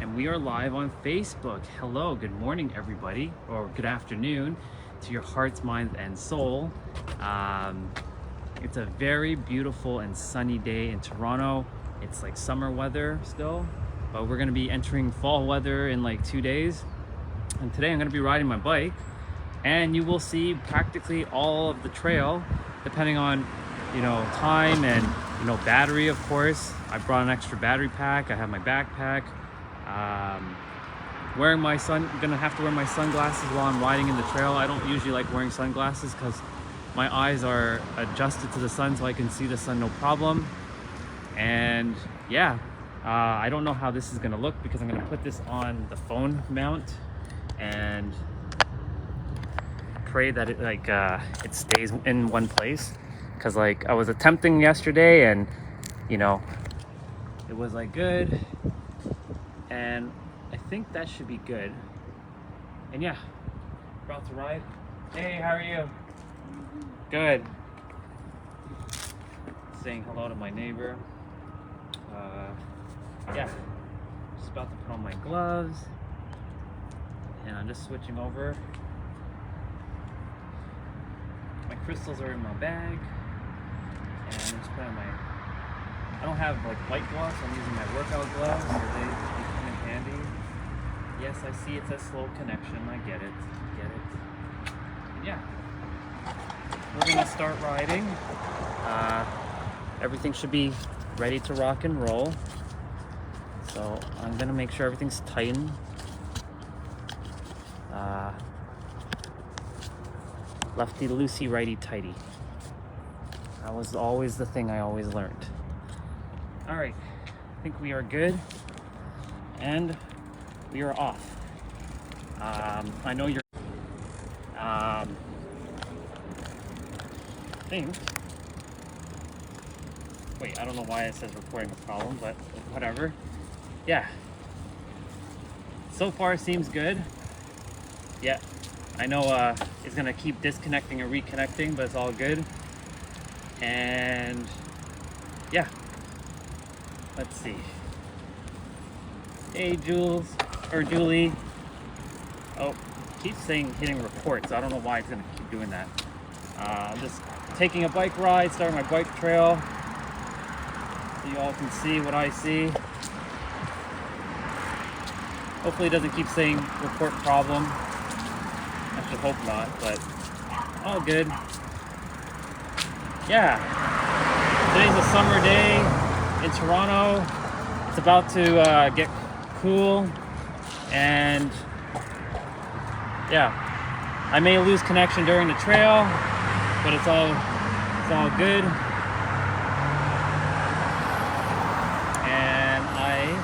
and we are live on Facebook. Hello, good morning, everybody, or good afternoon to your hearts, minds, and soul. It's a very beautiful and sunny day in Toronto. It's like summer weather still, but we're gonna be entering fall weather in like 2 days. And today I'm gonna be riding my bike, and you will see practically all of the trail, depending on, time and, battery, of course. I brought an extra battery pack. I have my backpack. Gonna have to wear my sunglasses while I'm riding in the trail. I don't usually like wearing sunglasses because my eyes are adjusted to the sun so I can see the sun no problem. And yeah, I don't know how this is gonna look because I'm gonna put this on the phone mount and pray that it stays in one place, because I was attempting yesterday and it was good, and I think that should be good. And yeah, about to ride. Hey, how are you? Good. Saying hello to my neighbor. Yeah, just about to put on my gloves, and I'm just switching over. My crystals are in my bag, and I'm just putting on I don't have bike gloves, so I'm using my workout gloves, so they come in handy. Yes, I see it's a slow connection. I get it. And yeah, we're gonna start riding. Everything should be ready to rock and roll. So I'm gonna make sure everything's tightened. Lefty loosey, righty tighty. That was always the thing I always learned. All right, I think we are good, and we are off. I know you're. Wait, I don't know why it says reporting a problem, but whatever. Yeah. So far, seems good. Yeah, I know it's gonna keep disconnecting and reconnecting, but it's all good. And yeah, let's see. Hey, Julie. Oh, keeps saying hitting report, so I don't know why it's gonna keep doing that. I'm just taking a bike ride, starting my bike trail, so you all can see what I see. Hopefully it doesn't keep saying report problem. I should hope not, but all good. Yeah, today's a summer day in Toronto. It's about to get cool, and yeah, I may lose connection during the trail, but it's all good. And I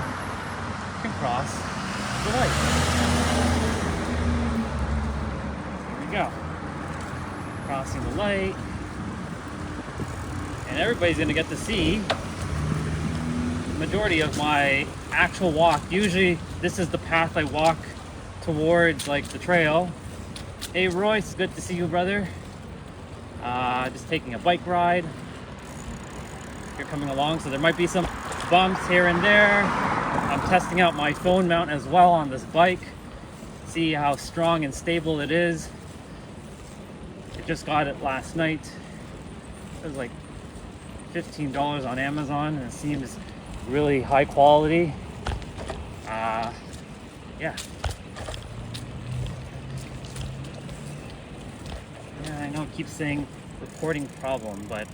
can cross the light. Here we go. Crossing the light. And everybody's gonna get to see the majority of my actual walk. Usually this is the path I walk towards the trail. Hey Royce, good to see you, brother. Just taking a bike ride. You're coming along, so there might be some bumps here and there. I'm testing out my phone mount as well on this bike. See how strong and stable it is. I just got it last night. It was $15 on Amazon, and it seems really high quality. Yeah, I know it keeps saying reporting problem, but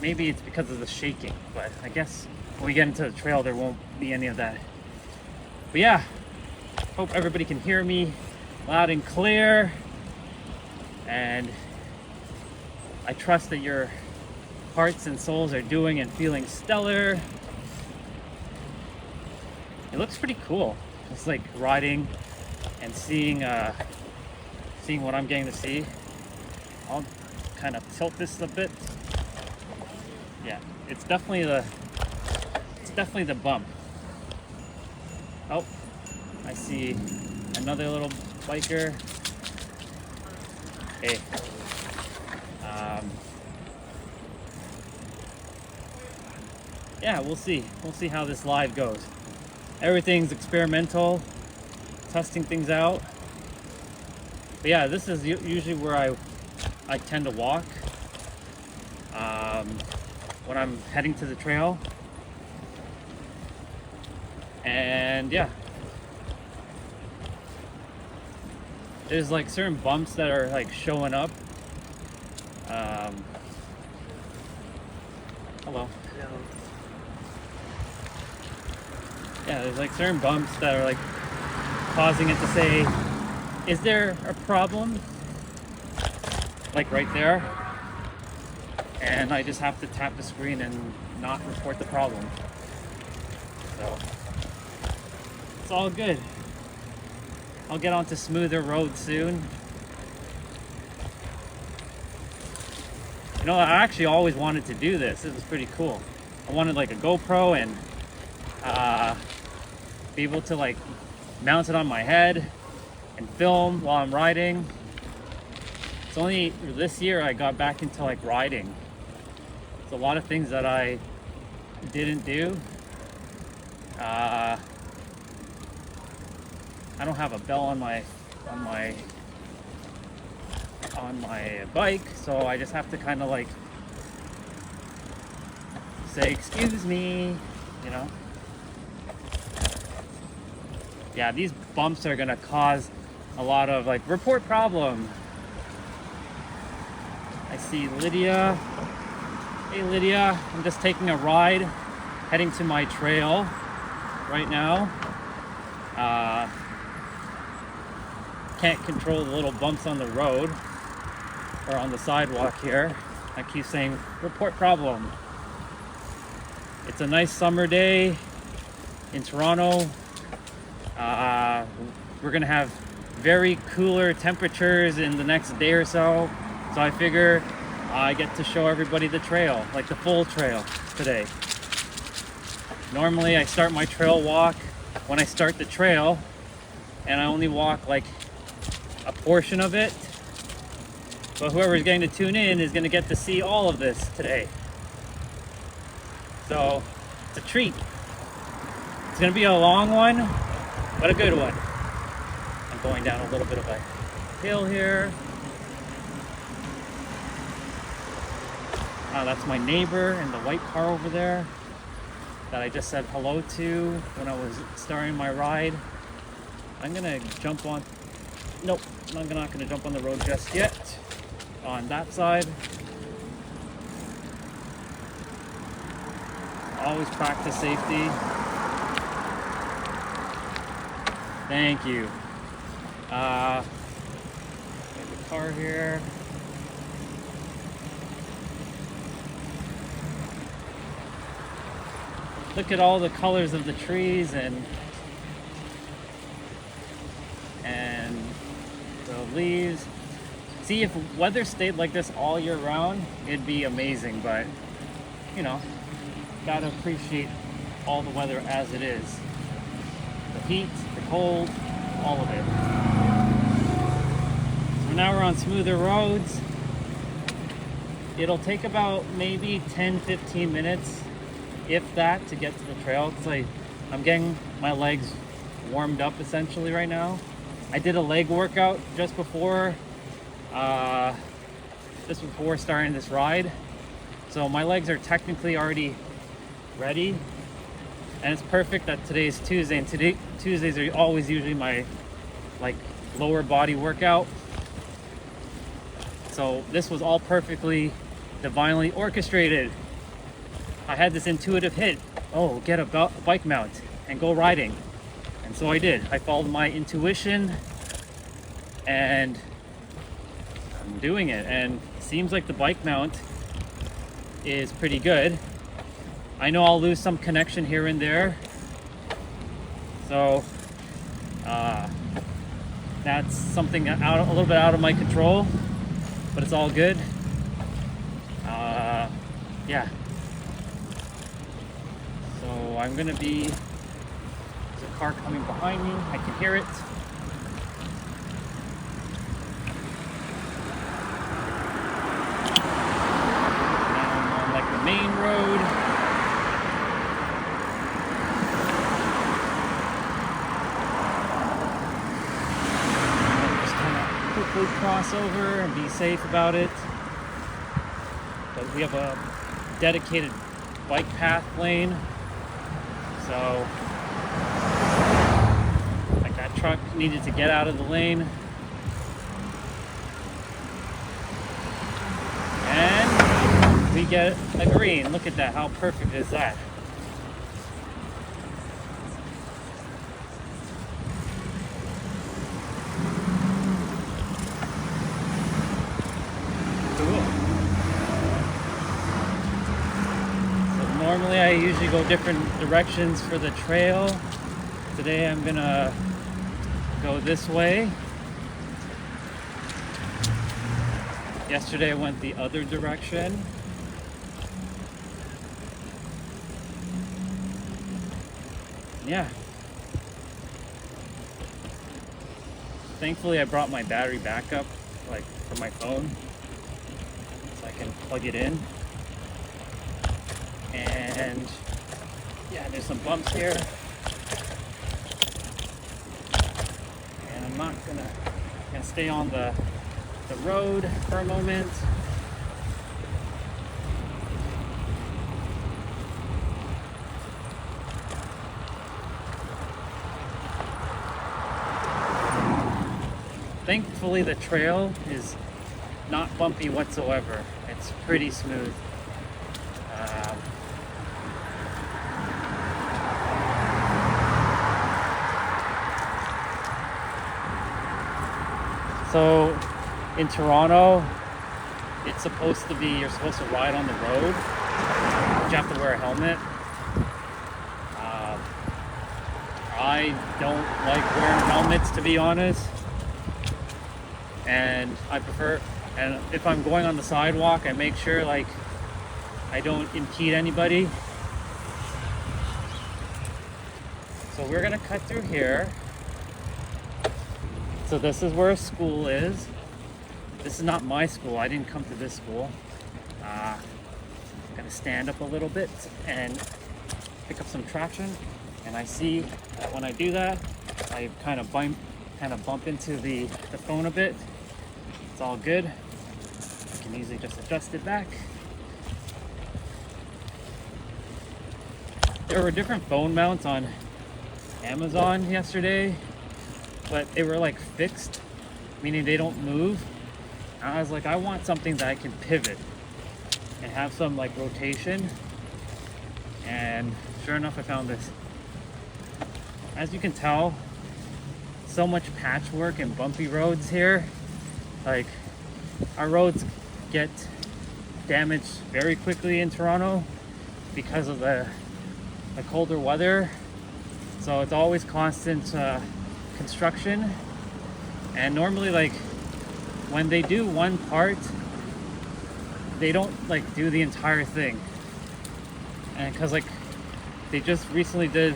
maybe it's because of the shaking. But I guess when we get into the trail, there won't be any of that. But yeah, hope everybody can hear me loud and clear, and I trust that your hearts and souls are doing and feeling stellar. It looks pretty cool. It's riding and seeing what I'm getting to see. I'll kind of tilt this a bit. Yeah, it's definitely the bump. Oh, I see another little biker. Hey. Yeah, we'll see how this live goes. Everything's experimental, testing things out. But yeah, this is usually where I tend to walk when I'm heading to the trail. And yeah, there's like certain bumps that are like showing up. Hello. Yeah, there's like certain bumps that are like causing it to say, is there a problem? Like right there. And I just have to tap the screen and not report the problem. So it's all good. I'll get onto smoother roads soon. You know, I actually always wanted to do this. It was pretty cool. I wanted like a GoPro and be able to like mount it on my head and film while I'm riding. It's only this year I got back into like riding. There's a lot of things that I didn't do. I don't have a bell on my bike, so I just have to kind of like say, excuse me, you know. Yeah, these bumps are gonna cause a lot of like report problem. I see Lydia. Hey Lydia, I'm just taking a ride heading to my trail right now. Can't control the little bumps on the road or on the sidewalk here. I keep saying report problem. It's a nice summer day in Toronto. We're gonna have very cooler temperatures in the next day or so. So I figure I get to show everybody the trail, like the full trail today. Normally I start my trail walk when I start the trail, and I only walk like a portion of it. But whoever's going to tune in is going to get to see all of this today. So it's a treat. It's going to be a long one, but a good one. I'm going down a little bit of a hill here. That's my neighbor in the white car over there that I just said hello to when I was starting my ride. I'm gonna jump on, nope, I'm not gonna jump on the road just yet. On that side. Always practice safety. Thank you. There's a car here. Look at all the colors of the trees and the leaves. See, if weather stayed like this all year round, it'd be amazing, but you know, gotta appreciate all the weather as it is. The heat, the cold, all of it. So now we're on smoother roads. It'll take about maybe 10-15 minutes, if that, to get to the trail, because I'm getting my legs warmed up essentially right now. I did a leg workout just before starting this ride, so my legs are technically already ready, and it's perfect that today's Tuesday, and Tuesdays are always usually my like lower body workout. So this was all perfectly divinely orchestrated. I had this intuitive hit, oh, get a bike mount and go riding. And so I did. I followed my intuition and I'm doing it. And it seems like the bike mount is pretty good. I know I'll lose some connection here and there. So that's something a little bit out of my control, but it's all good. Yeah. So I'm gonna be, there's a car coming behind me, I can hear it. And I'm on like the main road. safely cross over and be safe about it. But we have a dedicated bike path lane, so like that truck needed to get out of the lane. And we get a green. Look at that, how perfect is that? Normally I usually go different directions for the trail. Today I'm gonna go this way. Yesterday I went the other direction. Yeah. Thankfully I brought my battery backup, like for my phone, so I can plug it in. And yeah, there's some bumps here, and I'm not gonna stay on the road for a moment. Thankfully the trail is not bumpy whatsoever. It's pretty smooth. So in Toronto, it's supposed to be, you're supposed to ride on the road, but you have to wear a helmet. I don't like wearing helmets, to be honest. And I prefer, and if I'm going on the sidewalk, I make sure like I don't impede anybody. So we're gonna cut through here. So this is where a school is. This is not my school. I didn't come to this school. I'm gonna stand up a little bit and pick up some traction. And I see that when I do that, I kind of bump into the phone a bit. It's all good. I can easily just adjust it back. There were different phone mounts on Amazon yesterday, but they were like fixed, meaning they don't move. And I was like, I want something that I can pivot and have some like rotation. And sure enough, I found this. As you can tell, so much patchwork and bumpy roads here. Like, our roads get damaged very quickly in Toronto because of the colder weather. So it's always constant construction. And normally, like, when they do one part, they don't like do the entire thing. And because like they just recently did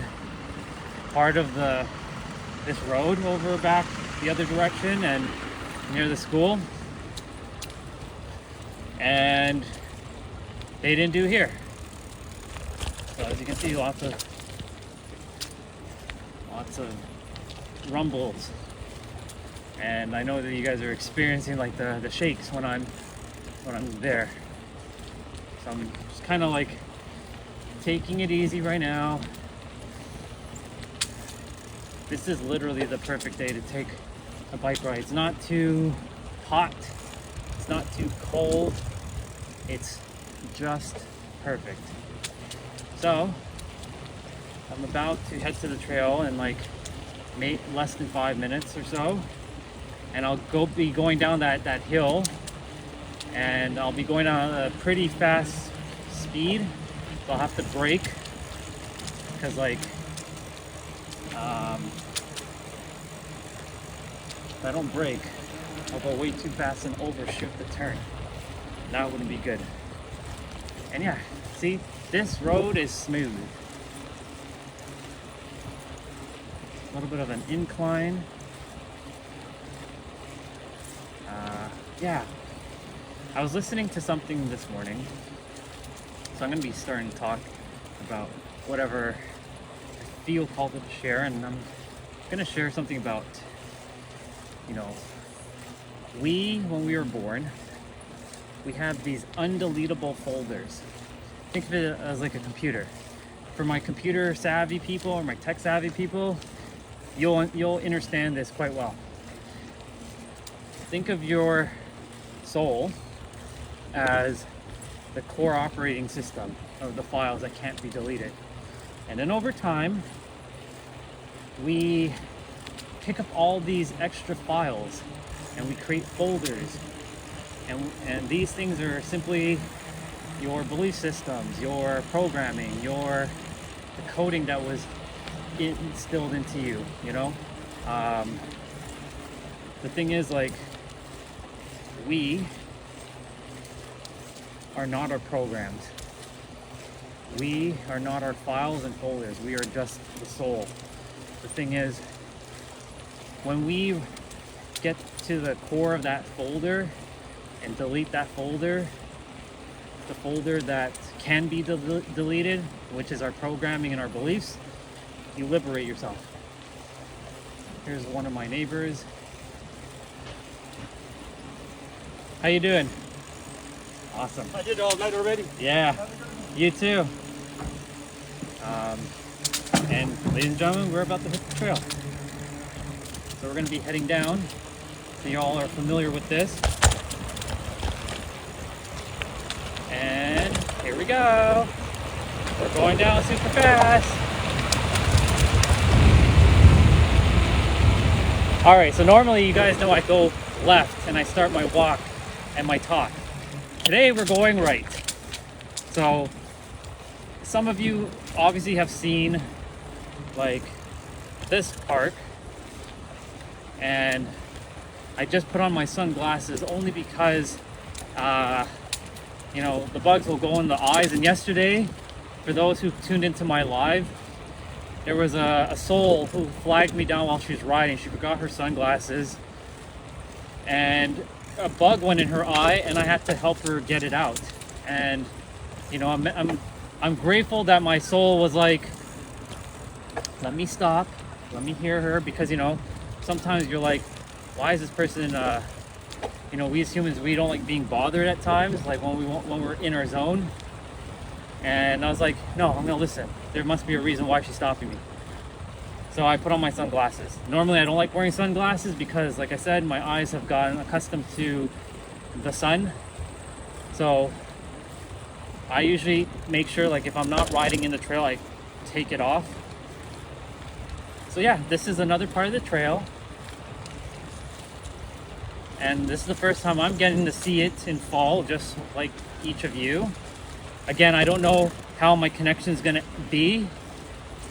part of this road over back the other direction and near the school, and they didn't do here. So as you can see, lots of rumbles. And I know that you guys are experiencing like the shakes when I'm there. So I'm just kind of like taking it easy right now. This is literally the perfect day to take a bike ride. It's not too hot, it's not too cold, it's just perfect. So I'm about to head to the trail in like less than 5 minutes or so, and I'll be going down that hill, and I'll be going on a pretty fast speed, so I'll have to brake because like if I don't brake, I'll go way too fast and overshoot the turn. That wouldn't be good. And yeah, see, this road is smooth. A little bit of an incline. Yeah, I was listening to something this morning, so I'm going to be starting to talk about whatever I feel called to share, and I'm going to share something about, you know, when we were born, we have these undeletable folders. Think of it as like a computer. For my computer savvy people or my tech savvy people, you'll understand this quite well. Think of your soul as the core operating system of the files that can't be deleted. And then over time, we pick up all these extra files and we create folders. And these things are simply your belief systems, your programming, the coding that was instilled into you, you know? The thing is, like, we are not our programs. We are not our files and folders. We are just the soul. The thing is, when we get to the core of that folder and delete that folder, the folder that can be deleted, which is our programming and our beliefs, you liberate yourself. Here's one of my neighbors. How you doing? Awesome. I did all night already. Yeah, you too. And ladies and gentlemen, we're about to hit the trail. So we're going to be heading down. So you all are familiar with this. And here we go. We're going down super fast. All right, so normally you guys know I go left and I start my walk and my talk. Today we're going right. So some of you obviously have seen like this park, and I just put on my sunglasses only because you know, the bugs will go in the eyes. And yesterday, for those who tuned into my live, there was a soul who flagged me down while she was riding. She forgot her sunglasses and a bug went in her eye, and I had to help her get it out. And you know, I'm grateful that my soul was like, let me stop, let me hear her, because you know, sometimes you're like, why is this person you know, we as humans, we don't like being bothered at times, like when we're in our zone. And I was like, no, I'm gonna listen. There must be a reason why she's stopping me. So I put on my sunglasses. Normally I don't like wearing sunglasses because, like I said, my eyes have gotten accustomed to the sun. So I usually make sure, like, if I'm not riding in the trail, I take it off. So yeah, this is another part of the trail. And this is the first time I'm getting to see it in fall, just like each of you. Again, I don't know how my connection is gonna be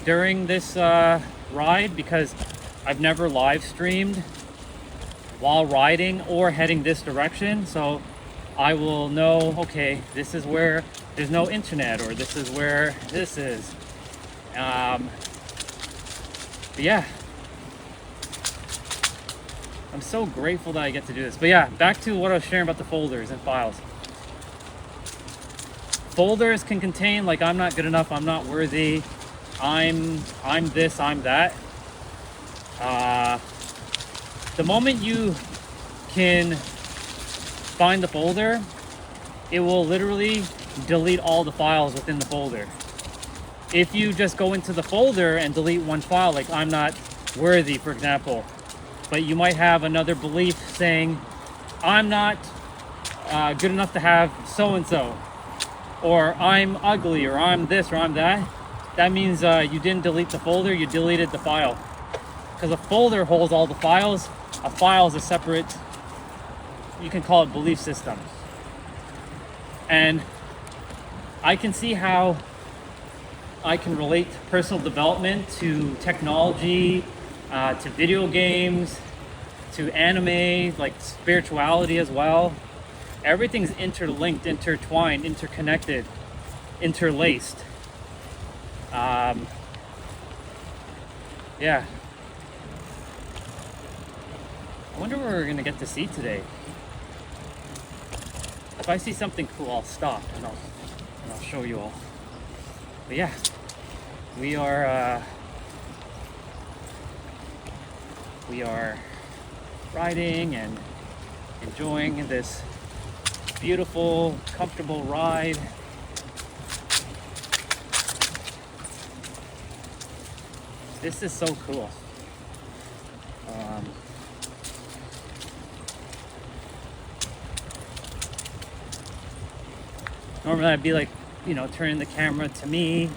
during this ride, because I've never live streamed while riding or heading this direction. So I will know, okay, this is where there's no internet, or this is where this is. But yeah, I'm so grateful that I get to do this. But yeah, back to what I was sharing about the folders and files. Folders can contain, like, I'm not good enough, I'm not worthy, I'm this, I'm that. The moment you can find the folder, it will literally delete all the files within the folder. If you just go into the folder and delete one file, like I'm not worthy, for example, but you might have another belief saying, I'm not good enough to have so-and-so, or I'm ugly, or I'm this, or I'm that. That means you didn't delete the folder, you deleted the file. Because a folder holds all the files. A file is a separate, you can call it, belief system. And I can see how I can relate personal development to technology, to video games, to anime, like spirituality as well. Everything's interlinked, intertwined, interconnected, interlaced. Yeah. I wonder what we're gonna get to see today. If I see something cool, I'll stop and I'll show you all. But yeah, we are riding, and enjoying this beautiful, comfortable ride. This is so cool. Normally I'd be like, you know, turning the camera to me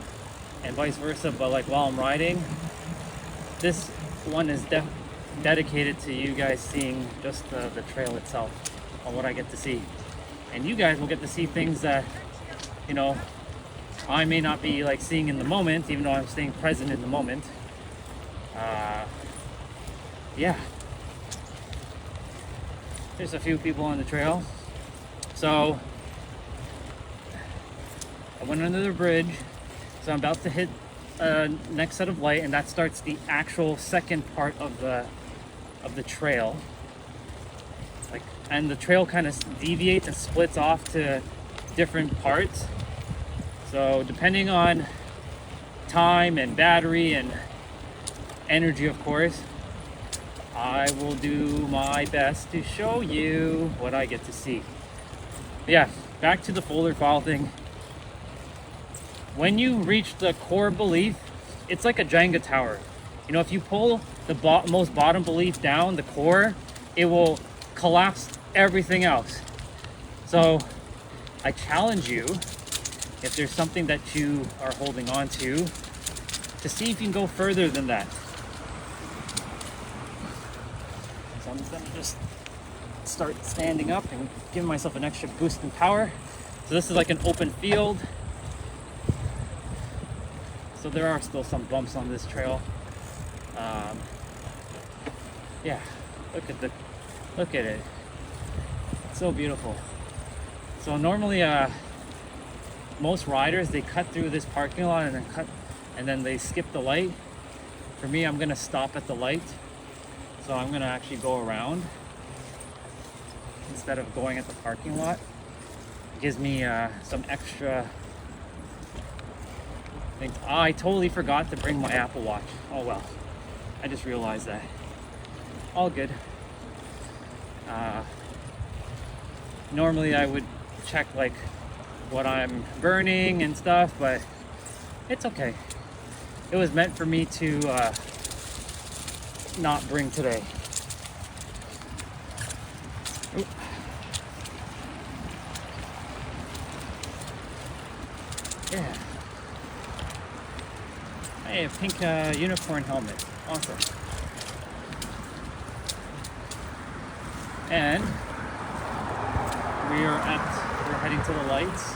and vice versa, but like while I'm riding, this one is dedicated to you guys seeing just the trail itself, on what I get to see. And you guys will get to see things that, you know, I may not be like seeing in the moment, even though I'm staying present in the moment. Yeah. There's a few people on the trail. So I went under the bridge, so I'm about to hit next set of light, and that starts the actual second part of the trail. Like, and the trail kind of deviates and splits off to different parts. So depending on time and battery and energy, of course, I will do my best to show you what I get to see. But yeah, back to the folder file thing. When you reach the core belief, it's like a Jenga tower. You know, if you pull the most bottom belief down, the core, it will collapse everything else. So I challenge you, if there's something that you are holding on to see if you can go further than that. So I'm gonna just start standing up and giving myself an extra boost in power. So this is like an open field. So there are still some bumps on this trail. Yeah, look at it. It's so beautiful. So normally, most riders, they cut through this parking lot and then they skip the light. For me, I'm gonna stop at the light. So I'm gonna actually go around instead of going at the parking lot. It gives me some extra things. I totally forgot to bring my Apple Watch. Oh well, I just realized that. All good. Normally I would check like what I'm burning and stuff, but it's okay. It was meant for me to not bring today. Oop. Yeah. Hey, a pink unicorn helmet. Awesome. And we're heading to the lights.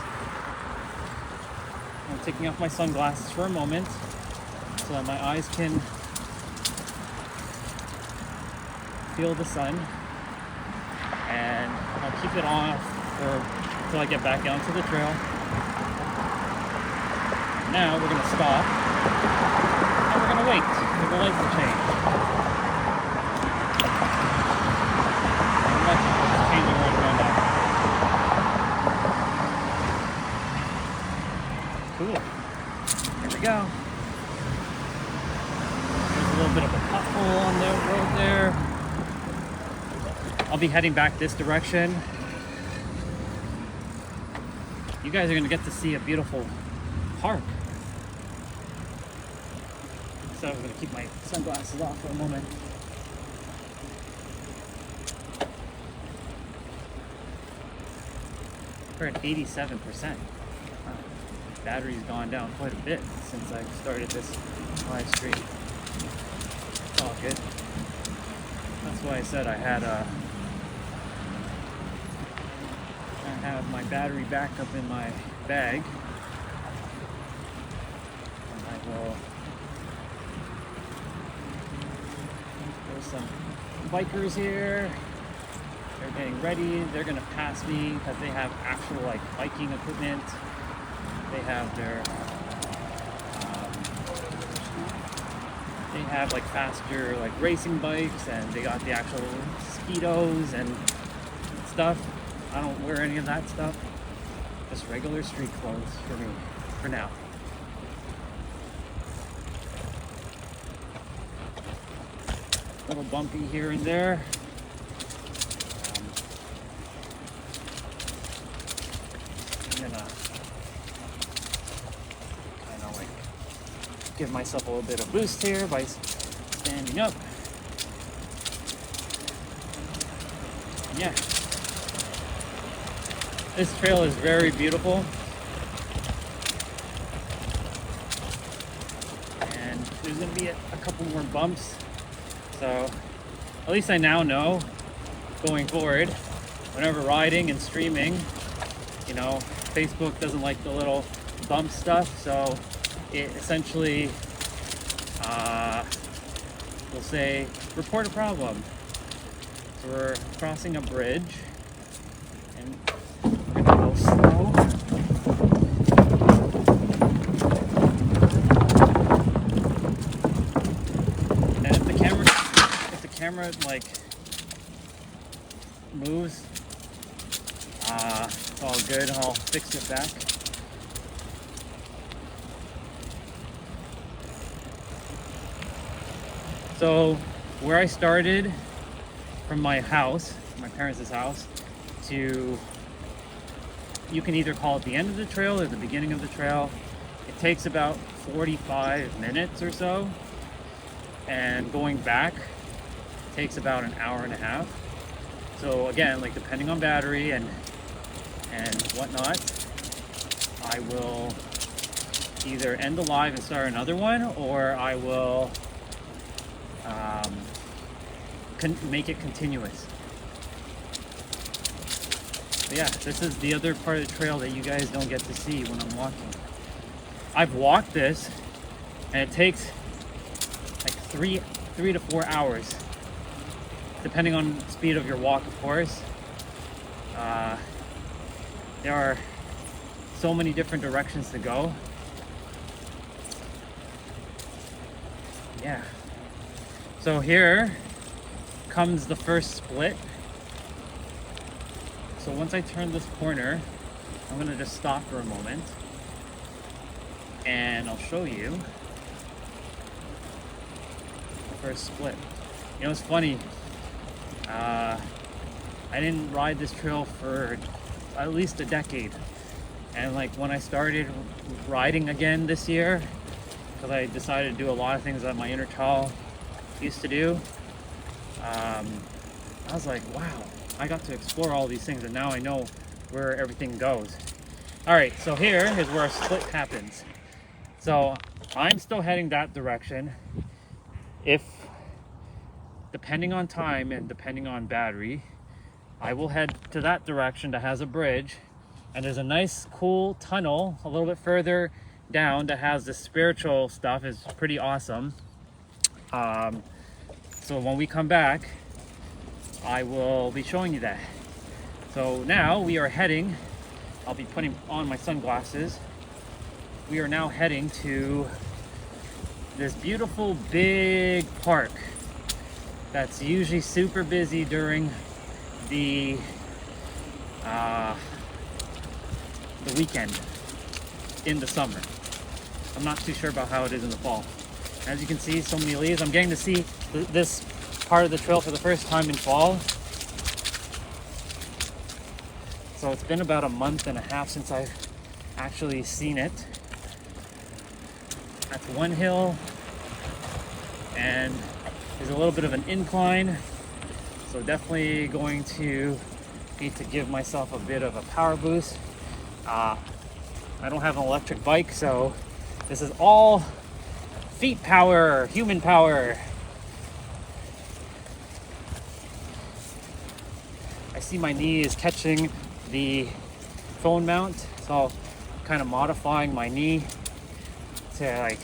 I'm taking off my sunglasses for a moment so that my eyes can feel the sun. And I'll keep it off until I get back onto the trail. Now we're gonna stop and we're gonna wait for the lights to change. It's changing right around now. Cool. Here we go. There's a little bit of a pothole on the road there. I'll be heading back this direction. You guys are gonna get to see a beautiful park. So I'm gonna keep my sunglasses off for a moment. We're at 87%. Battery's gone down quite a bit since I started this live stream. It's all good. That's why I said I have my battery backup in my bag. And I will. There's some bikers here. They're getting ready. They're gonna pass me because they have actual like biking equipment. They have their they have like faster like racing bikes, and they got the actual speedos and stuff. I don't wear any of that stuff. Just regular street clothes for me, for now. A little bumpy here and there. give myself a little bit of boost here by standing up. Yeah, this trail is very beautiful, and there's gonna be a couple more bumps, so at least I now know going forward, whenever riding and streaming, you know, Facebook doesn't like the little bump stuff, so it essentially will say report a problem. So we're crossing a bridge, and we're gonna go slow. And if the camera like moves, it's all good. I'll fix it back. So where I started from my house, my parents' house, to, you can either call it the end of the trail or the beginning of the trail. It takes about 45 minutes or so, and going back takes about an hour and a half. So again, like depending on battery and whatnot, I will either end the live and start another one, or I will make it continuous. But yeah, this is the other part of the trail that you guys don't get to see when I'm walking. I've walked this, and it takes like three to 4 hours, depending on the speed of your walk, of course. There are so many different directions to go. Yeah. So here comes the first split. So once I turn this corner, I'm gonna just stop for a moment, and I'll show you the first split. You know, it's funny. I didn't ride this trail for at least a decade, and like when I started riding again this year, because I decided to do a lot of things that my inner child used to do, I was like, wow, I got to explore all these things, and now I know where everything goes. All right, so here is where a split happens. So I'm still heading that direction. If, depending on time and depending on battery, I will head to that direction that has a bridge, and there's a nice cool tunnel a little bit further down that has the spiritual stuff. Is pretty awesome. So when we come back, I will be showing you that. So now we are heading, I'll be putting on my sunglasses. We are now heading to this beautiful big park that's usually super busy during the weekend in the summer. I'm not too sure about how it is in the fall. As you can see, so many leaves. I'm getting to see this part of the trail for the first time in fall. So it's been about a month and a half since I've actually seen it. That's one hill, and there's a little bit of an incline, so definitely going to need to give myself a bit of a power boost. I don't have an electric bike, so this is all feet power, human power. I see my knee is catching the phone mount, so I'll kind of modifying my knee to like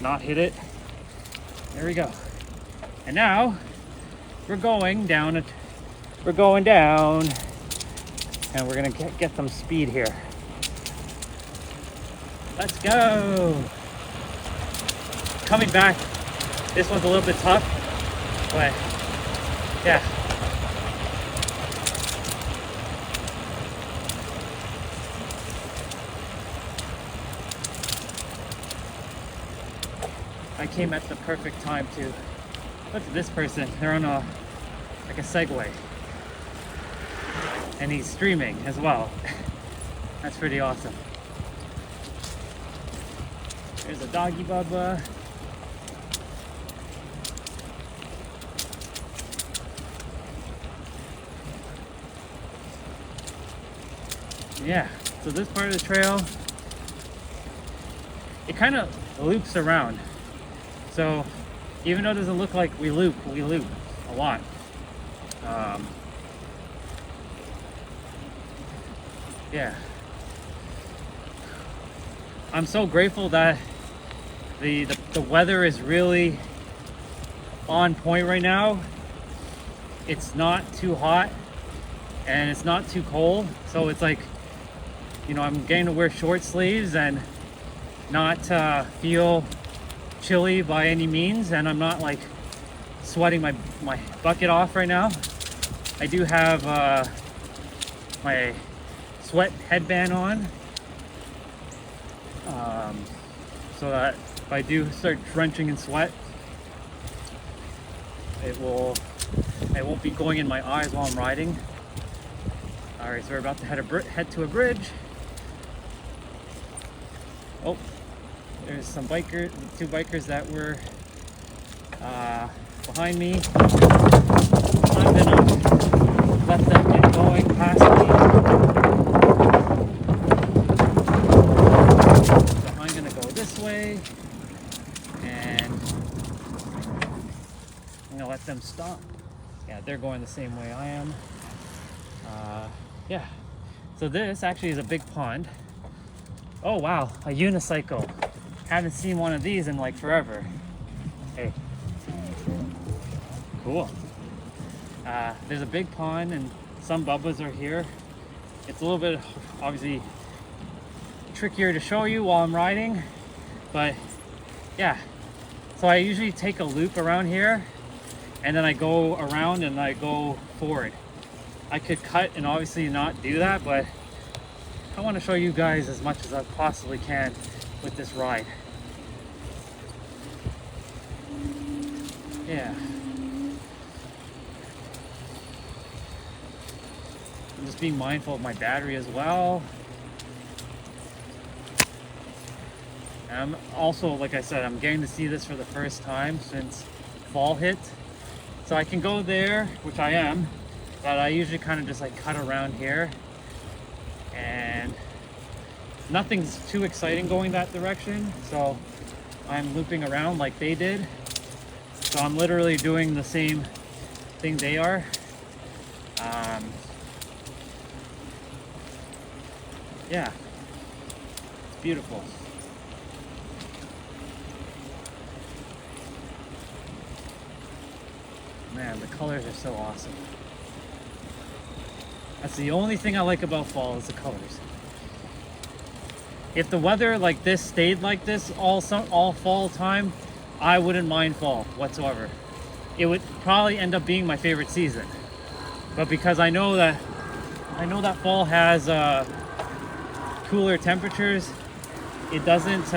not hit it. There we go. And now we're going down, and we're gonna get some speed here. Let's go. Coming back, this one's a little bit tough, but yeah. I came at the perfect time to look at this person. They're on a Segway, and he's streaming as well. That's pretty awesome. There's a doggy Bubba. Yeah, so this part of the trail, it kind of loops around. So even though it doesn't look like we loop a lot. Yeah. I'm so grateful that the weather is really on point right now. It's not too hot and it's not too cold. So it's like, you know, I'm getting to wear short sleeves and not feel chilly by any means, and I'm not like sweating my bucket off right now. I do have my sweat headband on, so that if I do start drenching in sweat, it won't be going in my eyes while I'm riding. All right, so we're about to head to a bridge. Oh, there's some bikers, two bikers that were behind me. I'm gonna let them get going past me. So I'm gonna go this way, and I'm gonna let them stop. Yeah, they're going the same way I am. Yeah, so this actually is a big pond. Oh wow, a unicycle. Haven't seen one of these in like forever. Hey, cool. There's a big pond and some Bubbas are here. It's a little bit obviously trickier to show you while I'm riding, but yeah. So I usually take a loop around here and then I go around and I go forward. I could cut and obviously not do that, but I want to show you guys as much as I possibly can with this ride. Yeah. I'm just being mindful of my battery as well. And I'm also, like I said, I'm getting to see this for the first time since fall hit. So I can go there, which I am, but I usually kind of just like cut around here. And nothing's too exciting going that direction, so I'm looping around like they did. So I'm literally doing the same thing they are. Yeah, it's beautiful. Man, the colors are so awesome. That's the only thing I like about fall is the colors. If the weather like this stayed like this all fall time, I wouldn't mind fall whatsoever. It would probably end up being my favorite season. But because I know that fall has cooler temperatures, it doesn't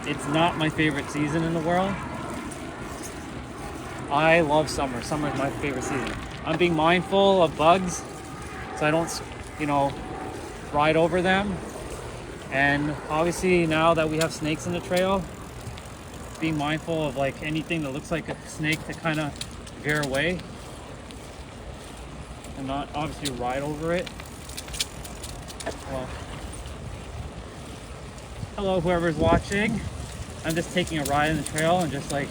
it's not my favorite season in the world. I love summer. Summer is my favorite season. I'm being mindful of bugs so I don't, you know, ride over them. And obviously now that we have snakes in the trail, being mindful of like anything that looks like a snake to kind of veer away and not obviously ride over it. Well, hello whoever's watching. I'm just taking a ride in the trail and just like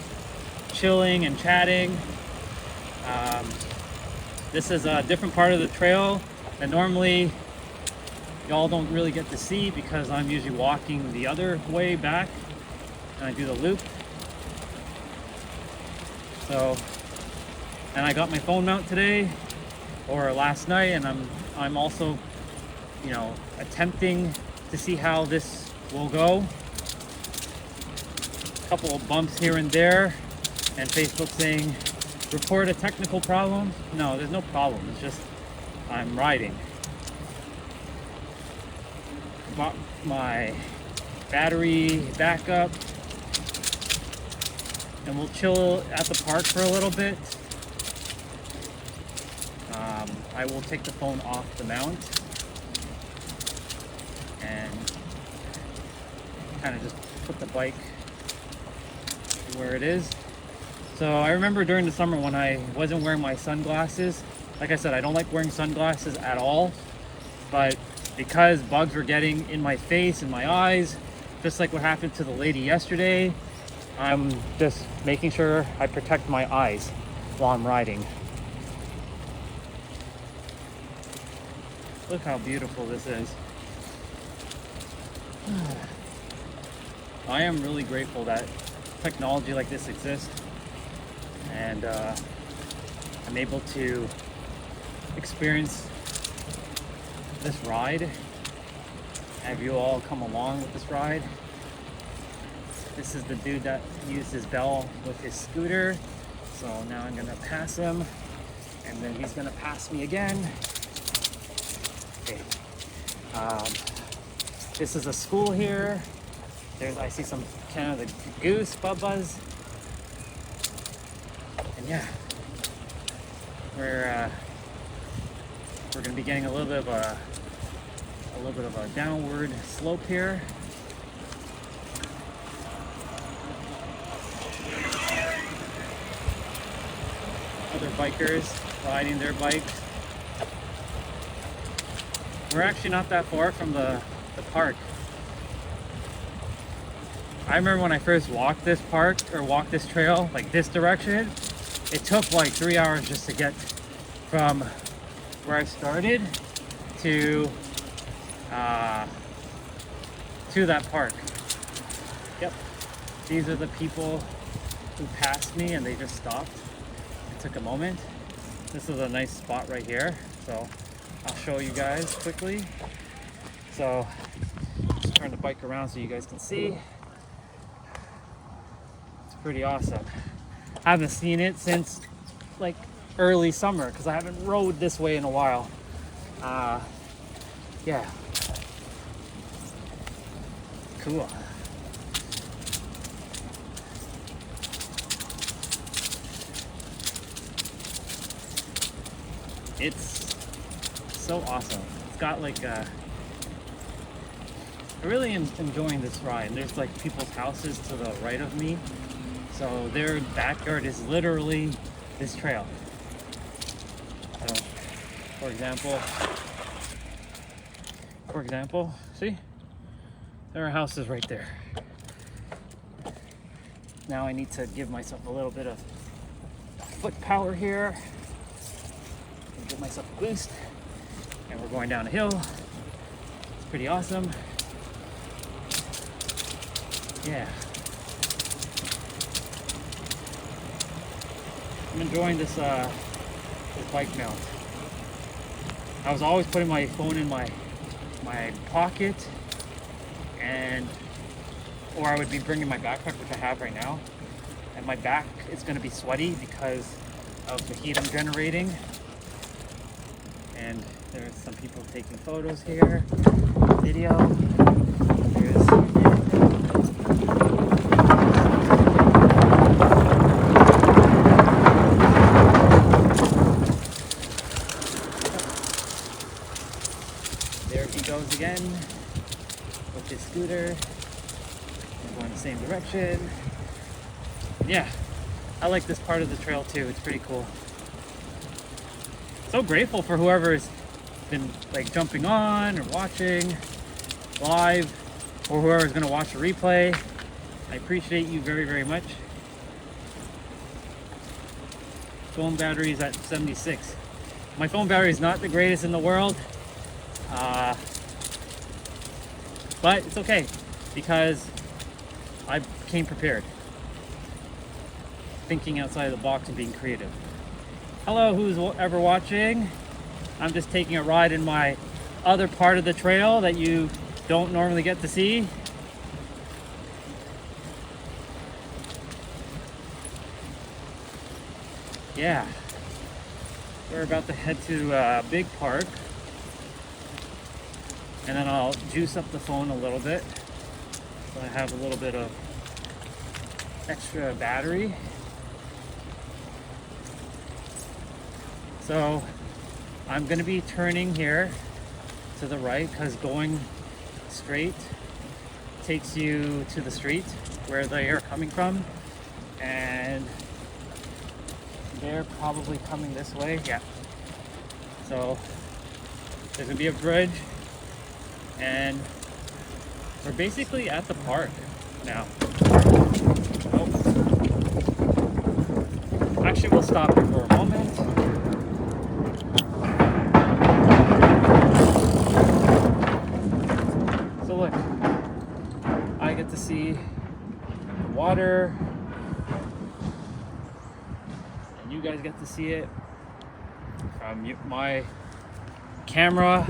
chilling and chatting. This is a different part of the trail that normally y'all don't really get to see because I'm usually walking the other way back and I do the loop. So, and I got my phone mount today or last night, and I'm also, you know, attempting to see how this will go. A couple of bumps here and there, and Facebook saying report a technical problem. No, there's no problem. It's just I'm riding. Got my battery backup, and we'll chill at the park for a little bit. I will take the phone off the mount, and kind of just put the bike where it is. So I remember during the summer when I wasn't wearing my sunglasses, like I said, I don't like wearing sunglasses at all, but because bugs were getting in my face and my eyes, just like what happened to the lady yesterday, I'm just making sure I protect my eyes while I'm riding. Look how beautiful this is. I am really grateful that technology like this exists, and I'm able to experience this ride, have you all come along with this ride. This is the dude that used his bell with his scooter, so now I'm gonna pass him, and then he's gonna pass me again. Okay. This is a school here. I see some Canada Goose Bubbas, and yeah, we're gonna be getting a little bit of a downward slope here. Other bikers riding their bikes. We're actually not that far from the park. I remember when I first walked this park, or walked this trail, like this direction, it took like 3 hours just to get from where I started to that park. Yep, these are the people who passed me and they just stopped. It took a moment. This is a nice spot right here, so I'll show you guys quickly. So just turn the bike around so you guys can see. It's pretty awesome. I haven't seen it since like early summer because I haven't rode this way in a while. Yeah, cool. It's so awesome. It's got like I really am enjoying this ride. There's like people's houses to the right of me, so their backyard is literally this trail. So, for example, see? There are houses right there. Now I need to give myself a little bit of foot power here. Give myself a boost. And we're going down a hill. It's pretty awesome. Yeah. I'm enjoying this bike mount. I was always putting my phone in my pocket, or I would be bringing my backpack, which I have right now, and my back is going to be sweaty because of the heat I'm generating. And there's some people taking photos here, video. There he goes again with his scooter. We're going the same direction. Yeah, I like this part of the trail too. It's pretty cool. So grateful for whoever's been like jumping on or watching live, or whoever's going to watch the replay. I appreciate you very, very much. Phone battery is at 76. My phone battery is not the greatest in the world, but it's okay because I came prepared, thinking outside of the box and being creative. Hello, who's ever watching? I'm just taking a ride in my other part of the trail that you don't normally get to see. Yeah, we're about to head to Big Park, and then I'll juice up the phone a little bit so I have a little bit of extra battery. So I'm going to be turning here to the right because going straight takes you to the street where they are coming from, and they're probably coming this way. Yeah. So there's gonna be a bridge, and we're basically at the park now. Oh. Actually, we'll stop here for a moment. So look, I get to see the water, and you guys get to see it from my camera.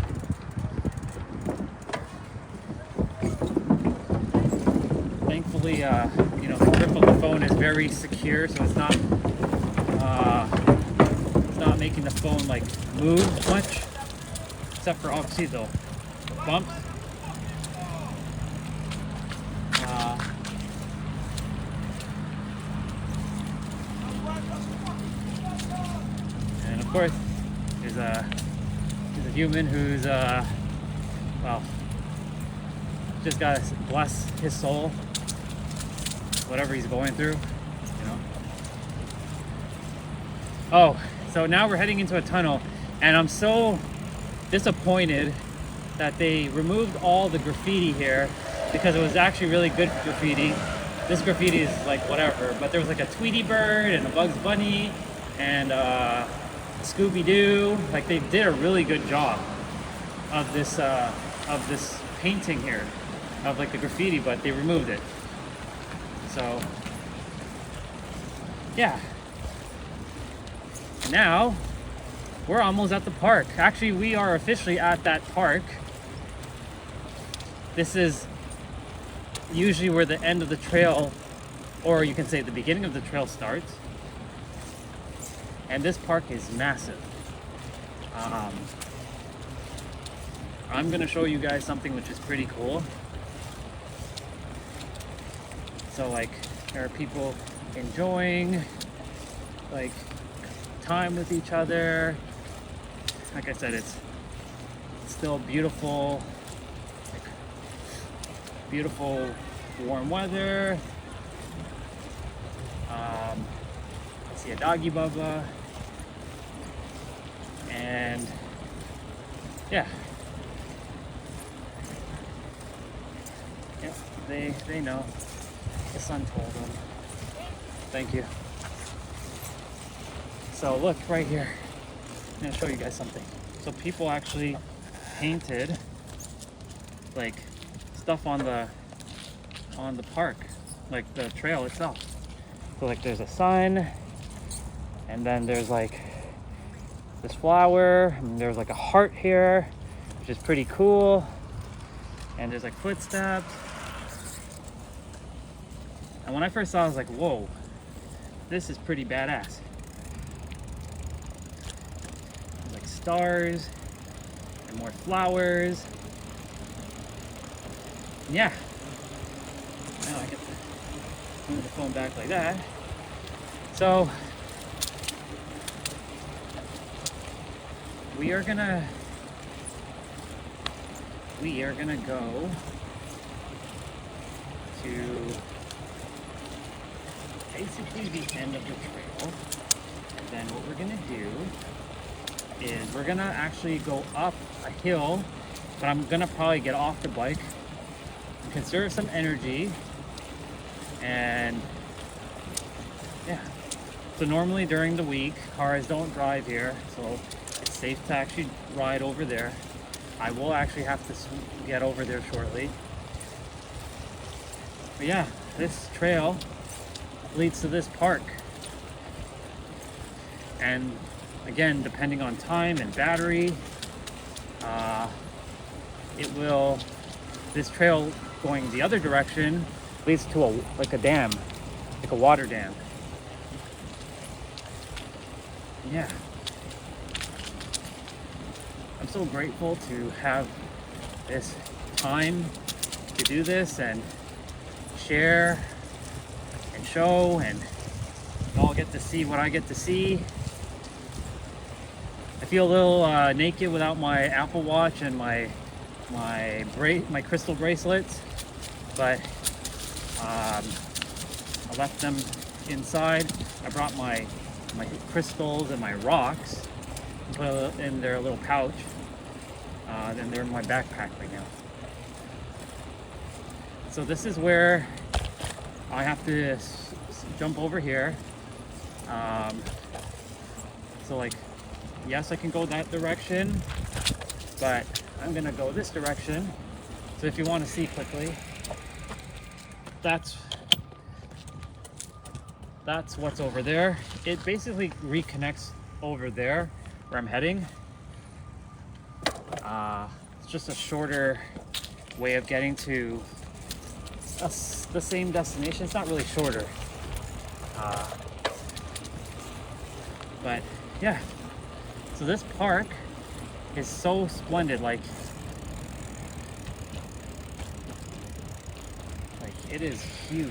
Thankfully, the grip of the phone is very secure, so it's not making the phone like move much, except for obviously the bumps. And of course, there's a human who's well, just gotta bless his soul, whatever he's going through, you know. Oh, so now we're heading into a tunnel, and I'm so disappointed that they removed all the graffiti here, because it was actually really good graffiti. This graffiti is like whatever, but there was like a Tweety Bird and a Bugs Bunny and Scooby-Doo. Like, they did a really good job of this painting here, of like the graffiti, but they removed it. So yeah, now we're almost at the park. Actually, we are officially at that park. This is usually where the end of the trail, or you can say the beginning of the trail, starts. And this park is massive. I'm gonna show you guys something which is pretty cool. So like, there are people enjoying like time with each other. Like I said, it's still beautiful, like, beautiful warm weather. I see a doggy Bubba, and yeah, they know. The son told them. Thank you. So look right here. I'm gonna show you guys something. So people actually painted like stuff on the park, like the trail itself. So like there's a sun, and then there's like this flower, and there's like a heart here, which is pretty cool. And there's like footsteps. And when I first saw it, I was like, whoa, this is pretty badass. There's like stars and more flowers. Yeah. Now I get to move the phone back like that. So we are gonna go to basically the end of the trail, and then what we're gonna do is we're gonna actually go up a hill, but I'm gonna probably get off the bike and conserve some energy. And yeah, so normally during the week cars don't drive here, so it's safe to actually ride over there. I will actually have to get over there shortly. But yeah, this trail leads to this park. And again, depending on time and battery, this trail going the other direction leads to a dam, like a water dam. Yeah. I'm so grateful to have this time to do this and share and show, and you all get to see what I get to see. I feel a little naked without my Apple Watch and my crystal bracelets, but I left them inside. I brought my crystals and my rocks, put it in their little pouch. Then they're in my backpack right now. So this is where I have to jump over here. So like, yes, I can go that direction, but I'm gonna go this direction. So if you want to see quickly, that's what's over there. It basically reconnects over there where I'm heading. It's just a shorter way of getting to the same destination. It's not really shorter, but yeah. So this park is so splendid. Like it is huge.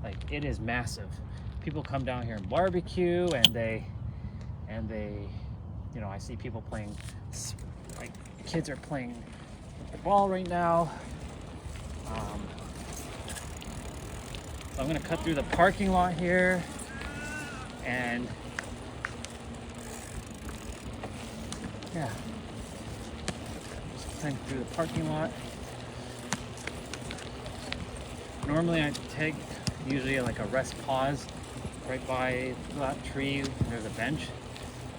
Like it is massive. People come down here and barbecue, and they, you know, I see people playing, like kids are playing the ball right now. So I'm gonna cut through the parking lot here, and yeah, just cutting through the parking lot. Normally I take usually like a rest pause right by that tree. There's a bench.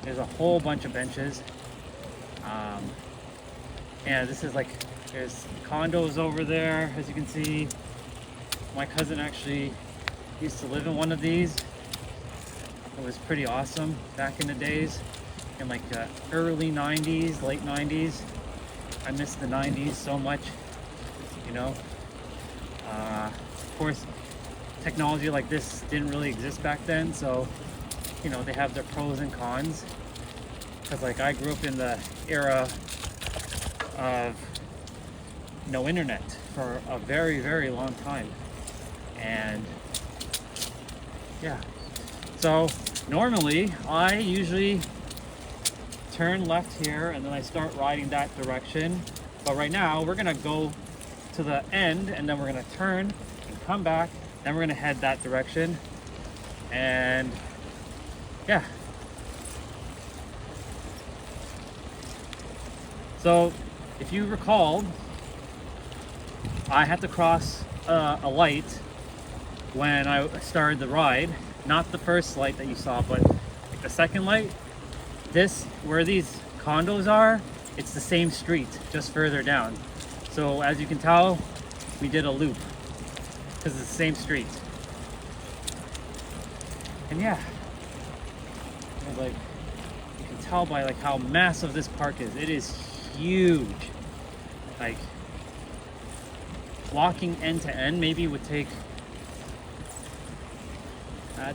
There's a whole bunch of benches. And this is like, there's condos over there, as you can see. My cousin actually used to live in one of these. It was pretty awesome back in the days, in like the early 90s, late 90s. I miss the 90s so much, you know. Of course, technology like this didn't really exist back then, so, you know, they have their pros and cons. Because like I grew up in the era of no internet for a very, very long time. And yeah, so normally I usually turn left here and then I start riding that direction. But right now we're gonna go to the end and then we're gonna turn and come back. Then we're gonna head that direction. And yeah. So if you recall, I had to cross a light when I started the ride. Not the first light that you saw, but like the second light. This, where these condos are, it's the same street, just further down. So as you can tell, we did a loop because it's the same street. And yeah, like you can tell by like how massive this park is. It is huge. Like walking end to end maybe would take,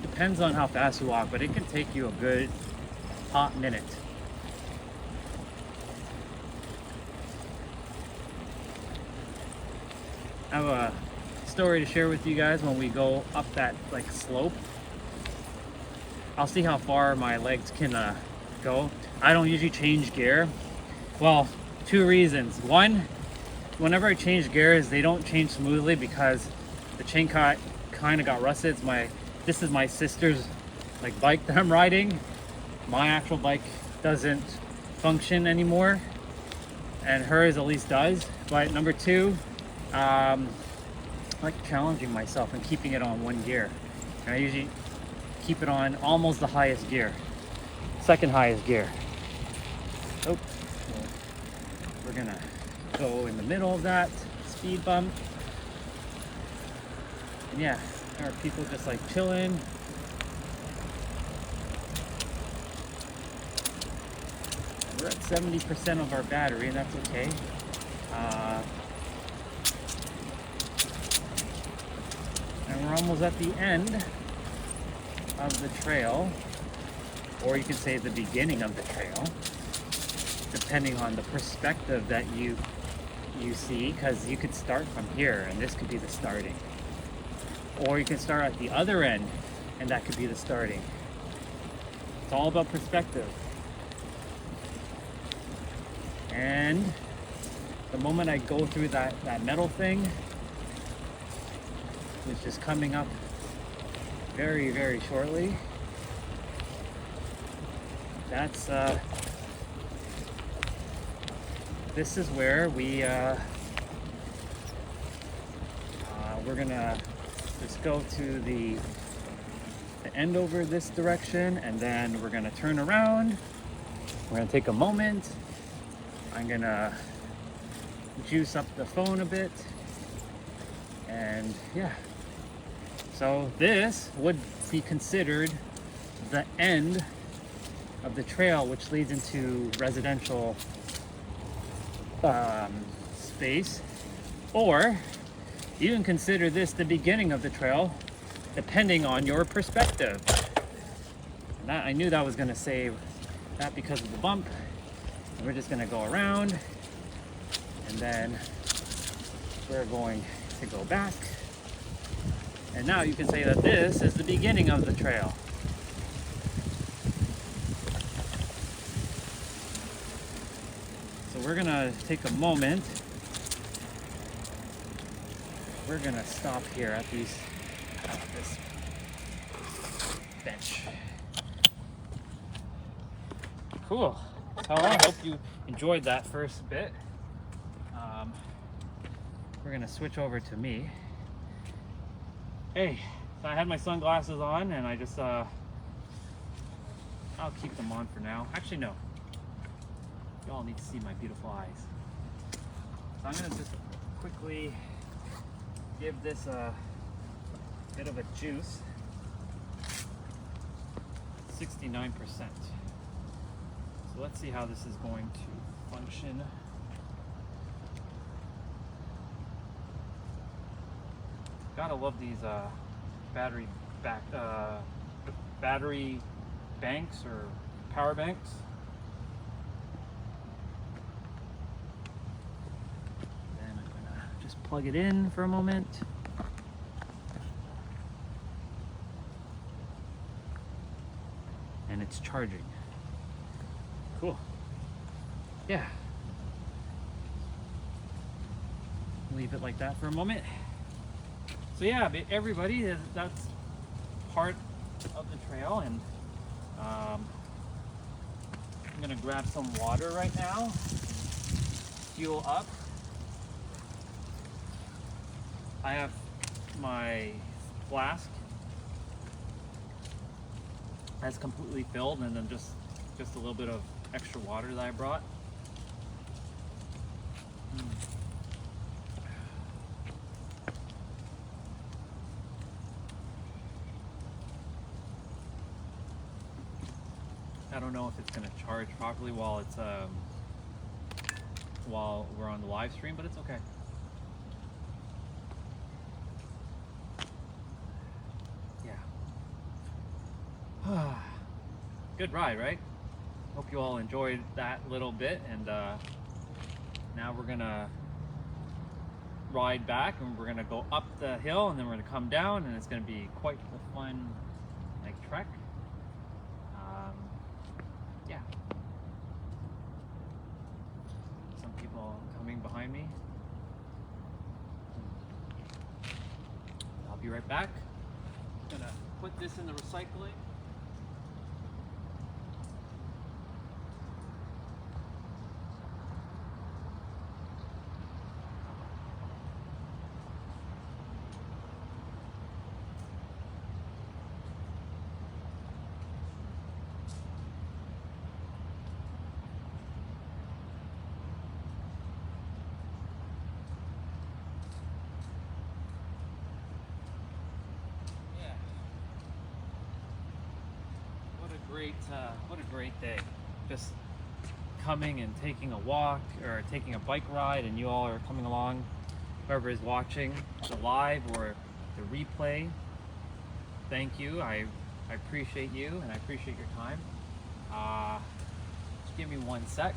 depends on how fast you walk, but it can take you a good hot minute. I have a story to share with you guys when we go up that like slope. I'll see how far my legs can go. I don't usually change gear. Well, two reasons. One, whenever I change gears, they don't change smoothly because the chain kind of got rusted. This is my sister's like bike that I'm riding. My actual bike doesn't function anymore, and hers at least does. But number two, I like challenging myself and keeping it on one gear. And I usually keep it on almost the highest gear, second highest gear. Oh, we're gonna go in the middle of that speed bump. And yeah, there are people just like chilling. We're at 70% of our battery, and that's okay. And we're almost at the end of the trail, or you can say the beginning of the trail, depending on the perspective that you see, because you could start from here and this could be the starting, or you can start at the other end and that could be the starting. It's all about perspective. And the moment I go through that metal thing, which is coming up very, very shortly, that's this is where we're gonna just go to the end over this direction, and then we're gonna turn around. We're gonna take a moment. I'm gonna juice up the phone a bit, and yeah. So this would be considered the end of the trail, which leads into residential space, or you can consider this the beginning of the trail, depending on your perspective. And that, I knew that was going to say that because of the bump. We're just going to go around, and then we're going to go back. And now you can say that this is the beginning of the trail. So we're gonna take a moment. We're gonna stop here at this bench. Cool. So I hope you enjoyed that first bit. We're gonna switch over to me. Hey, so I had my sunglasses on, and I just I'll keep them on for now. Actually, no. Y'all need to see my beautiful eyes. So I'm gonna just quickly give this a bit of a juice. 69%. So let's see how this is going to function. Gotta love these battery banks or power banks. Then I'm gonna just plug it in for a moment. And it's charging. Cool. Yeah. Leave it like that for a moment. So yeah, everybody, that's part of the trail, and I'm gonna grab some water right now, fuel up. I have my flask that's completely filled, and then just a little bit of extra water that I brought. I don't know if it's going to charge properly while it's while we're on the live stream, but it's okay. Yeah. Good ride, right? Hope you all enjoyed that little bit, and now we're gonna ride back, and we're gonna go up the hill, and then we're gonna come down, and it's gonna be quite a fun trek. Yeah. Some people coming behind me. I'll be right back. Gonna put this in the recycling. What a great day. Just coming and taking a walk or taking a bike ride, and you all are coming along. Whoever is watching the live or the replay, thank you. I appreciate you, and I appreciate your time. Just give me 1 sec.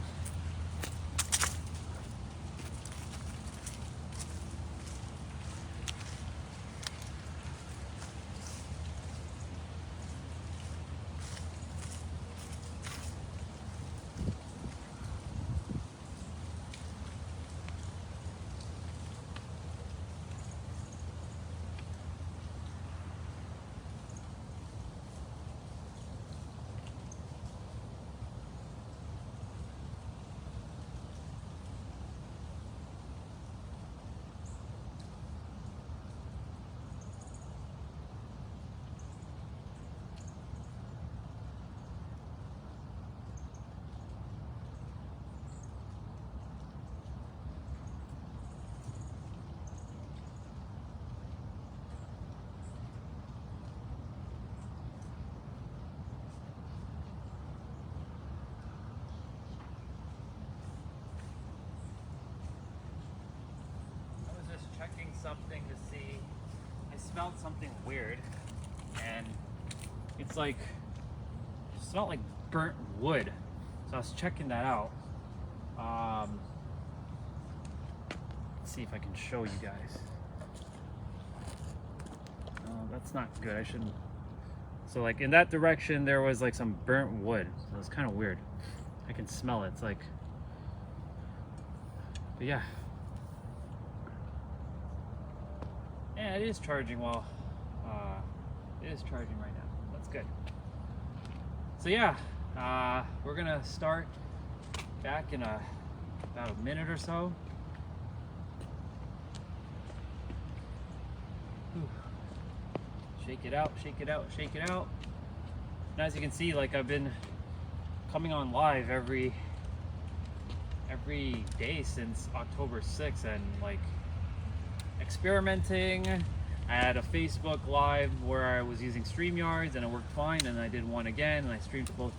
smelled something weird, and it's like, it smelled like burnt wood. So I was checking that out. Let's see if I can show you guys. Oh, that's not good. I shouldn't. So like in that direction, there was like some burnt wood. So it's kind of weird. I can smell it. It's like, but yeah. Yeah, it is charging well. It is charging right now. That's good. So yeah, we're gonna start back in about a minute or so. Whew. Shake it out, shake it out, shake it out. And as you can see, like I've been coming on live every day since October 6th, and like experimenting. I had a Facebook Live where I was using StreamYards and it worked fine, and I did one again and I streamed to both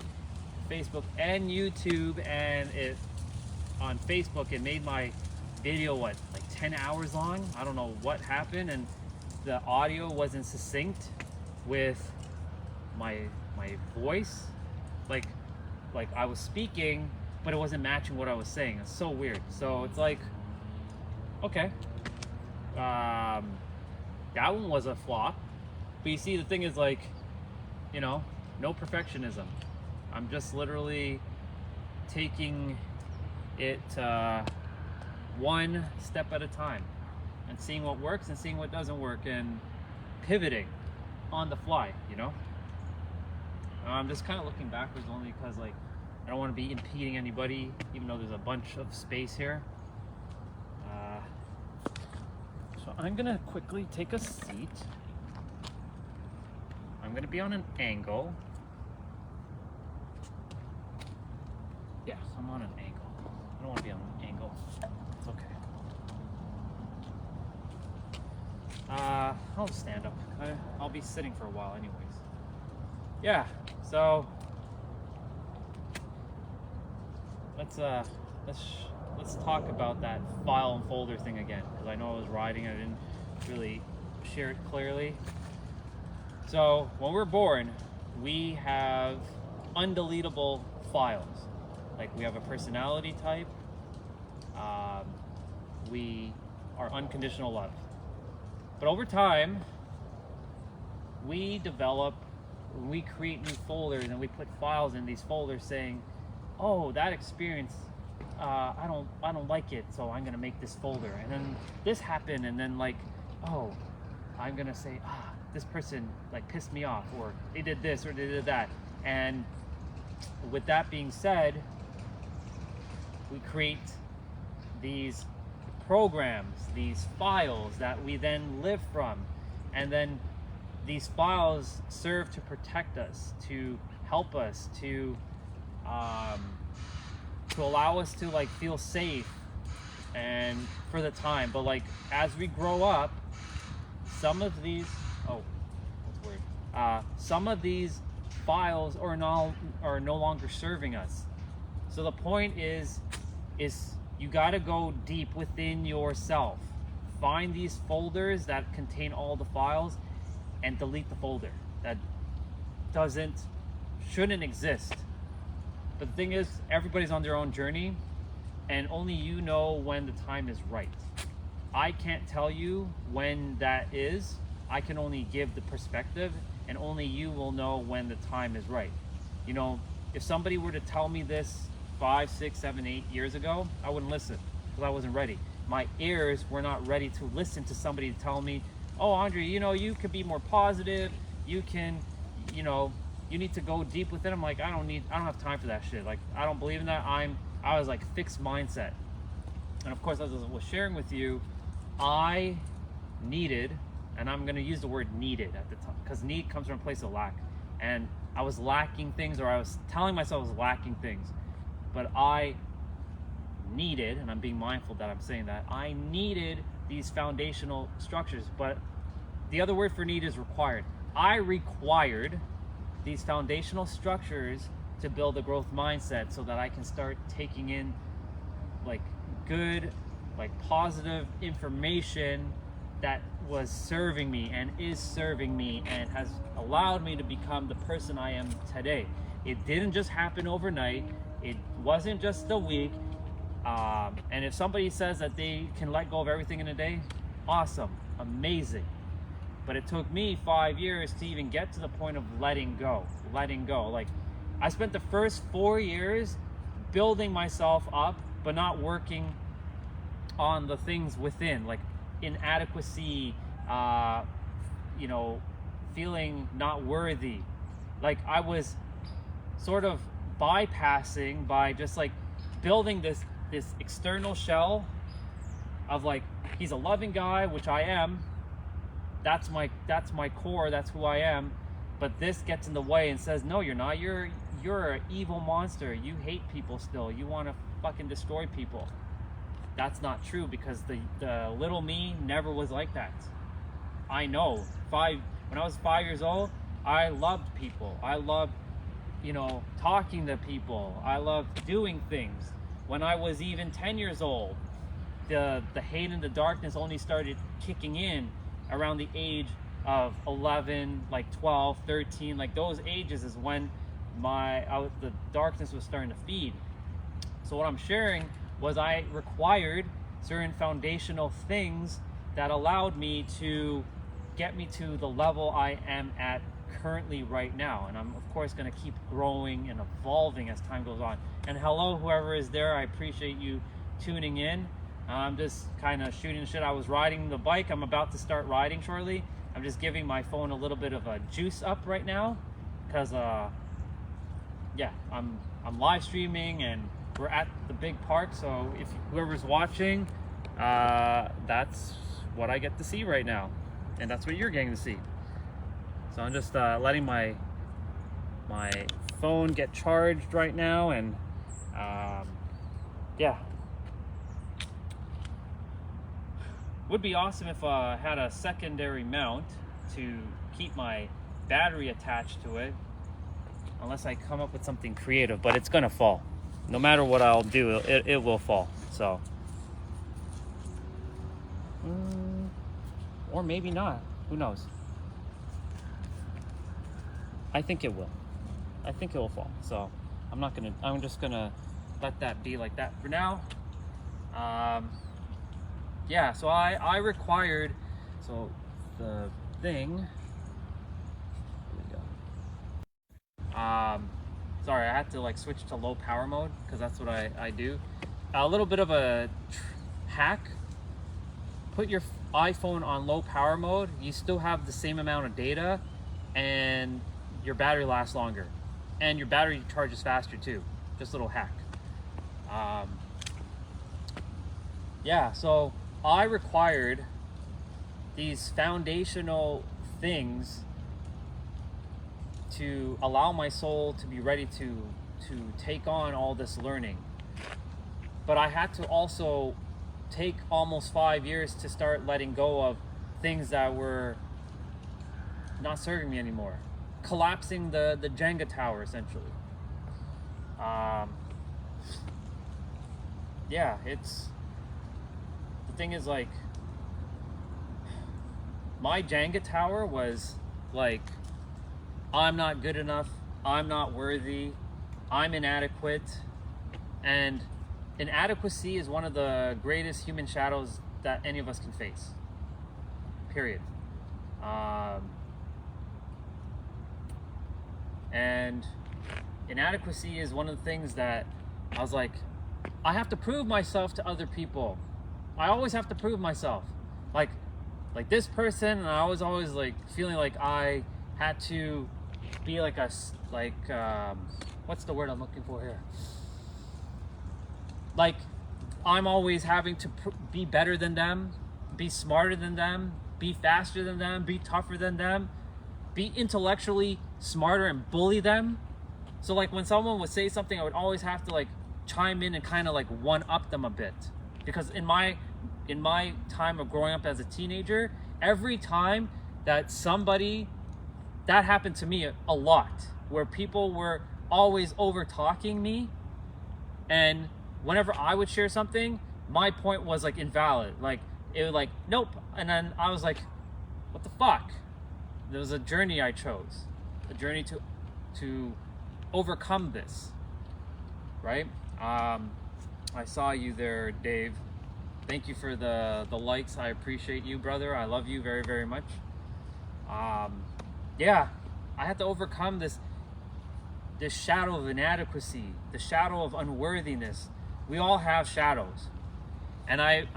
Facebook and YouTube, and it on Facebook it made my video like 10 hours long. I don't know what happened, and the audio wasn't succinct with my voice, like I was speaking but it wasn't matching what I was saying. It's so weird. So it's like, okay, that one was a flop. But you see, the thing is, like, you know, no perfectionism. I'm just literally taking it one step at a time and seeing what works and seeing what doesn't work and pivoting on the fly, you know? I'm just kind of looking backwards only because, like, I don't want to be impeding anybody, even though there's a bunch of space here. So I'm gonna quickly take a seat. I'm gonna be on an angle. Yeah, I'm on an angle. I don't want to be on an angle. It's okay. I'll stand up. I'll be sitting for a while anyways. Yeah, so let's talk about that file and folder thing again, because I know I was writing, I didn't really share it clearly. So when we're born, we have undeletable files. Like, we have a personality type, we are unconditional love. But over time, we develop, we create new folders and we put files in these folders saying, oh, that experience, I don't like it, so I'm gonna make this folder. And then this happened, and then, like, oh, I'm gonna say, this person like pissed me off, or they did this or they did that. And with that being said, we create these programs, these files that we then live from, and then these files serve to protect us, to help us, to allow us to, like, feel safe and for the time. But, like, as we grow up, some of these, oh, that's weird. Some of these files are no longer serving us. So the point is you got to go deep within yourself. Find these folders that contain all the files and delete the folder that shouldn't exist. But the thing is, everybody's on their own journey, and only you know when the time is right. I can't tell you when that is. I can only give the perspective, and only you will know when the time is right. You know, if somebody were to tell me this 5, 6, 7, 8 years ago, I wouldn't listen, because I wasn't ready. My ears were not ready to listen to somebody tell me, oh, Andre, you know, you could be more positive, you can, you know, you need to go deep within. I'm like, I don't have time for that shit. Like, I don't believe in that. I was like fixed mindset. And of course, as I was sharing with you, I needed, and I'm going to use the word needed at the time, because need comes from a place of lack. And I was lacking things, or I was telling myself I was lacking things. But I needed, and I'm being mindful that I'm saying that, I needed these foundational structures. But the other word for need is required. I required these foundational structures to build a growth mindset so that I can start taking in, like, good, like, positive information that was serving me and is serving me and has allowed me to become the person I am today. It didn't just happen overnight. It wasn't just a week. And if somebody says that they can let go of everything in a day, awesome, amazing. But it took me 5 years to even get to the point of letting go. Like, I spent the first 4 years building myself up, but not working on the things within, like inadequacy, feeling not worthy. Like, I was sort of bypassing by just like building this external shell of like, he's a loving guy, which I am. That's my core, that's who I am. But this gets in the way and says, no, you're not. You're an evil monster. You hate people still. You want to fucking destroy people. That's not true, because the little me never was like that. I know. When I was 5 years old, I loved people. I loved, talking to people. I loved doing things. When I was even 10 years old, the hate and the darkness only started kicking in around the age of 11, like 12, 13, like those ages is when the darkness was starting to feed. So what I'm sharing was I required certain foundational things that allowed me to get me to the level I am at currently right now. And I'm of course going to keep growing and evolving as time goes on. And hello, whoever is there, I appreciate you tuning in. I'm just kind of shooting shit. I was riding the bike. I'm about to start riding shortly. I'm just giving my phone a little bit of a juice up right now because I'm live streaming and we're at the big park. So if whoever's watching, that's what I get to see right now, and that's what you're getting to see. So I'm just letting my phone get charged right now, and would be awesome if I had a secondary mount to keep my battery attached to it, unless I come up with something creative, but it's gonna fall. No matter what I'll do, it will fall. So or maybe not, who knows. I think it will. I think it will fall. So I'm just gonna let that be like that for now. So I required, so the thing, here we go. Sorry, I had to like switch to low power mode because that's what I do. A little bit of a hack: put your iPhone on low power mode. You still have the same amount of data, and your battery lasts longer, and your battery charges faster too. Just a little hack. So I required these foundational things to allow my soul to be ready to take on all this learning. But I had to also take almost 5 years to start letting go of things that were not serving me anymore. Collapsing the Jenga tower, essentially. The thing is, like, my Jenga tower was like, I'm not good enough, I'm not worthy, I'm inadequate. And inadequacy is one of the greatest human shadows that any of us can face. Period. And inadequacy is one of the things that I was like, I have to prove myself to other people. I always have to prove myself. Like this person, and I was always like feeling like I had to be like what's the word I'm looking for here? Like, I'm always having to be better than them, be smarter than them, be faster than them, be tougher than them, be intellectually smarter and bully them. So like when someone would say something, I would always have to like chime in and kind of like one up them a bit. Because in my time of growing up as a teenager, every time that that happened to me a lot, where people were always over talking me, and whenever I would share something, my point was like invalid. Like it was like, nope. And then I was like, what the fuck? There was a journey I chose, a journey to overcome this, right? I saw you there, Dave. Thank you for the likes. I appreciate you, brother. I love you very, very much. Yeah, I had to overcome this shadow of inadequacy, the shadow of unworthiness. We all have shadows. And I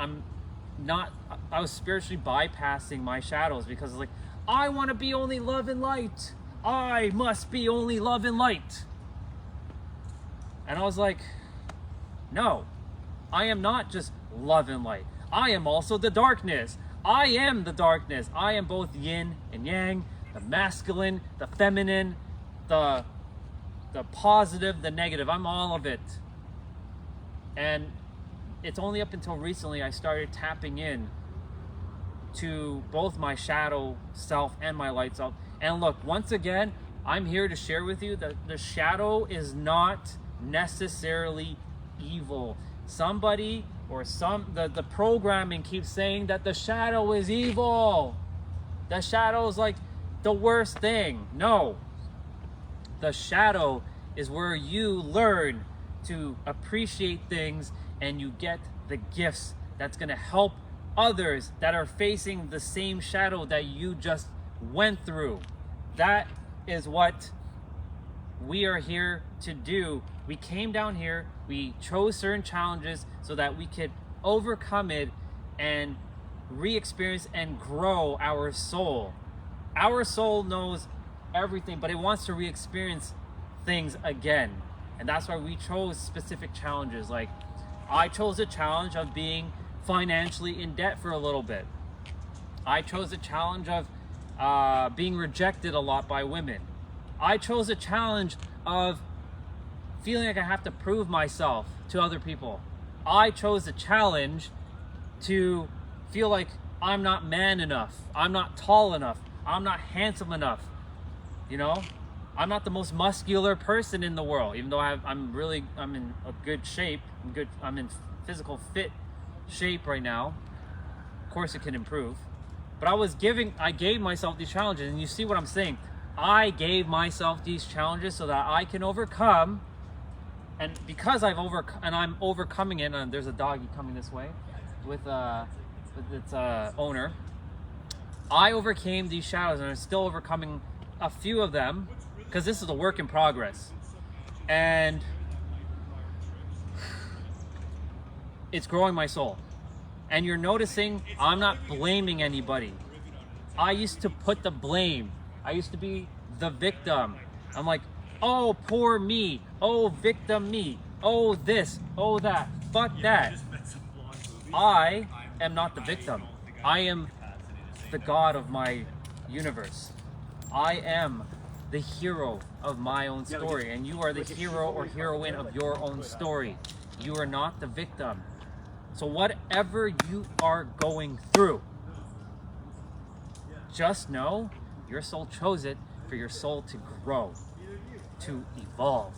was spiritually bypassing my shadows because like, I want to be only love and light. I must be only love and light. And I was like, no, I am not just love and light. I am also the darkness. I am the darkness. I am both yin and yang, the masculine, the feminine, the positive, the negative. I'm all of it. And it's only up until recently I started tapping in to both my shadow self and my light self. And look, once again, I'm here to share with you that the shadow is not necessarily evil. Somebody or the programming keeps saying that the shadow is evil. The shadow is like the worst thing. No. The shadow is where you learn to appreciate things and you get the gifts that's going to help others that are facing the same shadow that you just went through. That is what we are here to do. We came down here, we chose certain challenges so that we could overcome it and re-experience and grow our soul. Our soul knows everything, but it wants to re-experience things again. And that's why we chose specific challenges. Like, I chose a challenge of being financially in debt for a little bit. I chose a challenge of being rejected a lot by women. I chose a challenge of feeling like I have to prove myself to other people. I chose a challenge to feel like I'm not man enough, I'm not tall enough, I'm not handsome enough, you know? I'm not the most muscular person in the world, even though I'm in a good shape. I'm in physical fit shape right now. Of course it can improve. But I gave myself these challenges, and you see what I'm saying. I gave myself these challenges so that I can overcome, and because I'm overcoming it, and there's a doggy coming this way with its owner. I overcame these shadows, and I'm still overcoming a few of them, because this is a work in progress. And it's growing my soul. And you're noticing I'm not blaming anybody. I used to put the blame. I used to be the victim. I'm like, oh, poor me. Oh, victim me. Oh, this. Oh, that. Fuck that. I am not the victim. I am the God of my universe. I am the hero of my own story, and you are the hero or heroine of your own story. You are not the victim. So whatever you are going through, just know your soul chose it for your soul to grow, to evolve,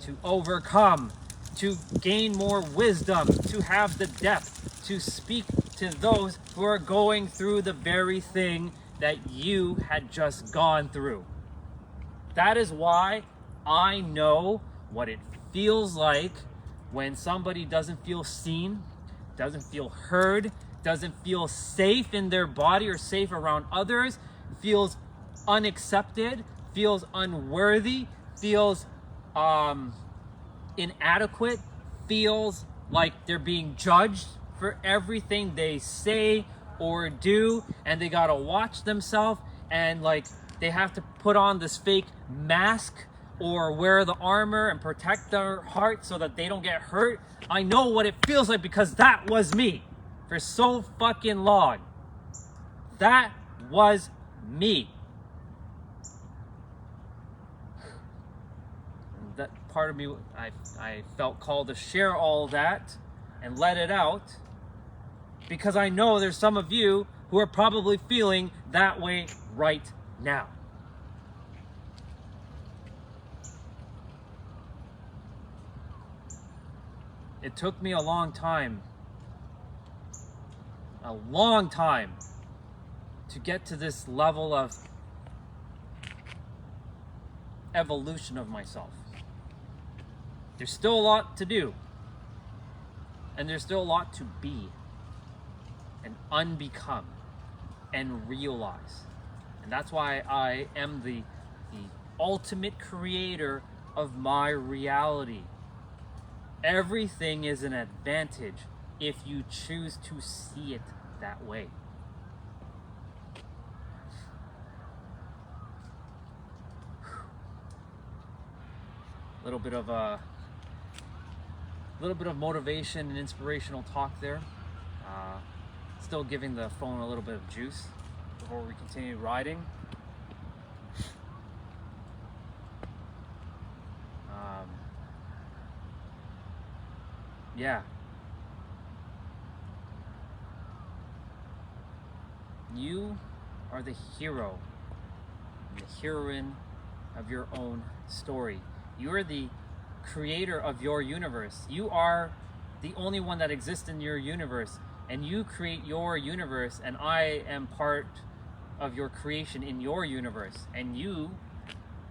to overcome, to gain more wisdom, to have the depth, to speak to those who are going through the very thing that you had just gone through. That is why I know what it feels like when somebody doesn't feel seen, doesn't feel heard, doesn't feel safe in their body or safe around others, feels unaccepted, feels unworthy, feels inadequate, feels like they're being judged for everything they say or do, and they gotta watch themselves, and like they have to put on this fake mask or wear the armor and protect their heart so that they don't get hurt. I know what it feels like because that was me for so fucking long. That was me. That part of me, I felt called to share all that and let it out, because I know there's some of you who are probably feeling that way right now. It took me a long time to get to this level of evolution of myself. There's still a lot to do, and there's still a lot to be and unbecome and realize. And that's why I am the ultimate creator of my reality. Everything is an advantage if you choose to see it that way. A little bit of motivation and inspirational talk there. Still giving the phone a little bit of juice before we continue riding. Yeah. You are the hero and the heroine of your own story. You are the creator of your universe. You are the only one that exists in your universe, and you create your universe, and I am part of your creation in your universe, and you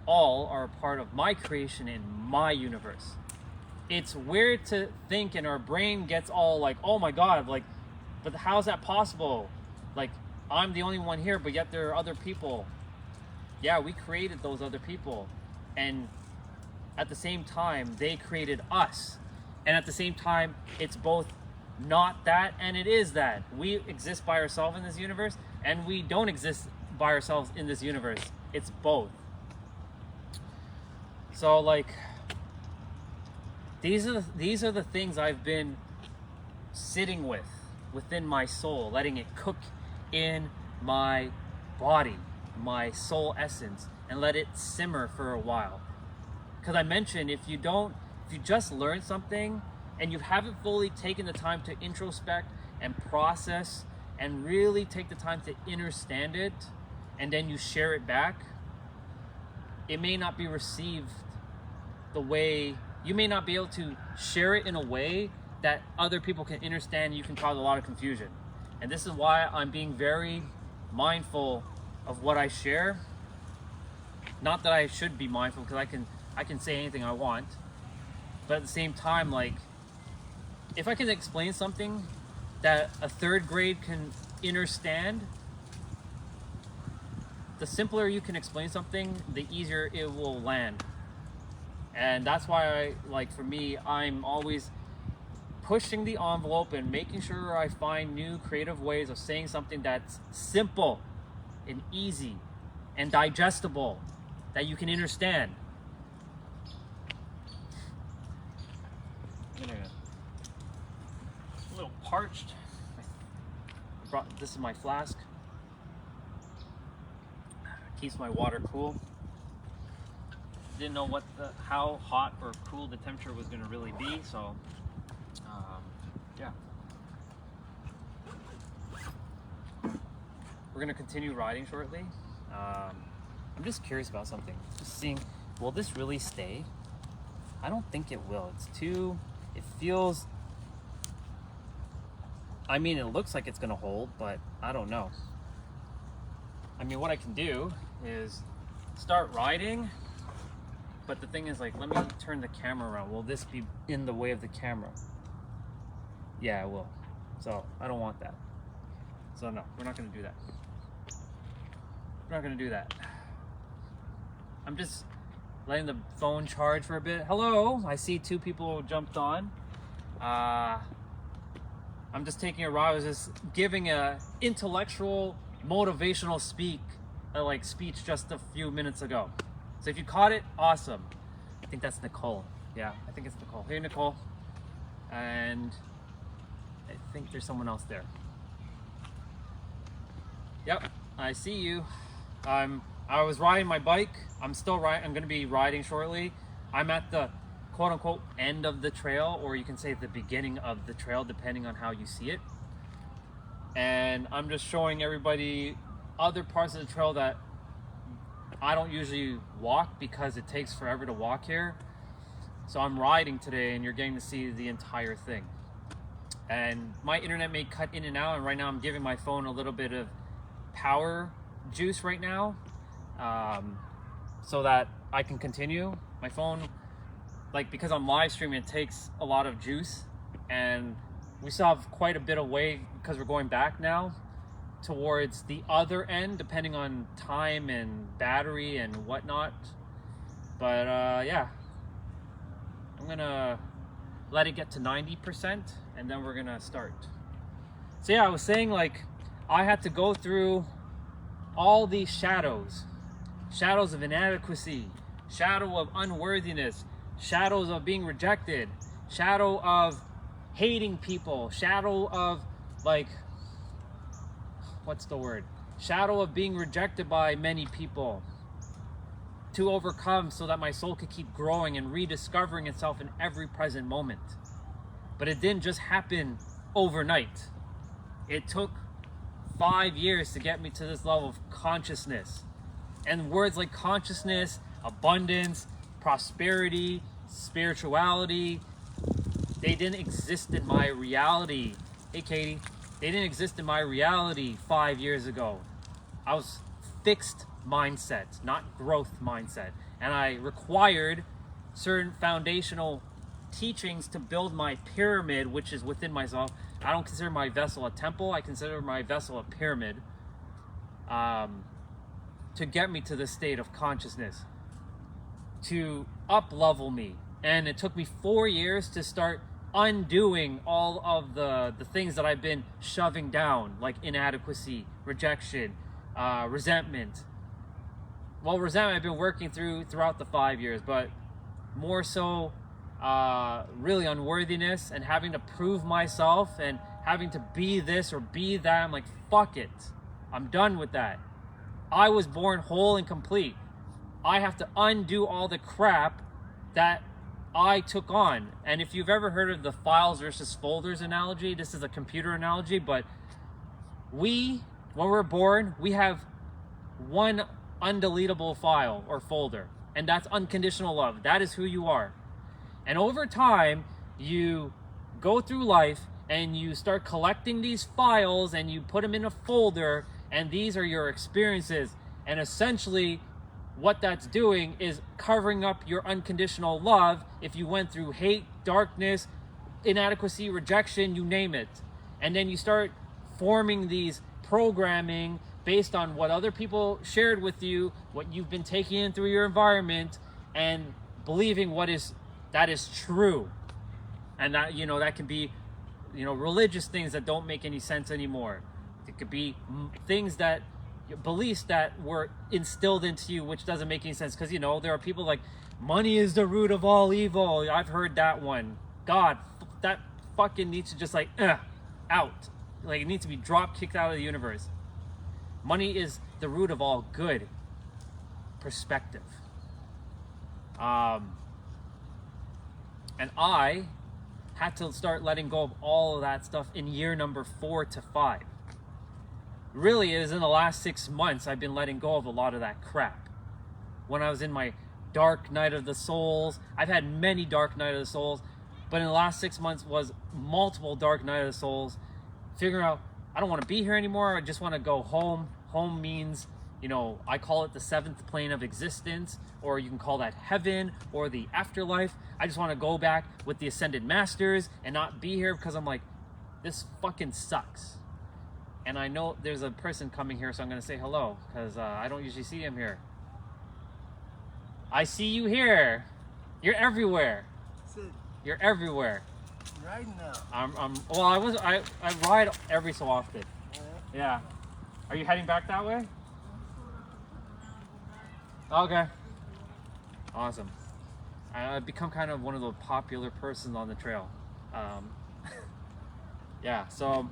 all are a part of my creation in my universe. It's weird to think, and our brain gets all like, oh my god, like, but how's that possible? Like, I'm the only one here, but yet there are other people. Yeah, we created those other people, and at the same time they created us, and at the same time it's both not that and it is that. We exist by ourselves in this universe, and we don't exist by ourselves in this universe. It's both. So like, these are the things I've been sitting within my soul, letting it cook in my body, my soul essence, and let it simmer for a while. Because I mentioned, if you just learn something and you haven't fully taken the time to introspect and process and really take the time to understand it, and then you share it back, it may not be received the way, you may not be able to share it in a way that other people can understand. You can cause a lot of confusion. And this is why I'm being very mindful of what I share. Not that I should be mindful, because I can say anything I want, but at the same time, like, if I can explain something that a third grade can understand, the simpler you can explain something, the easier it will land. And that's why for me, I'm always pushing the envelope and making sure I find new creative ways of saying something that's simple and easy and digestible, that you can understand. A little parched. This is my flask. Keeps my water cool. Didn't know how hot or cool the temperature was going to really be, so yeah. We're going to continue riding shortly. I'm just curious about something. Just seeing, will this really stay? I don't think it will. It feels, I mean, it looks like it's going to hold, but I don't know. I mean, what I can do is start riding, but the thing is, like, let me turn the camera around. Will this be in the way of the camera? Yeah, it will. So I don't want that. So no, we're not going to do that. We're not going to do that. I'm just letting the phone charge for a bit. Hello, I see 2 people jumped on. I'm just taking a ride. I was just giving a intellectual, motivational speech just a few minutes ago. So if you caught it, awesome. I think that's Nicole. Yeah, I think it's Nicole. Hey, Nicole. And I think there's someone else there. Yep, I see you. I was riding my bike. I'm still riding. I'm going to be riding shortly. I'm at the quote-unquote end of the trail, or you can say the beginning of the trail, depending on how you see it. And I'm just showing everybody other parts of the trail that I don't usually walk because it takes forever to walk here. So I'm riding today, and you're getting to see the entire thing. And my internet may cut in and out, and right now I'm giving my phone a little bit of power juice right now, so that I can continue. My phone, like, because I'm live streaming, it takes a lot of juice, and we still have quite a bit of way because we're going back now towards the other end, depending on time and battery and whatnot. But yeah, I'm gonna let it get to 90% and then we're gonna start. So yeah, I was saying, like, I had to go through all these shadows of inadequacy, shadow of unworthiness, shadows of being rejected, shadow of hating people, shadow of, like, what's the word? Shadow of being rejected by many people, to overcome so that my soul could keep growing and rediscovering itself in every present moment. But it didn't just happen overnight. It took 5 years to get me to this level of consciousness. And words like consciousness, abundance, prosperity, spirituality, they didn't exist in my reality. Hey, Katie. They didn't exist in my reality 5 years ago. I was fixed mindset, not growth mindset. And I required certain foundational teachings to build my pyramid, which is within myself. I don't consider my vessel a temple. I consider my vessel a pyramid, to get me to this state of consciousness, to up-level me. And it took me 4 years to start undoing all of the things that I've been shoving down, like inadequacy, rejection, resentment. Well, resentment I've been working throughout the 5 years, but more so really unworthiness and having to prove myself and having to be this or be that. I'm like, fuck it. I'm done with that. I was born whole and complete. I have to undo all the crap that I took on. And if you've ever heard of the files versus folders analogy, this is a computer analogy, but when we're born, we have one undeletable file or folder, and that's unconditional love. That is who you are. And over time, you go through life and you start collecting these files and you put them in a folder, and these are your experiences. And essentially, what that's doing is covering up your unconditional love if you went through hate, darkness, inadequacy, rejection, you name it. And then you start forming these programming based on what other people shared with you, what you've been taking in through your environment, and believing that is true. And that, that can be, religious things that don't make any sense anymore. It could be things that, beliefs that were instilled into you, which doesn't make any sense. Because, there are people like, money is the root of all evil. I've heard that one. God, that fucking needs to just out. Like, it needs to be kicked out of the universe. Money is the root of all good. Perspective. And I had to start letting go of all of that stuff in year number 4 to 5. Really, it is in the last 6 months I've been letting go of a lot of that crap. When I was in my dark night of the souls, I've had many dark night of the souls, but in the last 6 months was multiple dark night of the souls, figuring out, I don't want to be here anymore, I just want to go home. Home means, I call it the 7th plane of existence, or you can call that heaven or the afterlife. I just want to go back with the ascended masters and not be here because I'm like, this fucking sucks. And I know there's a person coming here, so I'm going to say hello, because I don't usually see him here. I see you here. You're everywhere. You're everywhere. Right now. I ride every so often. Yeah. Are you heading back that way? Okay. Awesome. I've become kind of one of the popular persons on the trail. Yeah, so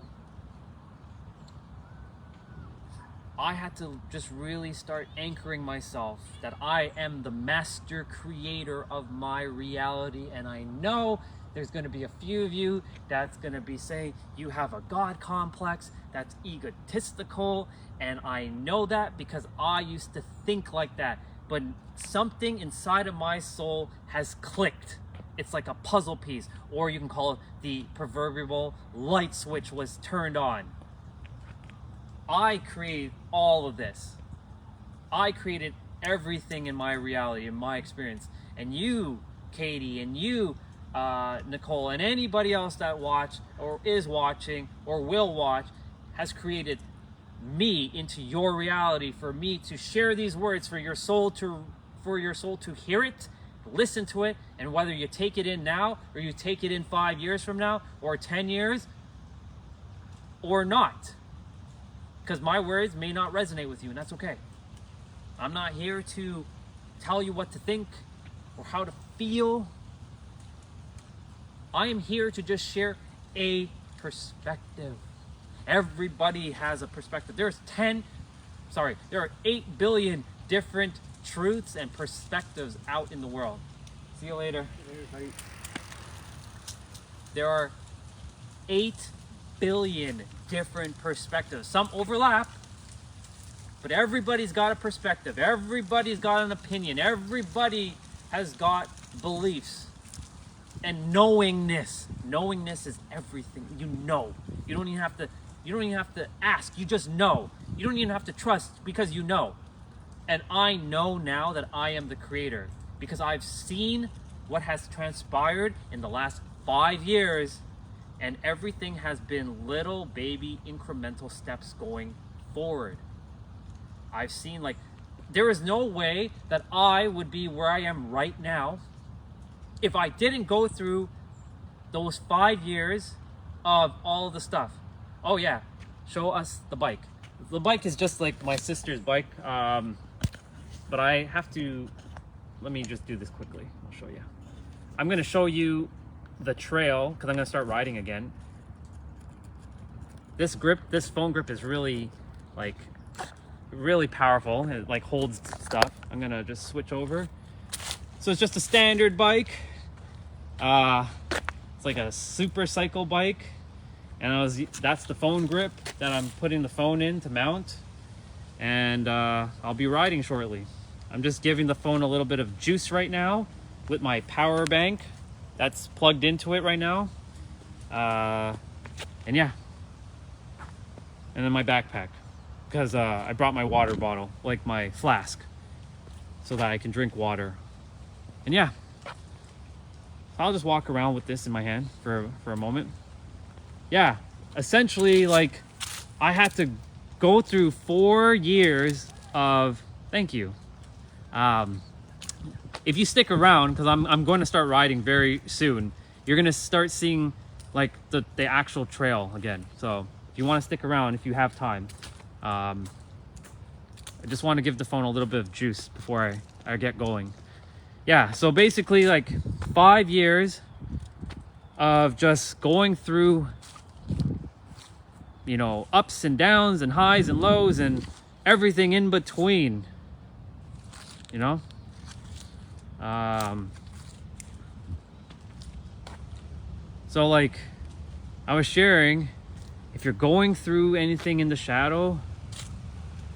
I had to just really start anchoring myself that I am the master creator of my reality. And I know there's going to be a few of you that's going to be saying you have a God complex, that's egotistical. And I know that because I used to think like that. But something inside of my soul has clicked. It's like a puzzle piece, or you can call it the proverbial light switch was turned on. I created all of this. I created everything in my reality, in my experience. And you, Katie, and you, Nicole, and anybody else that watched or is watching or will watch has created me into your reality, for me to share these words, for your soul to hear it, listen to it, and whether you take it in now or you take it in 5 years from now or 10 years or not, because my words may not resonate with you, and that's okay. I'm not here to tell you what to think or how to feel. I am here to just share a perspective. Everybody has a perspective. There are 8 billion different truths and perspectives out in the world. See you later. There are 8 billion different perspectives. Some overlap, but everybody's got a perspective. Everybody's got an opinion. Everybody has got beliefs. And knowingness is everything. You know. You don't even have to ask. You just know. You don't even have to trust, because you know. And I know now that I am the creator, because I've seen what has transpired in the last 5 years, and everything has been little baby incremental steps going forward. I've seen, like, there is no way that I would be where I am right now if I didn't go through those 5 years of all the stuff. Oh yeah, show us the bike. The bike is just like my sister's bike, but I have to, let me just do this quickly. I'll show you. I'm gonna show you the trail, because I'm gonna start riding again. This phone grip is really powerful. It like holds stuff. I'm gonna just switch over. So it's just a standard bike. It's like a super cycle bike, and that's the phone grip that I'm putting the phone in to mount, and I'll be riding shortly. I'm just giving the phone a little bit of juice right now with my power bank that's plugged into it right now, and yeah, and then my backpack, because I brought my water bottle, like my flask, so that I can drink water. And yeah, I'll just walk around with this in my hand for a moment. Yeah, essentially, like, I had to go through 4 years of, thank you. If you stick around, because I'm going to start riding very soon, you're going to start seeing like the actual trail again. So if you want to stick around, if you have time, I just want to give the phone a little bit of juice before I get going. Yeah, so basically, like, 5 years of just going through, you know, ups and downs and highs and lows and everything in between, you know. So, like, I was sharing, if you're going through anything in the shadow,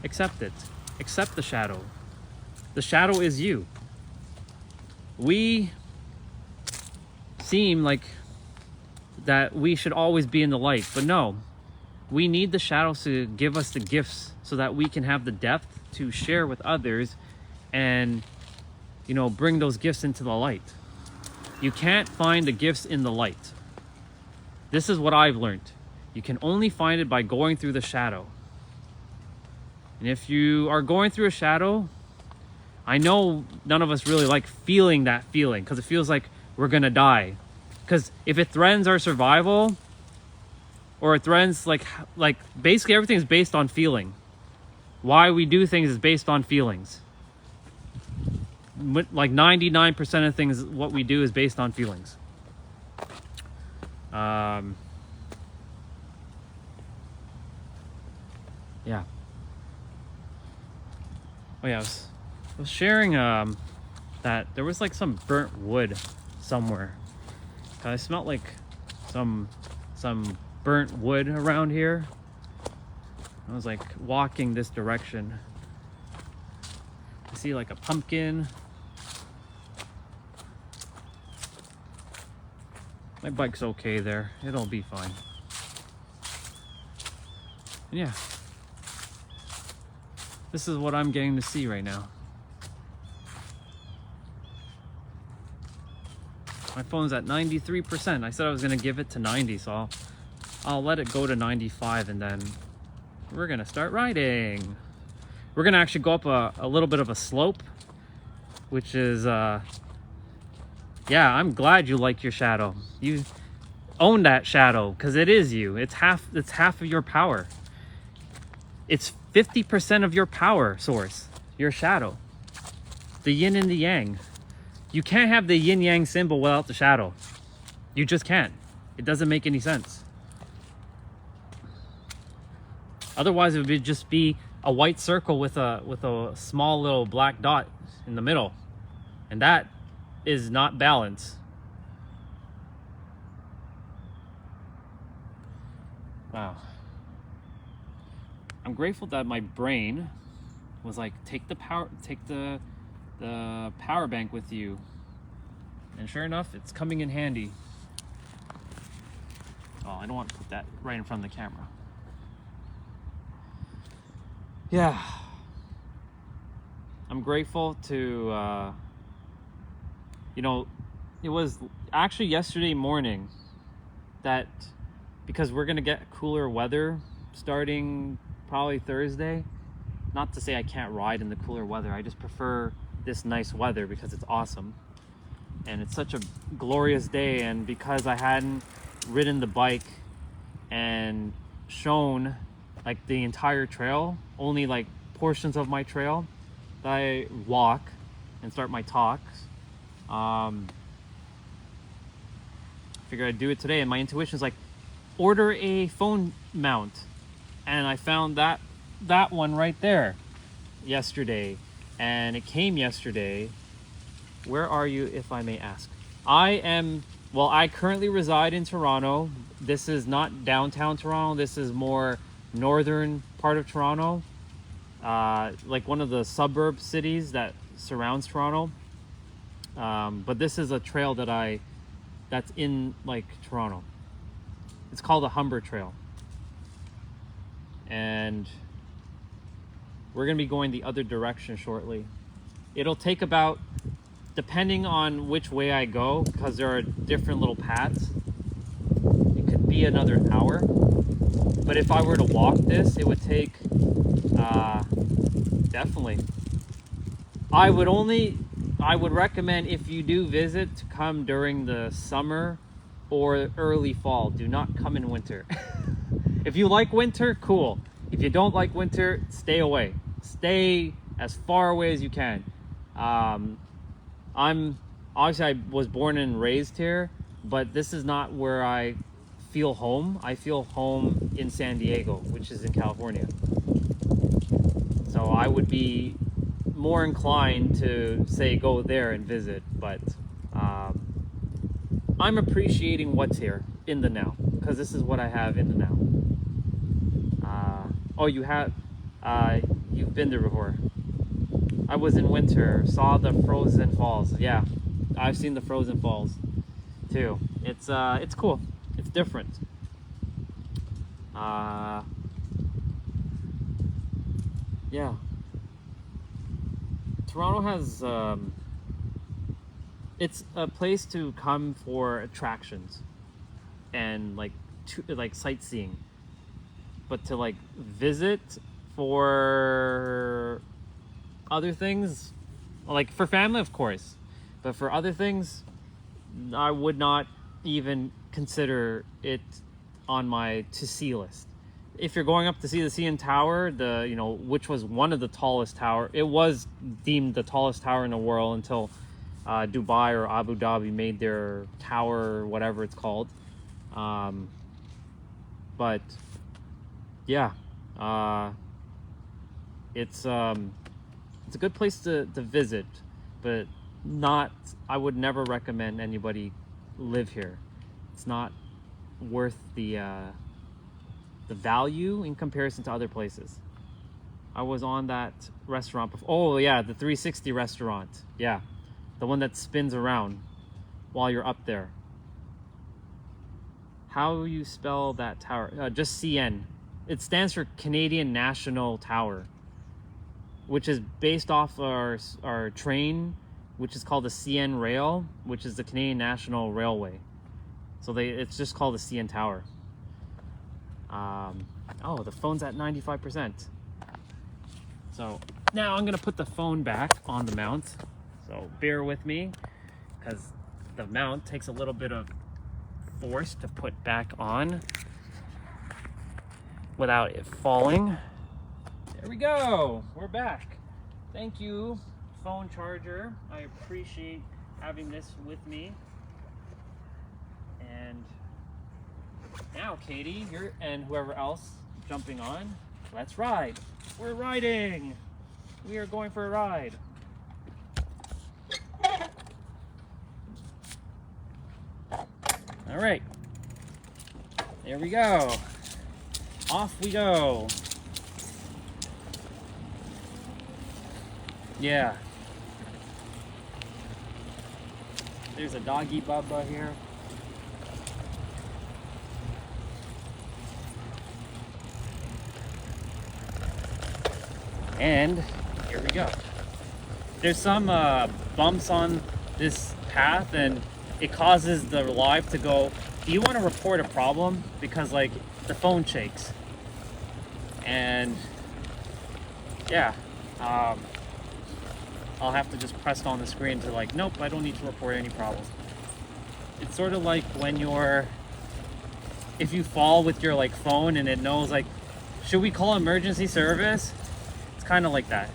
accept it. Accept the shadow. The shadow is you. We seem like that we should always be in the light, but no. We need the shadows to give us the gifts so that we can have the depth to share with others and, you know, bring those gifts into the light. You can't find the gifts in the light. This is what I've learned. You can only find it by going through the shadow. And if you are going through a shadow, I know none of us really like feeling that feeling, because it feels like we're gonna die. Because if it threatens our survival, or it threatens, like basically everything is based on feeling. Why we do things is based on feelings. Like 99% of things, what we do is based on feelings. Yeah. Oh yeah, I was sharing that there was like some burnt wood somewhere. I smelled like some burnt wood around here. I was like walking this direction. I see like a pumpkin. My bike's okay there. It'll be fine. And yeah. This is what I'm getting to see right now. My phone's at 93%. I said I was gonna give it to 90, so I'll let it go to 95, and then we're gonna start riding. We're gonna actually go up a little bit of a slope, which is, yeah, I'm glad you like your shadow. You own that shadow, because it is you. It's half of your power. It's 50% of your power source, your shadow. The yin and the yang. You can't have the yin yang symbol without the shadow. You just can't. It doesn't make any sense. Otherwise, it would just be a white circle with a small little black dot in the middle, and that is not balance. Wow. I'm grateful that my brain was like, take the power bank with you, and sure enough, it's coming in handy. Oh, I don't want to put that right in front of the camera. Yeah, I'm grateful to you know, it was actually yesterday morning that, because we're gonna get cooler weather starting probably Thursday. Not to say I can't ride in the cooler weather, I just prefer this nice weather because it's awesome and it's such a glorious day. And because I hadn't ridden the bike and shown like the entire trail, only like portions of my trail that I walk and start my talks, figured I'd do it today. And my intuition is like, order a phone mount, and I found that one right there yesterday, and it came yesterday. Where are you, if I may ask? I currently reside in Toronto. This is not downtown Toronto. This is more northern part of Toronto, like one of the suburb cities that surrounds Toronto. But this is a trail that's in like Toronto. It's called the Humber Trail, and we're gonna be going the other direction shortly. It'll take about, depending on which way I go, because there are different little paths, it could be another hour. But if I were to walk this, it would take definitely. I would recommend, if you do visit, to come during the summer or early fall. Do not come in winter. If you like winter, cool. If you don't like winter, stay away. Stay as far away as you can. Obviously I was born and raised here, but this is not where I feel home. I feel home in San Diego, which is in California. So I would be more inclined to say go there and visit, but I'm appreciating what's here in the now, because this is what I have in the now. You've been there before. I was in winter, saw the frozen falls. Yeah, I've seen the frozen falls too. It's cool. It's different. Yeah. Toronto has it's a place to come for attractions and like sightseeing, but to like visit for other things, like for family of course, but for other things I would not even consider it on my to see list. If you're going up to see the CN Tower, which was one of the tallest tower, it was deemed the tallest tower in the world until Dubai or Abu Dhabi made their tower, whatever it's called. But yeah, it's a good place to visit, but I would never recommend anybody live here. It's not worth the value in comparison to other places. I was on that restaurant before. Oh yeah, the 360 restaurant. Yeah, the one that spins around while you're up there. How you spell that tower? Just CN. It stands for Canadian National Tower. which is based off our train, which is called the CN Rail, which is the Canadian National Railway. So it's just called the CN Tower. Oh, the phone's at 95%. So now I'm gonna put the phone back on the mount. So bear with me, because the mount takes a little bit of force to put back on without it falling. There we go, we're back. Thank you, phone charger. I appreciate having this with me. And now, Katie, you're, and whoever else jumping on, let's ride. We're riding. We are going for a ride. All right, there we go. Off we go. Yeah. There's a doggy Bubba here. And here we go. There's some bumps on this path, and it causes the live to go, do you want to report a problem? Because like the phone shakes. And yeah, I'll have to just press on the screen to like, nope, I don't need to report any problem. It's sort of like when if you fall with your like phone and it knows like, should we call emergency service? It's kind of like that.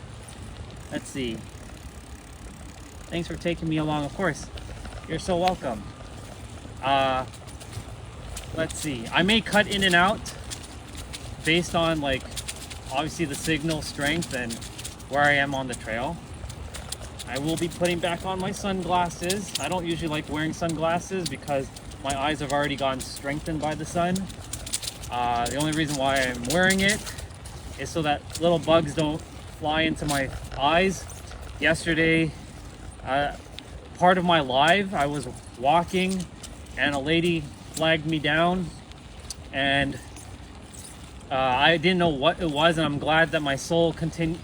Let's see. Thanks for taking me along, of course. You're so welcome. Let's see. I may cut in and out based on like, obviously the signal strength and where I am on the trail. I will be putting back on my sunglasses. I don't usually like wearing sunglasses because my eyes have already gotten strengthened by the sun. The only reason why I'm wearing it is so that little bugs don't fly into my eyes. Yesterday, part of my live, I was walking and a lady flagged me down, and I didn't know what it was, and I'm glad that my soul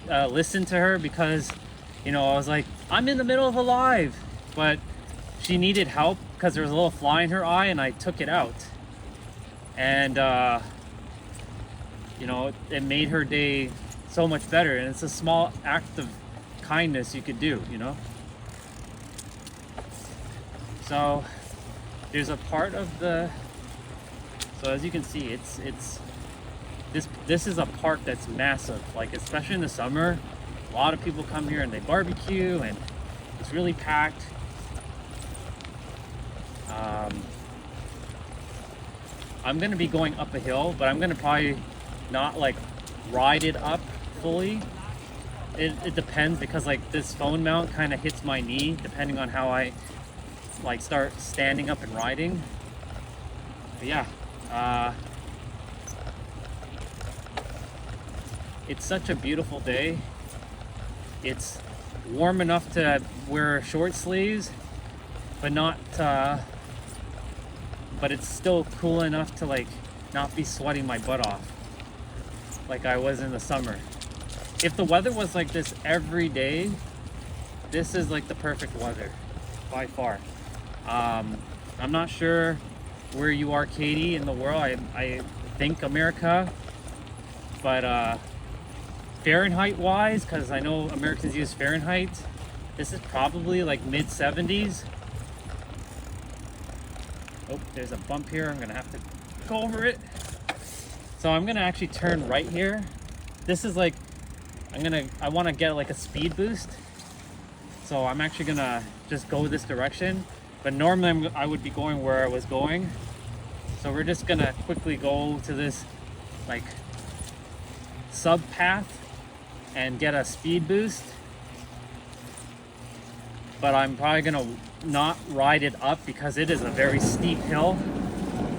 listened to her, because you know, I was like, I'm in the middle of a live, but she needed help because there was a little fly in her eye, and I took it out, and you know, it made her day so much better. And it's a small act of kindness you could do, you know. So there's a part of the, so as you can see, this is a park that's massive, like especially in the summer. A lot of people come here and they barbecue, and it's really packed. I'm gonna be going up a hill, but I'm gonna probably not like ride it up fully. It depends, because like this phone mount kind of hits my knee depending on how I like start standing up and riding. But yeah, it's such a beautiful day. It's warm enough to wear short sleeves, but but it's still cool enough to like not be sweating my butt off like I was in the summer. If the weather was like this every day, this is like the perfect weather by far. I'm not sure where you are, Katie, in the world. I think America, but Fahrenheit wise, because I know Americans use Fahrenheit, this is probably like mid 70s. Oh, there's a bump here. I'm gonna have to go over it. So I'm gonna actually turn right here. This is like, I wanna get like a speed boost. So I'm actually gonna just go this direction. But normally I would be going where I was going. So we're just gonna quickly go to this like sub path and get a speed boost. But I'm probably gonna not ride it up because it is a very steep hill.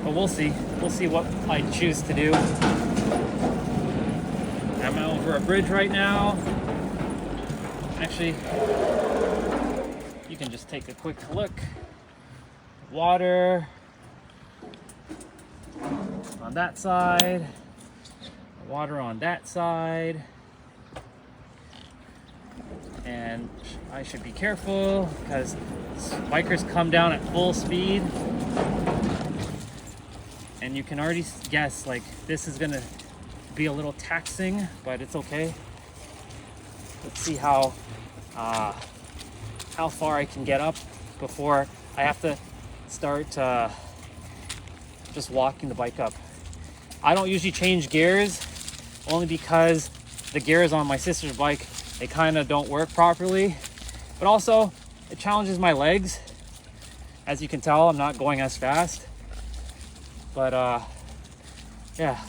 But we'll see. We'll see what I choose to do. I'm over a bridge right now. Actually, you can just take a quick look. Water on that side. Water on that side. and I should be careful because bikers come down at full speed, and you can already guess like this is gonna be a little taxing, but it's okay. Let's see how far I can get up before I have to start just walking the bike up. I don't usually change gears, only because the gears on my sister's bike, they kind of don't work properly, but also it challenges my legs. As you can tell, I'm not going as fast, but yeah.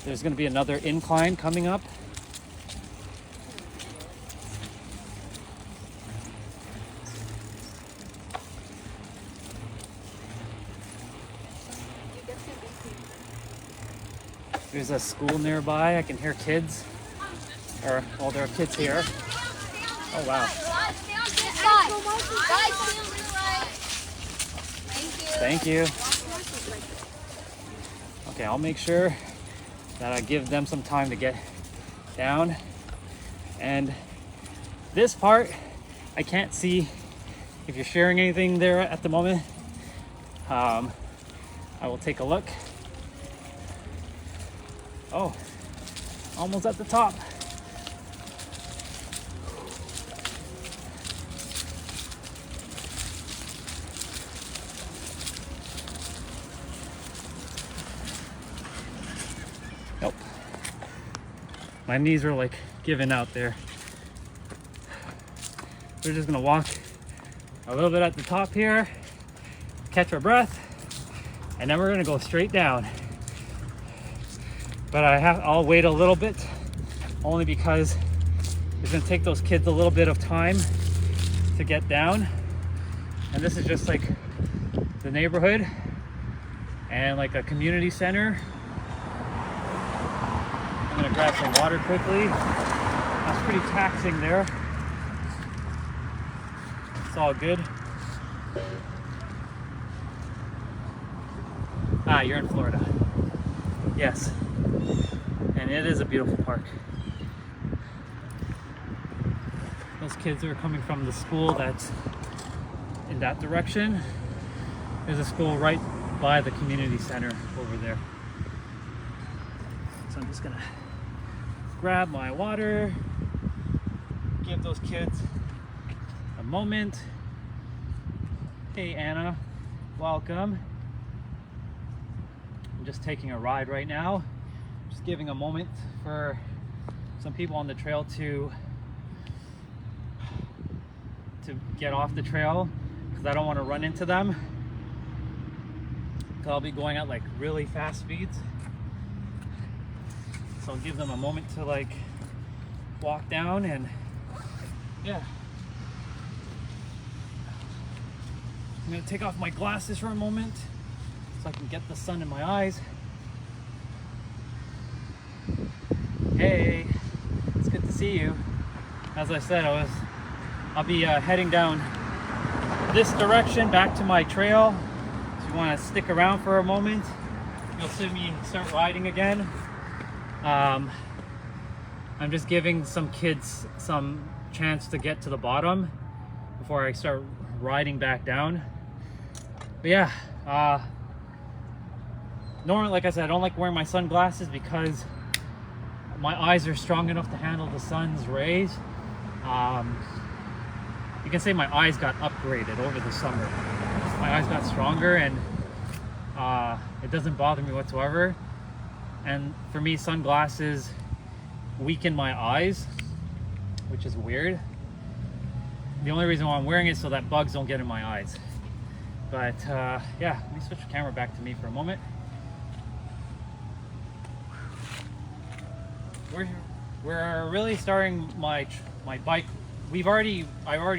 There's going to be another incline coming up. There's a school nearby. I can hear kids. Or, well, there are kids here. Oh, wow. Thank you. Okay, I'll make sure that I give them some time to get down. And this part, I can't see if you're sharing anything there at the moment. I will take a look. Oh, almost at the top. Nope. My knees are like giving out there. We're just gonna walk a little bit at the top here, catch our breath, and then we're gonna go straight down. But I'll wait a little bit, only because it's gonna take those kids a little bit of time to get down. And this is just like the neighborhood and like a community center. I'm gonna grab some water quickly. That's pretty taxing there. It's all good. Ah, you're in Florida. Yes. And it is a beautiful park. Those kids are coming from the school that's in that direction. There's a school right by the community center over there. So I'm just gonna grab my water, give those kids a moment. Hey Anna, welcome. I'm just taking a ride right now. Just giving a moment for some people on the trail to get off the trail, because I don't want to run into them, because I'll be going at like really fast speeds. So I'll give them a moment to like walk down, and yeah. I'm gonna take off my glasses for a moment so I can get the sun in my eyes. Hey, it's good to see you. As I said, I'll be heading down this direction back to my trail. So you want to stick around for a moment, you'll see me start riding again. I'm just giving some kids some chance to get to the bottom before I start riding back down. But yeah, normally, like I said, I don't like wearing my sunglasses because my eyes are strong enough to handle the sun's rays. You can say my eyes got upgraded over the summer. My eyes got stronger, and it doesn't bother me whatsoever. And for me, sunglasses weaken my eyes, which is weird. The only reason why I'm wearing it is so that bugs don't get in my eyes. But yeah, let me switch the camera back to me for a moment. We're really starting my bike. I've already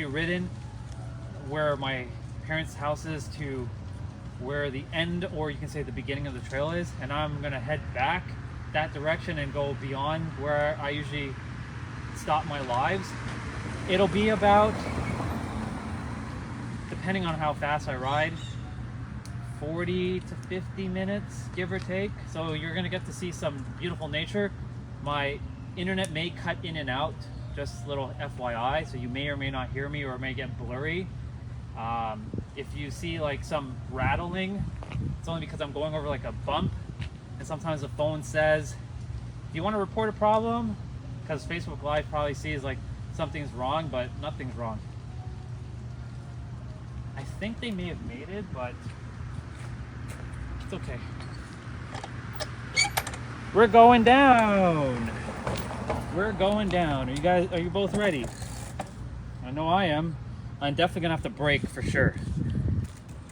ridden where my parents' house is to where the end, or you can say the beginning of the trail is, and I'm gonna head back that direction and go beyond where I usually stop my lives. It'll be about, depending on how fast I ride, 40 to 50 minutes, give or take. So you're gonna get to see some beautiful nature. My internet may cut in and out, just a little FYI, so you may or may not hear me, or it may get blurry. If you see like some rattling, it's only because I'm going over like a bump, and sometimes the phone says, do you want to report a problem? Because Facebook Live probably sees like something's wrong, but nothing's wrong. I think they may have made it, but it's okay. We're going down. We're going down. Are you both ready? I know I am. I'm definitely gonna have to brake for sure.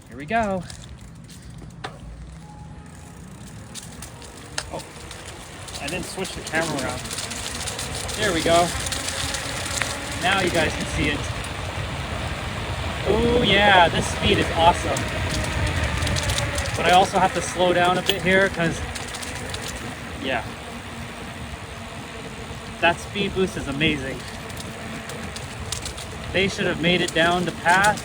Here we go. Oh, I didn't switch the camera around. There we go. Now you guys can see it. Oh yeah, this speed is awesome. But I also have to slow down a bit here because, yeah, that speed boost is amazing. They should have made it down the path.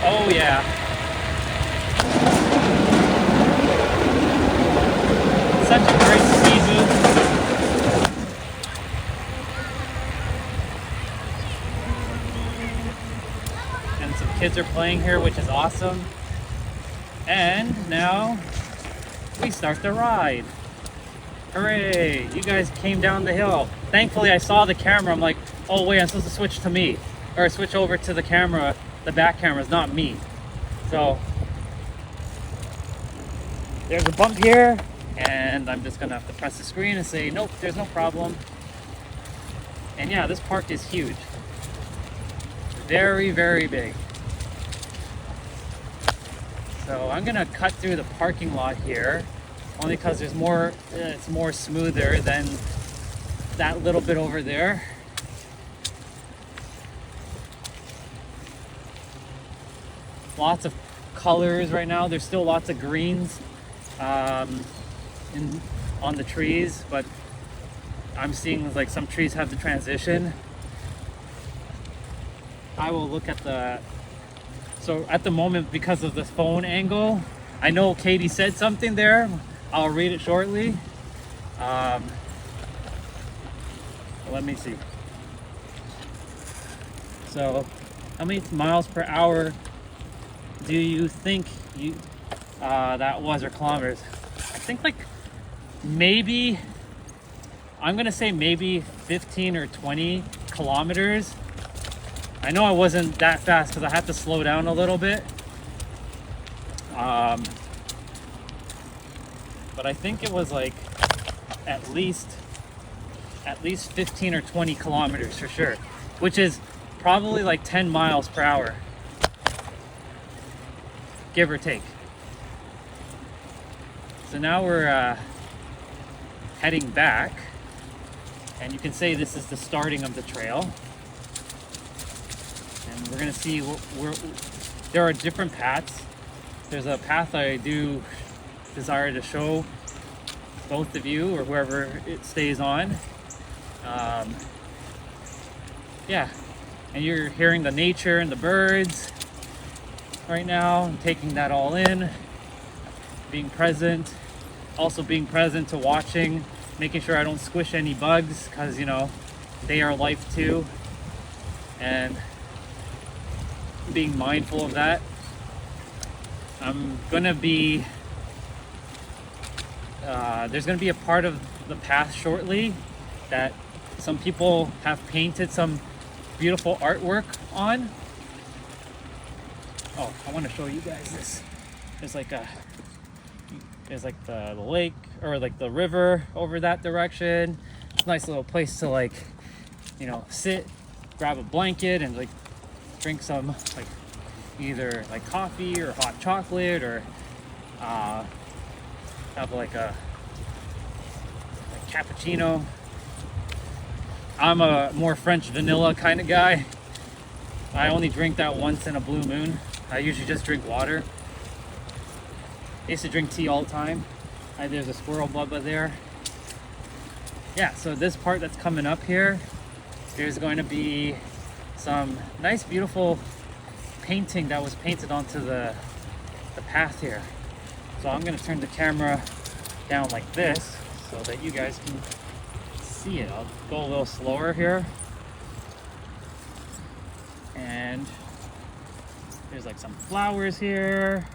Oh yeah. Such a great speed boost. And some kids are playing here, which is awesome. And now we start the ride. Hooray! You guys came down the hill. Thankfully, I saw the camera. I'm like, oh wait, I'm supposed to switch to me, or switch over to the camera. The back camera is not me. So there's a bump here, and I'm just gonna have to press the screen and say, nope, there's no problem. And yeah, this park is huge. Very, very big. So I'm gonna cut through the parking lot here, only because there's more. It's more smoother than that little bit over there. Lots of colors right now. There's still lots of greens on the trees, but I'm seeing like some trees have the transition. I will look at the. So at the moment, because of the phone angle, I know Katie said something there. I'll read it shortly. Let me see. So, how many miles per hour do you think that was, or kilometers? I think like maybe, I'm gonna say maybe 15 or 20 kilometers. I know I wasn't that fast because I had to slow down a little bit. But I think it was like at least 15 or 20 kilometers for sure, which is probably like 10 miles per hour, give or take. So now we're heading back, and you can say this is the starting of the trail. And we're gonna see there are different paths. There's a path I do desire to show both of you, or whoever it stays on. Yeah, and you're hearing the nature and the birds right now, and taking that all in, being present, also being present to watching, making sure I don't squish any bugs, because you know they are life too, and being mindful of that. I'm gonna be there's gonna be a part of the path shortly that some people have painted some beautiful artwork on. Oh, I want to show you guys this. There's like the lake, or like the river over that direction. It's a nice little place to, like, you know, sit, grab a blanket, and like drink some like either like coffee or hot chocolate, or have like a cappuccino. I'm a more French vanilla kind of guy. I only drink that once in a blue moon. I usually just drink water. I used to drink tea all the time. There's a squirrel bubba there. Yeah, so this part that's coming up here, there's going to be some nice beautiful painting that was painted onto the path here. So I'm gonna turn the camera down like this so that you guys can see it. I'll go a little slower here. And there's like some flowers here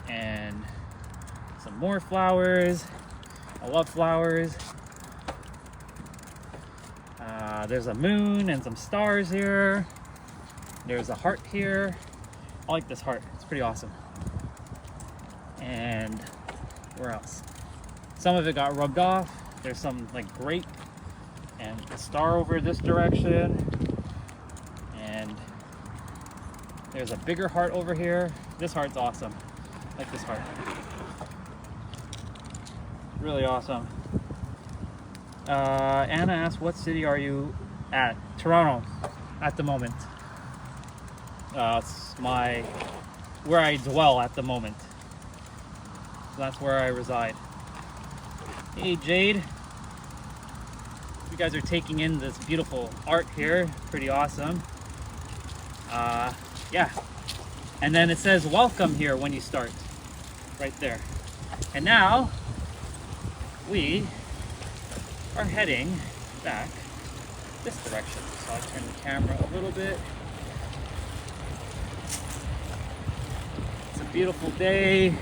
and some more flowers. I love flowers. There's a moon and some stars here. There's a heart here. I like this heart, it's pretty awesome. And where else? Some of it got rubbed off. There's some like grape and a star over this direction. And there's a bigger heart over here. This heart's awesome. I like this heart. Really awesome. Anna asked, what city are you at? Toronto at the moment. It's where I dwell at the moment. So that's where I reside. Hey Jade. You guys are taking in this beautiful art here. Pretty awesome. Yeah. And then it says welcome here when you start. Right there. And now we are heading back this direction. So I'll turn the camera a little bit. It's a beautiful day.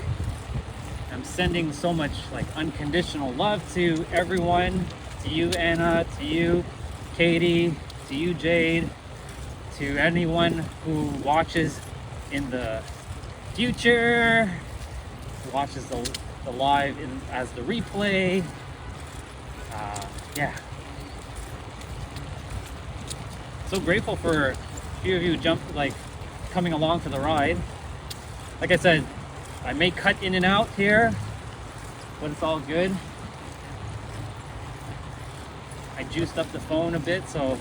I'm sending so much like unconditional love to everyone. To you, Anna, to you, Katie, to you, Jade, to anyone who watches in the future, who watches the live as the replay. Yeah. So grateful for a few of you coming along for the ride. Like I said, I may cut in and out here, but it's all good. I juiced up the phone a bit, so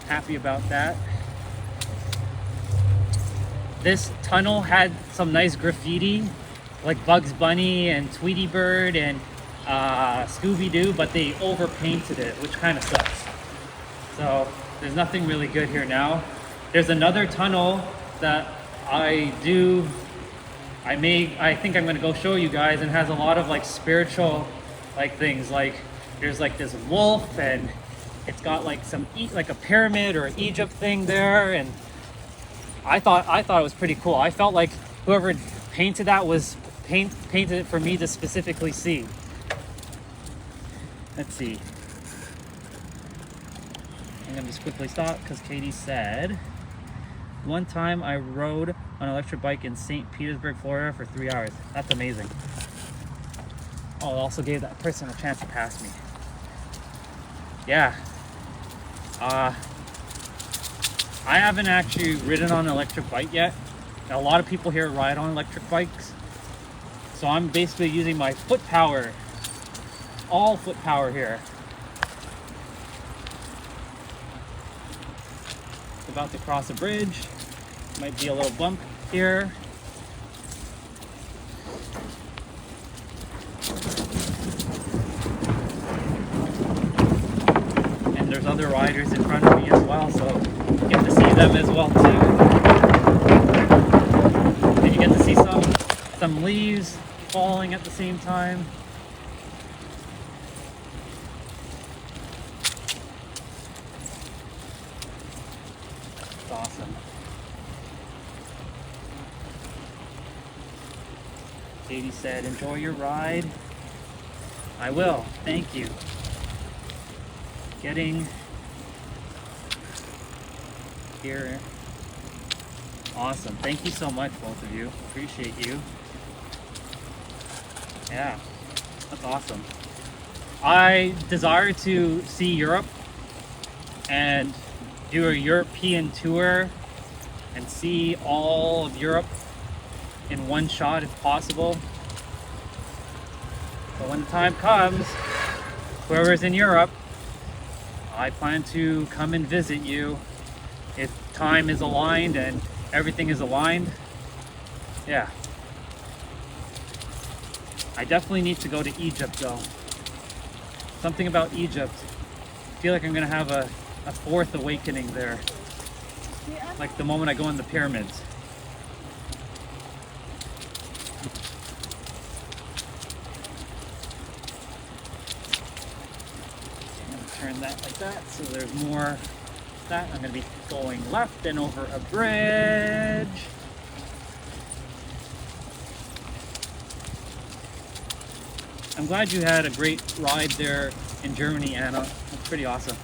happy about that. This tunnel had some nice graffiti, like Bugs Bunny and Tweety Bird and Scooby-Doo, but they overpainted it, which kind of sucks. So there's nothing really good here now. There's another tunnel that I think I'm gonna go show you guys, and has a lot of like spiritual like things. Like there's like this wolf, and it's got like like a pyramid or Egypt thing there, and I thought it was pretty cool. I felt like whoever painted that was painted it for me to specifically see. Let's see. I'm gonna just quickly stop because Katie said, one time I rode on an electric bike in St. Petersburg, Florida for 3 hours. That's amazing. Oh, it also gave that person a chance to pass me. Yeah. I haven't actually ridden on an electric bike yet. A lot of people here ride on electric bikes. So I'm basically using my foot power. All foot power here. About to cross a bridge. Might be a little bump here. And there's other riders in front of me as well, so you get to see them as well too. And you get to see some leaves falling at the same time. It's awesome. Katie said, enjoy your ride. I will, thank you. Getting here. Awesome, thank you so much, both of you. Appreciate you. Yeah, that's awesome. I desire to see Europe and do a European tour and see all of Europe in one shot if possible. But when the time comes, whoever's in Europe, I plan to come and visit you if time is aligned and everything is aligned. Yeah. I definitely need to go to Egypt though. Something about Egypt. I feel like I'm gonna have a fourth awakening there. like the moment I go in the pyramids. I'm gonna turn that like that so there's more of that. I'm gonna be going left and over a bridge. I'm glad you had a great ride there in Germany, Anna. That's pretty awesome.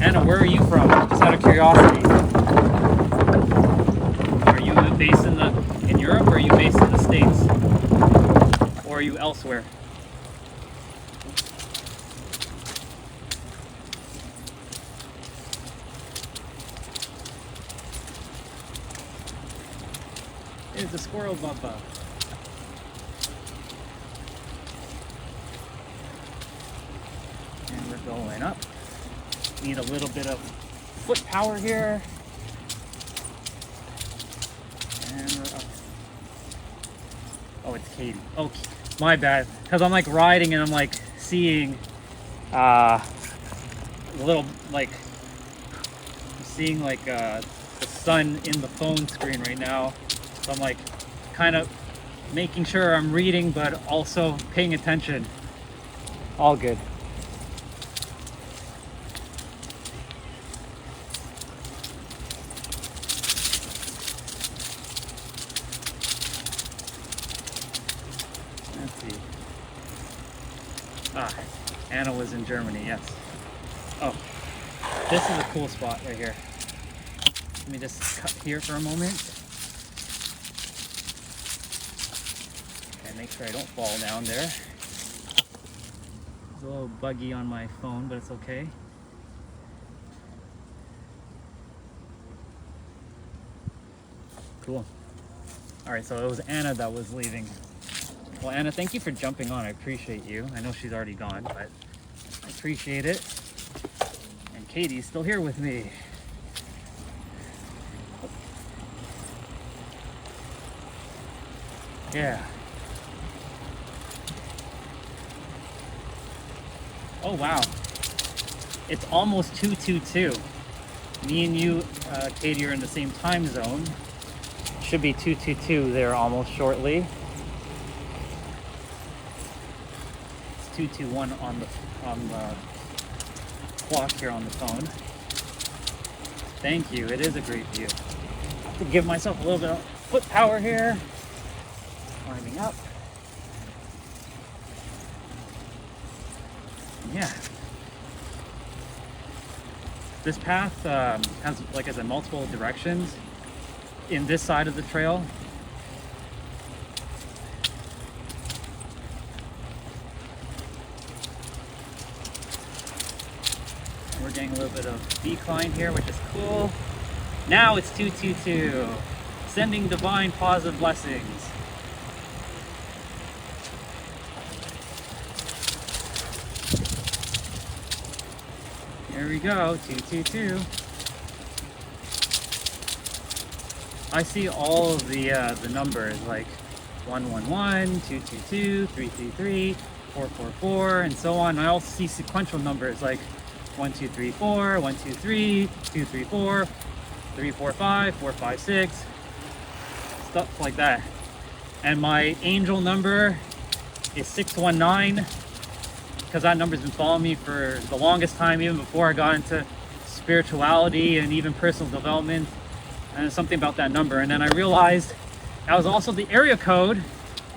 Anna, where are you from? Just out of curiosity. Are you based in Europe, or are you based in the States? Or are you elsewhere? There's a squirrel, Bubba. And we're going up. Need a little bit of foot power here. And we're up. Oh, it's Katie. Oh, my bad. Because I'm like riding and I'm like seeing little like I'm seeing like the sun in the phone screen right now. So I'm like kind of making sure I'm reading but also paying attention. All good. Anna was in Germany, yes. Oh, this is a cool spot right here. Let me just cut here for a moment. And make sure I don't fall down there. It's a little buggy on my phone, but it's okay. Cool. All right, so it was Anna that was leaving. Well, Anna, thank you for jumping on. I appreciate you. I know she's already gone, but I appreciate it. And Katie's still here with me. Yeah. Oh, wow. It's almost 222. Me and you, Katie, are in the same time zone. Should be 222 there almost shortly. 221 on the clock here on the phone. Thank you. It is a great view. I have to give myself a little bit of foot power here. Climbing up. Yeah. This path has, like I said, multiple directions. In this side of the trail, we're getting a little bit of decline here, which is cool. Now it's 222, sending divine positive blessings. Here we go, 222. I see all of the numbers like 111, 222, 333, 444, and so on. I also see sequential numbers like 1234, 123, 234, 345, 456, stuff like that. And my angel number is 619 because that number's been following me for the longest time, even before I got into spirituality and even personal development. And something about that number. And then I realized that was also the area code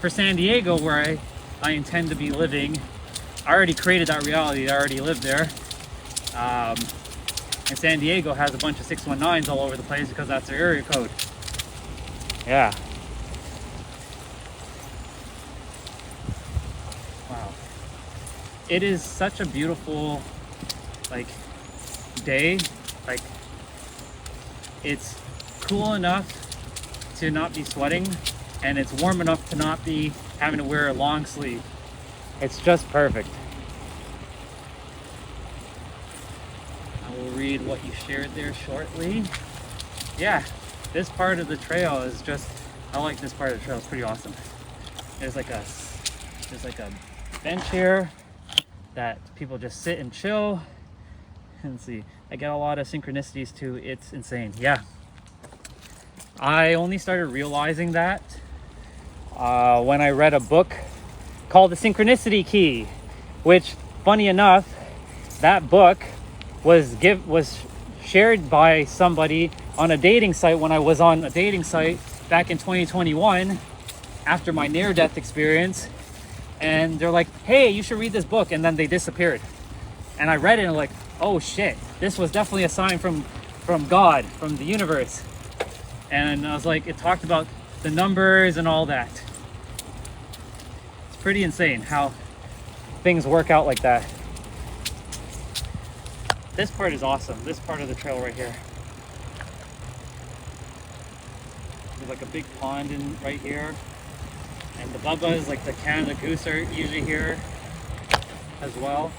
for San Diego, where I intend to be living. I already created that reality. I already lived there. And San Diego has a bunch of 619s all over the place because that's their area code. Yeah. Wow. It is such a beautiful, like, day. Like, it's cool enough to not be sweating, and it's warm enough to not be having to wear a long sleeve. It's just perfect. I will read what you shared there shortly. Yeah, this part of the trail is just, I like this part of the trail. It's pretty awesome. There's like a bench here that people just sit and chill. Let's see. I get a lot of synchronicities too. It's insane. Yeah. I only started realizing that when I read a book called The Synchronicity Key, which, funny enough, that book was shared by somebody on a dating site when I was on a dating site back in 2021 after my near-death experience. And they're like, hey, you should read this book. And then they disappeared. And I read it and I'm like, oh shit, this was definitely a sign from God, from the universe. And I was like, it talked about the numbers and all that. It's pretty insane how things work out like that. This part is awesome. This part of the trail right here. There's like a big pond right here. And the Bubbas, like the Canada Goose, are usually here as well.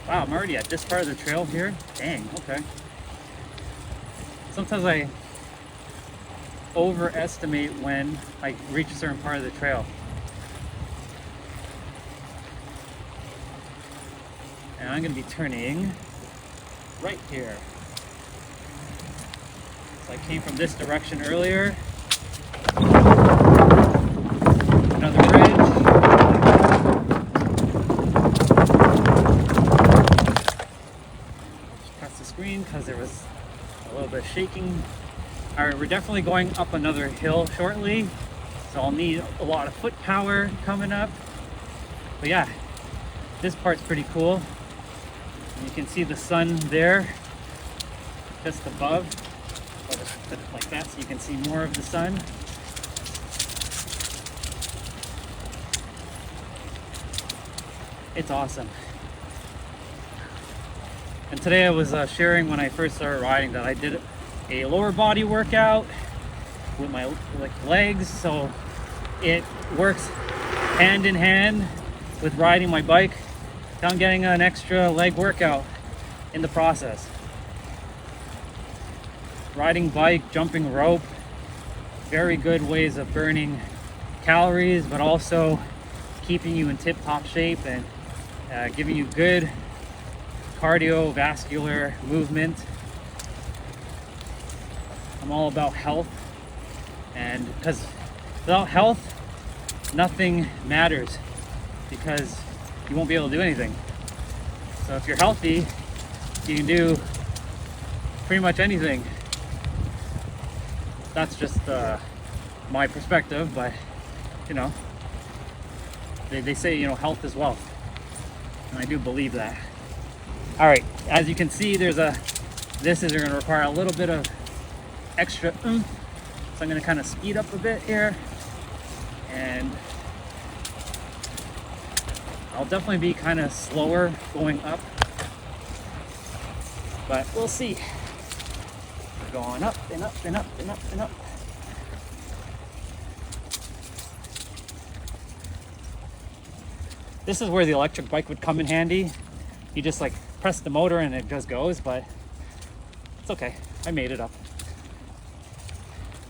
Wow, I'm already at this part of the trail here. Dang, okay. Sometimes I overestimate when I reach a certain part of the trail. And I'm gonna be turning right here. So I came from this direction earlier. Another bridge. Because there was a little bit of shaking. All right, we're definitely going up another hill shortly, so I'll need a lot of foot power coming up. But yeah, this part's pretty cool. You can see the sun there just above. I'll just put it like that so you can see more of the sun. It's awesome. And today I was sharing when I first started riding that I did a lower body workout with my legs, so it works hand in hand with riding my bike. I'm getting an extra leg workout in the process. Riding bike, jumping rope, very good ways of burning calories, but also keeping you in tip-top shape and giving you good cardiovascular movement. I'm all about health, and because without health, nothing matters, because you won't be able to do anything. So if you're healthy, you can do pretty much anything. That's just my perspective, but you know, they say, you know, health is wealth, and I do believe that. All right, as you can see, this is going to require a little bit of extra oomph. So I'm going to kind of speed up a bit here, and I'll definitely be kind of slower going up, but we'll see. We're going up and up and up and up and up. This is where the electric bike would come in handy. You just like press the motor and it just goes, but it's okay. I made it up.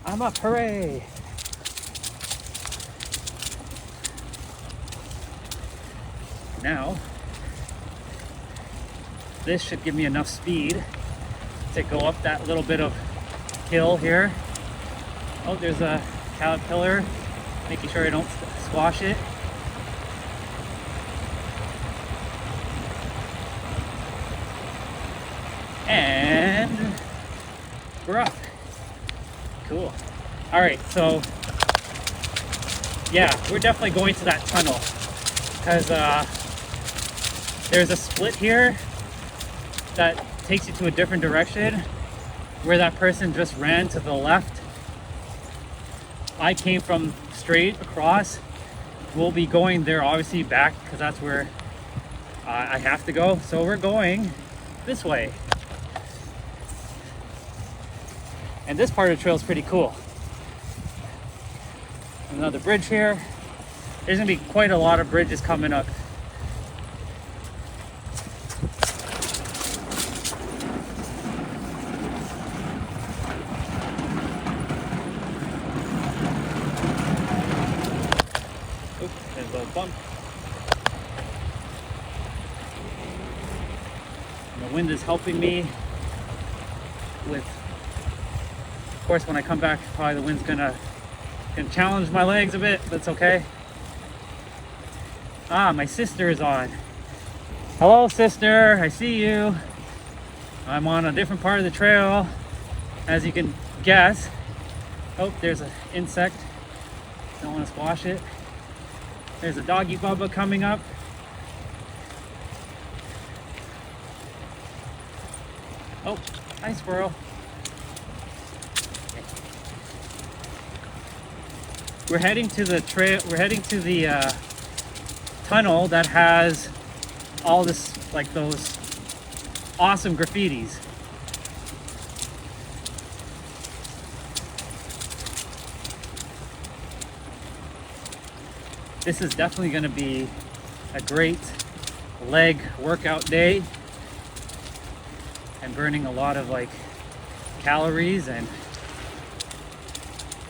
I'm up, hooray! Now, this should give me enough speed to go up that little bit of hill here. Oh, there's a caterpillar, making sure I don't squash it. And we're up. Cool. All right, so yeah, we're definitely going to that tunnel because there's a split here that takes you to a different direction where that person just ran to the left. I came from straight across. We'll be going there obviously back because that's where I have to go. So we're going this way. And this part of the trail is pretty cool. Another bridge here. There's gonna be quite a lot of bridges coming up. Oops, helping me with, of course, when I come back, probably the wind's gonna challenge my legs a bit. That's okay. Ah, my sister is on. Hello, sister. I see you. I'm on a different part of the trail, as you can guess. Oh, there's an insect. Don't want to squash it. There's a doggy Bubba coming up. Oh, hi, squirrel. Okay. We're heading to the trail. We're heading to the tunnel that has all this, like those awesome graffitis. This is definitely going to be a great leg workout day, and burning a lot of like calories and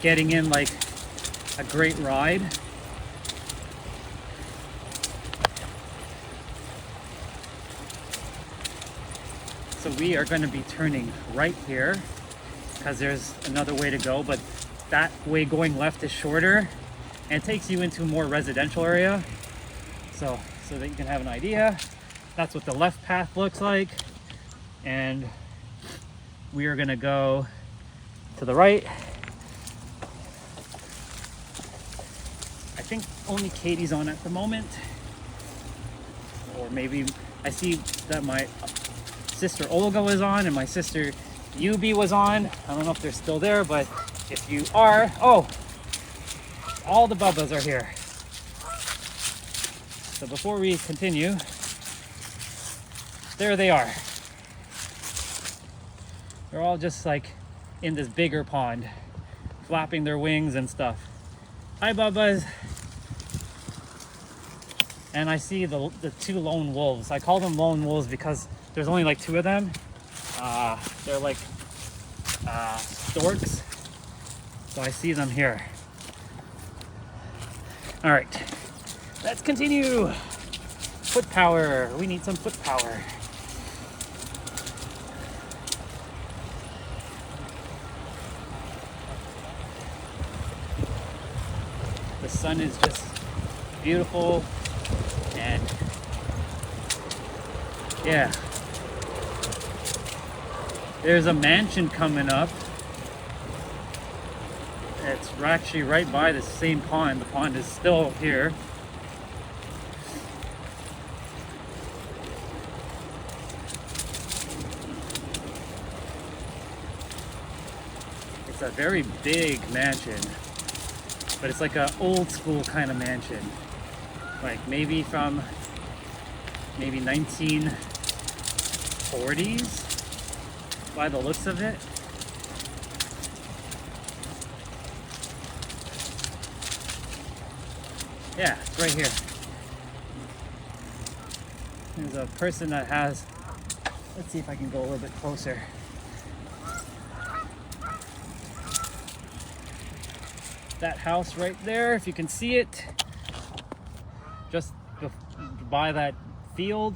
getting in like a great ride. So we are going to be turning right here because there's another way to go, but that way going left is shorter and takes you into a more residential area. So that you can have an idea, that's what the left path looks like. And we are going to go to the right. I think only Katie's on at the moment, or maybe I see that my sister Olga was on and my sister Yubi was on. I don't know if they're still there, but if you are, oh, all the Bubbas are here. So before we continue, there they are. They're all just like in this bigger pond, flapping their wings and stuff. Hi, Bubbas. And I see the two lone wolves. I call them lone wolves because there's only like two of them. They're like storks. So I see them here. All right, let's continue. Foot power. We need some foot power. The sun is just beautiful, and yeah, there's a mansion coming up. It's actually right by the same pond. The pond is still here. It's a very big mansion, but it's like an old school kind of mansion, like maybe from 1940s by the looks of it. Yeah, it's right here. There's a person that has, let's see if I can go a little bit closer. That house right there, if you can see it, just by that field,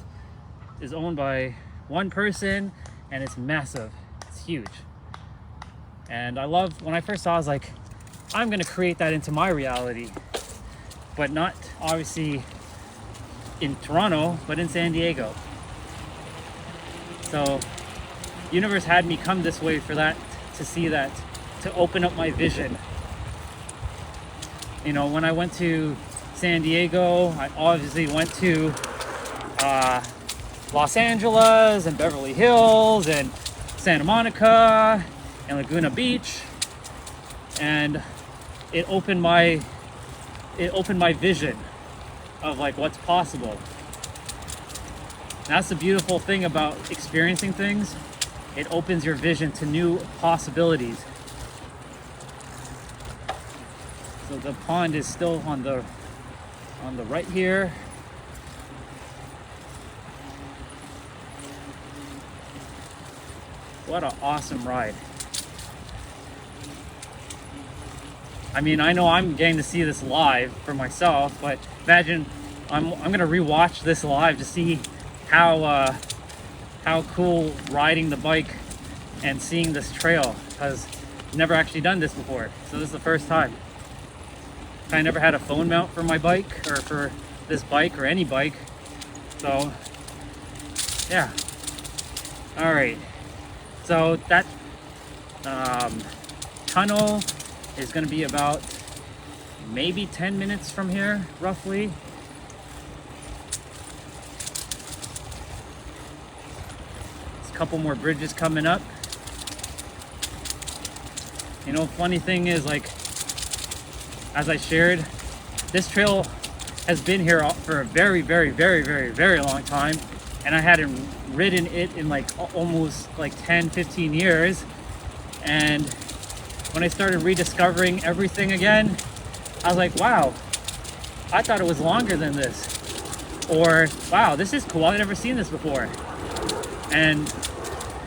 is owned by one person, and it's massive. It's huge. And I love, when I first saw it, I was like, I'm gonna create that into my reality. But not obviously in Toronto, but in San Diego. So universe had me come this way for that, to see that, to open up my vision. You know, when I went to San Diego, I obviously went to Los Angeles and Beverly Hills and Santa Monica and Laguna Beach, and it opened my vision of like what's possible. That's the beautiful thing about experiencing things. It opens your vision to new possibilities. So the pond is still on the right here. What an awesome ride. I mean, I know I'm getting to see this live for myself, but imagine I'm gonna rewatch this live to see how how cool riding the bike and seeing this trail, because I've never actually done this before. So this is the first time. I never had a phone mount for my bike, or for this bike, or any bike. So yeah. All right. So that tunnel is going to be about maybe 10 minutes from here, roughly. There's a couple more bridges coming up. You know, funny thing is, like, as I shared, this trail has been here for a very, very, very, very, very long time, and I hadn't ridden it in like almost like 10-15 years. And when I started rediscovering everything again, I was like, wow, I thought it was longer than this, or wow, this is cool, I've never seen this before. And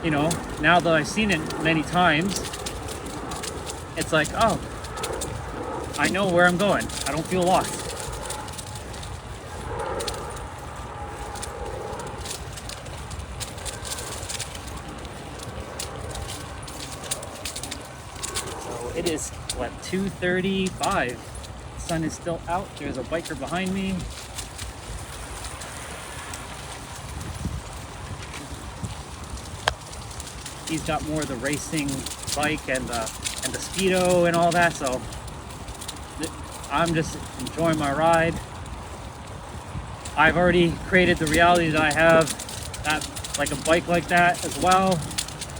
you know, now that I've seen it many times, it's like, oh, I know where I'm going. I don't feel lost. So it is, what, 2:35. The sun is still out. There's a biker behind me. He's got more of the racing bike and the speedo and all that, so I'm just enjoying my ride. I've already created the reality that I have that, like, a bike like that as well,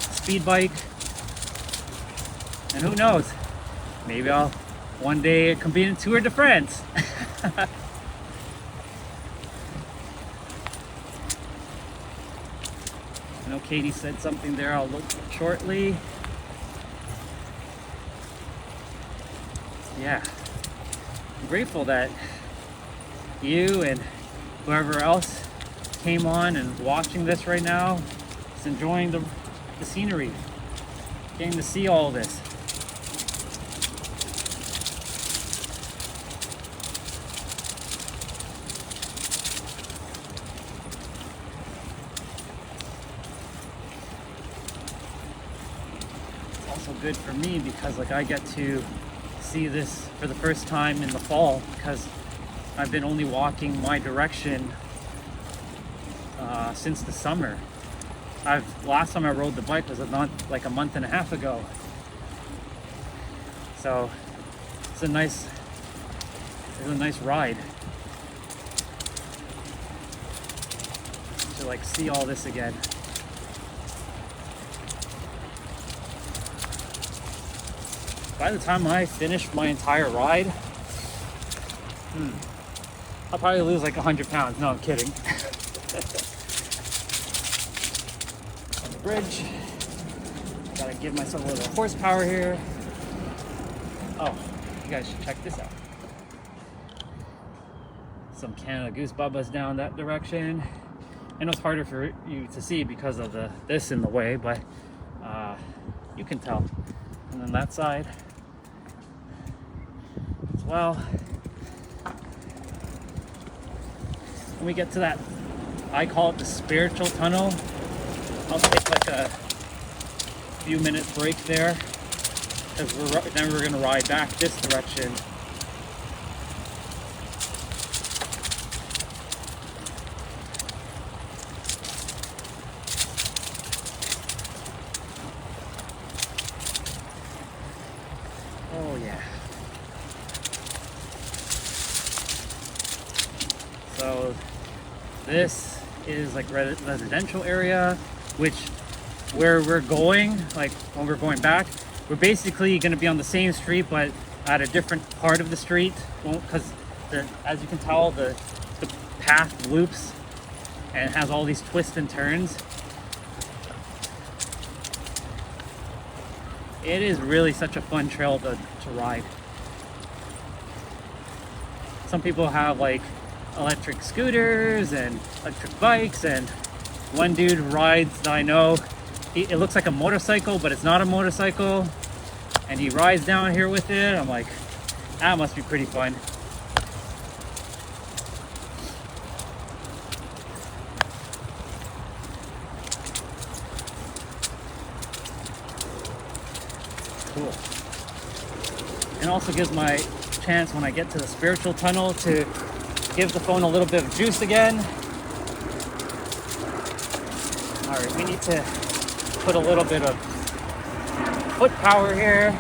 speed bike. And who knows, maybe I'll one day compete in Tour de France. I know Katie said something there. I'll look shortly. Yeah, I'm grateful that you and whoever else came on and watching this right now is enjoying the scenery, getting to see all this. It's also good for me because, like, I get to see this for the first time in the fall, because I've been only walking my direction since the summer. Last time I rode the bike was like a month and a half ago. So it's a nice ride to, like, see all this again. By the time I finish my entire ride, I'll probably lose like 100 pounds. No, I'm kidding. On the bridge. Gotta give myself a little horsepower here. Oh, you guys should check this out. Some Canada Goose Bubbas down that direction. I know it's harder for you to see because of this in the way, but you can tell. And then that side as well. When we get to that, I call it the spiritual tunnel, I'll take like a few minute break there, because then we're gonna ride back this direction. Oh yeah. So this is like residential area, which where we're going, like when we're going back, we're basically going to be on the same street but at a different part of the street, because as you can tell, the path loops and has all these twists and turns. It is really such a fun trail to ride. Some people have like electric scooters and electric bikes, and one dude rides that I know, it looks like a motorcycle, but it's not a motorcycle, and he rides down here with it. I'm like, that must be pretty fun. cool. And also gives my chance when I get to the spiritual tunnel to give the phone a little bit of juice again. All right, we need to put a little bit of foot power here.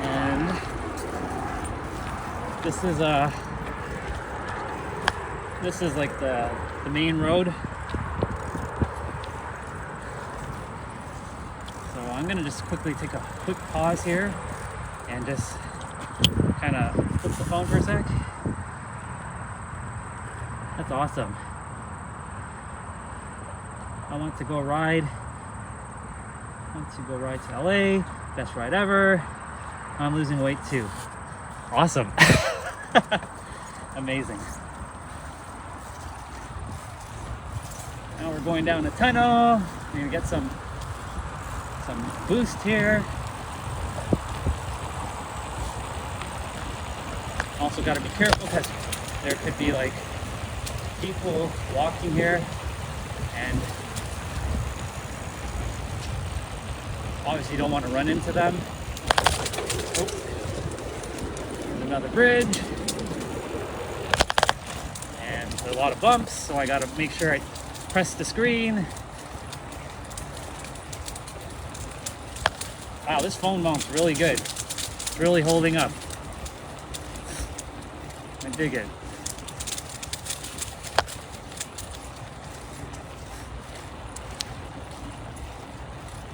And this is like the main road. So I'm gonna just quickly take a quick pause here and just kind of flip the phone for a sec. That's awesome. I want to go ride to LA. Best ride ever. I'm losing weight too. Awesome. Amazing. Now we're going down the tunnel. We're gonna get some boost here. Also got to be careful because there could be like people walking here, and obviously you don't want to run into them. There's another bridge, and there's a lot of bumps, so I got to make sure I press the screen. Wow, this phone mount's really good. It's really holding up. I dig it.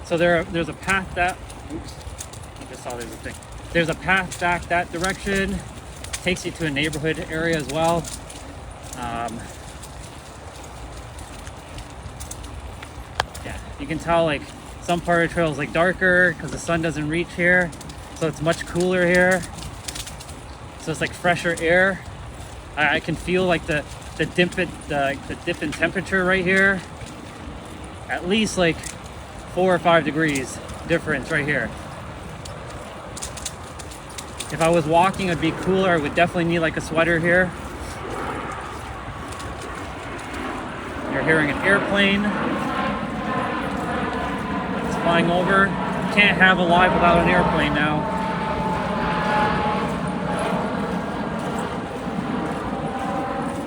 So there's a path that, oops, I just saw there's a thing. There's a path back that direction. Takes you to a neighborhood area as well. Yeah, you can tell like some part of the trail is like darker because the sun doesn't reach here. So it's much cooler here. So it's like fresher air. I can feel like the dip in temperature right here. At least like 4 or 5 degrees difference right here. If I was walking, it'd be cooler. I would definitely need like a sweater here. You're hearing an airplane. It's flying over. Can't have a live without an airplane now.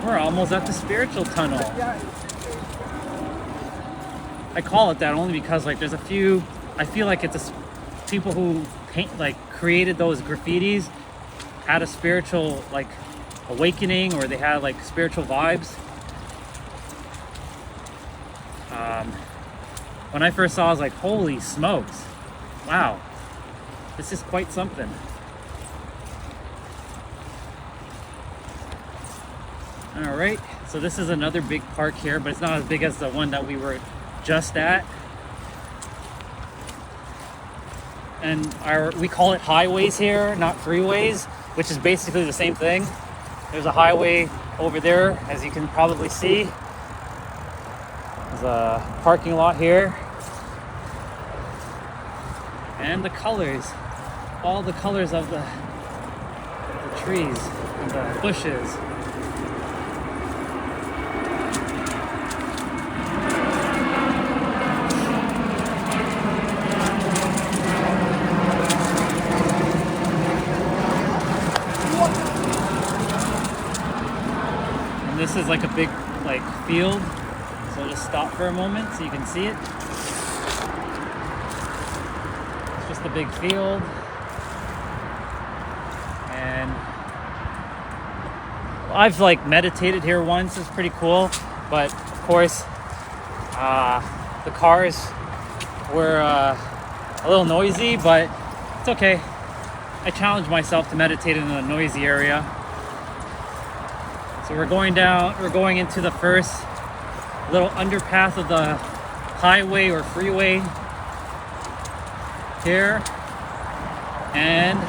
We're almost at the spiritual tunnel. I call it that only because like there's a few, I feel like it's people who created those graffitis had a spiritual like awakening, or they had like spiritual vibes. When I first saw it, I was like, holy smokes, wow, this is quite something. All right, so this is another big park here, but it's not as big as the one that we were just at. And we call it highways here, not freeways, which is basically the same thing. There's a highway over there, as you can probably see. There's a parking lot here. And the colors, all the colors of the trees and the bushes. This is like a big field, so I'll just stop for a moment so you can see it. It's just a big field, and I've meditated here once. It's pretty cool, but of course the cars were a little noisy, but it's okay. I challenged myself to meditate in a noisy area. So we're going into the first little underpath of the highway or freeway here. And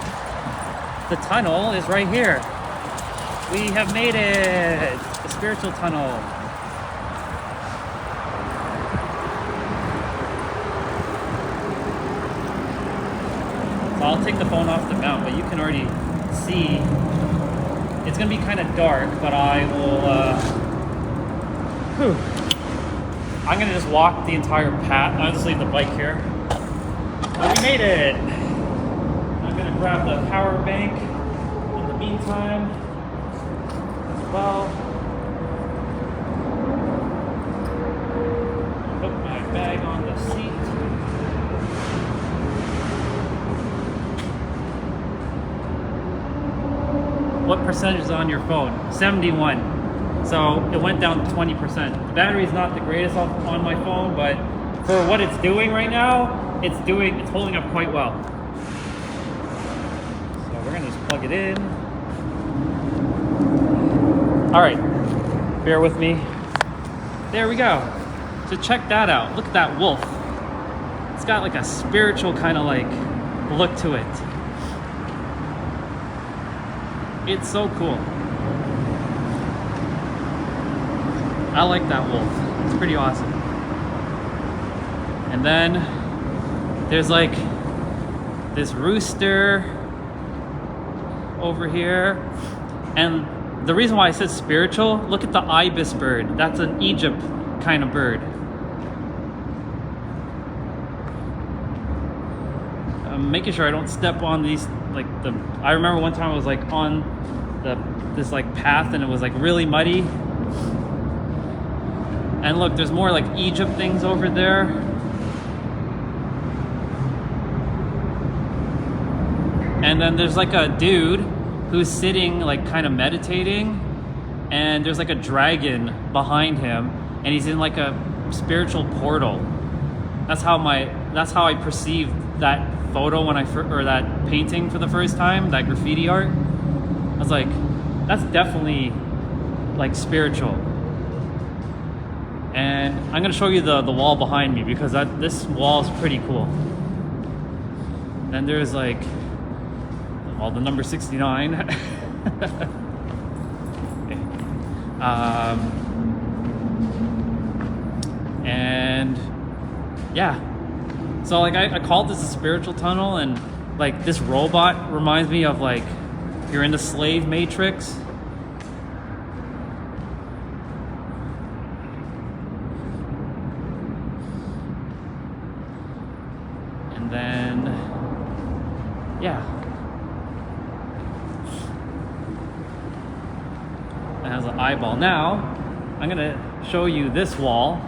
the tunnel is right here. We have made it! The spiritual tunnel. So I'll take the phone off the mount, but you can already see. It's gonna be kind of dark, but I will I'm gonna just walk the entire path. I'll just leave the bike here. But we made it. I'm gonna grab the power bank in the meantime as well. Put my bag on the seat. What percentage is on your phone? 71. So it went down 20%. The battery is not the greatest on my phone, but for what it's doing right now, it's holding up quite well. So we're gonna just plug it in. All right, bear with me. There we go. So check that out. Look at that wolf. It's got like a spiritual kind of like look to it. It's so cool. I like that wolf. It's pretty awesome. And then there's like this rooster over here. And the reason why I said spiritual, look at the ibis bird. That's an Egypt kind of bird. I'm making sure I don't step on these, like I remember one time I was like on this like path and it was like really muddy. And look, there's more like Egypt things over there. And then there's like a dude who's sitting like kind of meditating, and there's like a dragon behind him, and he's in like a spiritual portal. That's how I perceived that photo when or that painting for the first time, that graffiti art. I was like, that's definitely like spiritual. And I'm gonna show you the wall behind me because this wall is pretty cool. Then there's like, well, the number 69. And yeah, so like I called this a spiritual tunnel, and like this robot reminds me of like you're in the slave matrix. And then yeah, it has an eyeball. Now I'm gonna show you this wall.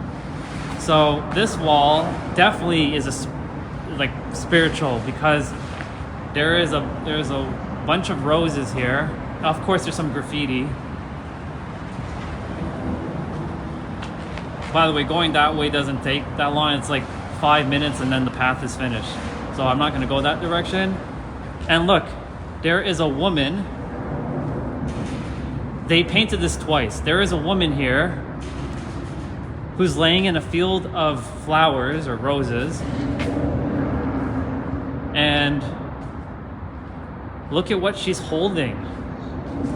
So this wall definitely is like spiritual because there's a bunch of roses here. Of course, there's some graffiti. By the way, going that way doesn't take that long. It's like 5 minutes and then the path is finished. So I'm not gonna go that direction. And look, there is a woman. They painted this twice. There is a woman here who's laying in a field of flowers or roses. And look at what she's holding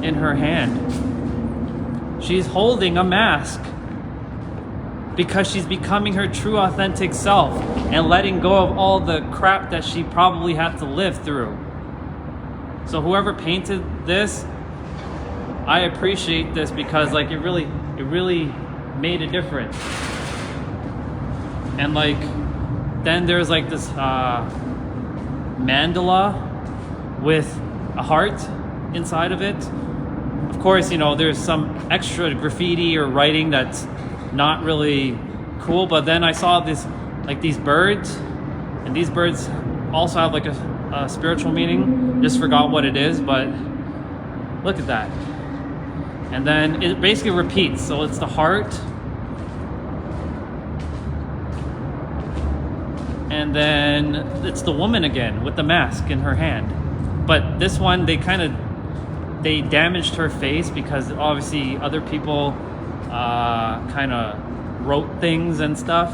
in her hand. She's holding a mask because she's becoming her true authentic self and letting go of all the crap that she probably had to live through. So whoever painted this, I appreciate this because like it really made a difference. And like then there's like this mandala with a heart inside of it. Of course, you know, there's some extra graffiti or writing that's not really cool, but then I saw this like these birds, and these birds also have like a spiritual meaning. Just forgot what it is, but look at that. And then it basically repeats. So it's the heart, and then it's the woman again with the mask in her hand. But this one, they damaged her face because obviously other people kind of wrote things and stuff.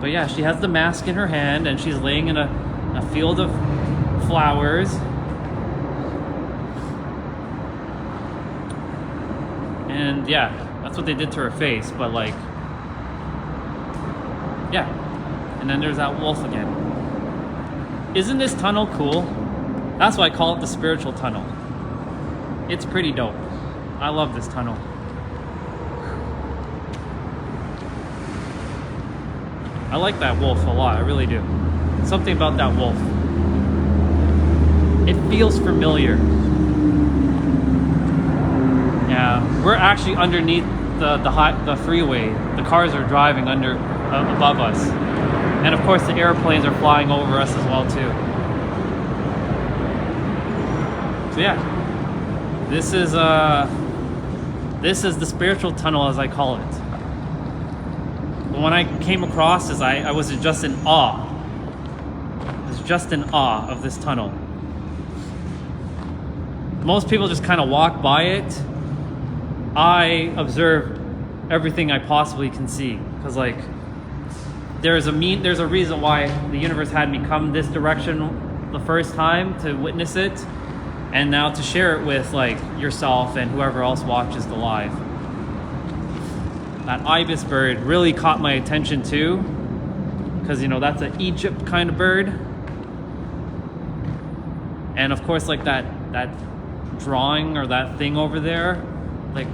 But yeah, she has the mask in her hand and she's laying in a field of flowers. And yeah, that's what they did to her face, but like, yeah. And then there's that wolf again. Isn't this tunnel cool? That's why I call it the spiritual tunnel. It's pretty dope. I love this tunnel. I like that wolf a lot, I really do. Something about that wolf. It feels familiar. Yeah, we're actually underneath the freeway. The cars are driving above us. And of course the airplanes are flying over us as well too. So yeah, this is the spiritual tunnel, as I call it. When I came across this, I was just in awe. I was just in awe of this tunnel. Most people just kind of walk by it. I observe everything I possibly can see, because like there's a reason why the universe had me come this direction the first time, to witness it, and now to share it with like yourself and whoever else watches the live. That ibis bird really caught my attention too, because you know that's an Egypt kind of bird. And of course like that drawing or that thing over there, like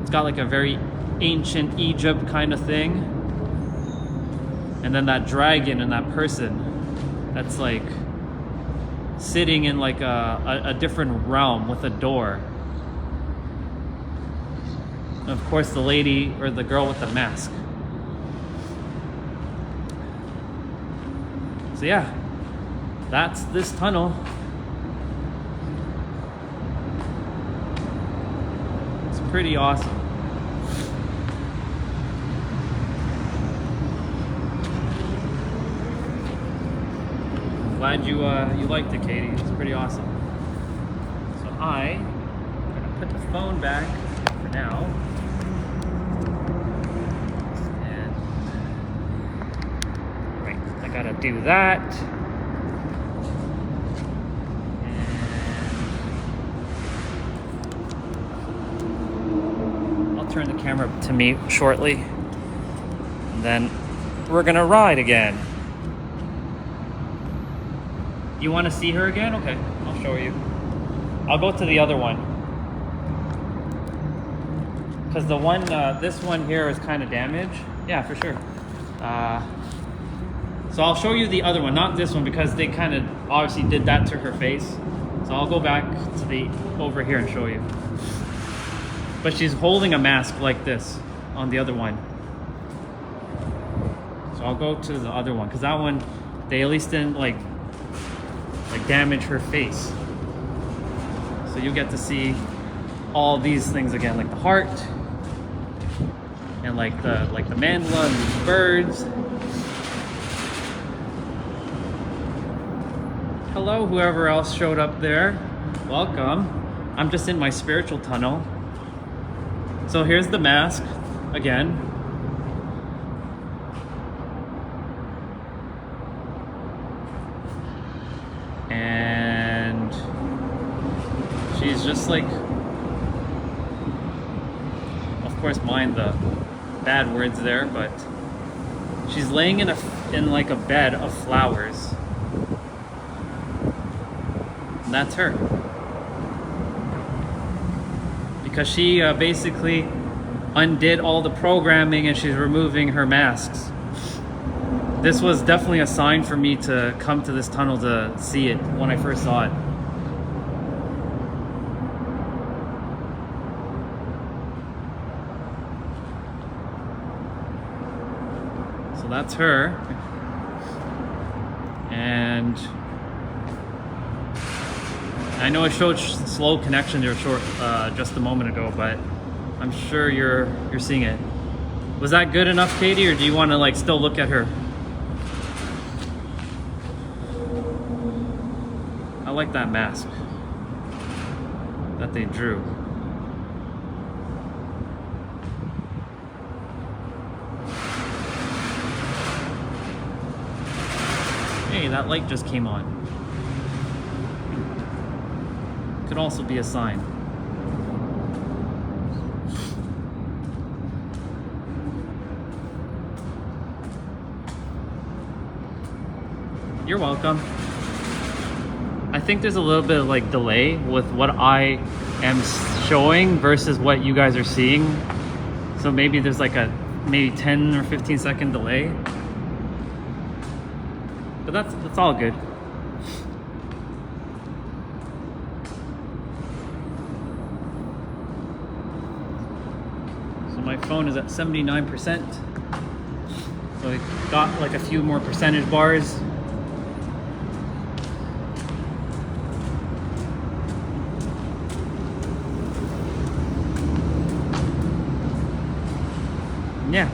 it's got like a very ancient Egypt kind of thing. And then that dragon and that person that's like sitting in like a different realm with a door. And of course the lady or the girl with the mask. So yeah, that's this tunnel. It's pretty awesome. Glad you liked it, Katie. It's pretty awesome. So I'm gonna put the phone back for now. And right, I gotta do that. And I'll turn the camera to me shortly. And then we're gonna ride again. You want to see her again? Okay, I'll show you. I'll go to the other one. Because the one, this one here is kind of damaged. Yeah, for sure. So I'll show you the other one, not this one, because they kind of obviously did that to her face. So I'll go back to the over here and show you. But she's holding a mask like this on the other one. So I'll go to the other one, because that one, they at least didn't like damage her face. So you get to see all these things again, like the heart and like the mandala and these birds. Hello, whoever else showed up there. Welcome. I'm just in my spiritual tunnel. So here's the mask again. And she's just like, of course mind the bad words there, but she's laying in like a bed of flowers. And that's her. Because she basically undid all the programming and she's removing her masks. This was definitely a sign for me to come to this tunnel to see it when I first saw it. So that's her. And I know I showed slow connection there just a moment ago, but I'm sure you're seeing it. Was that good enough, Katie, or do you want to like still look at her? I like that mask that they drew. Hey, that light just came on. Could also be a sign. You're welcome. I think there's a little bit of like delay with what I am showing versus what you guys are seeing. So maybe there's like a maybe 10 or 15 second delay. But that's all good. So my phone is at 79%. So it got like a few more percentage bars. Yeah,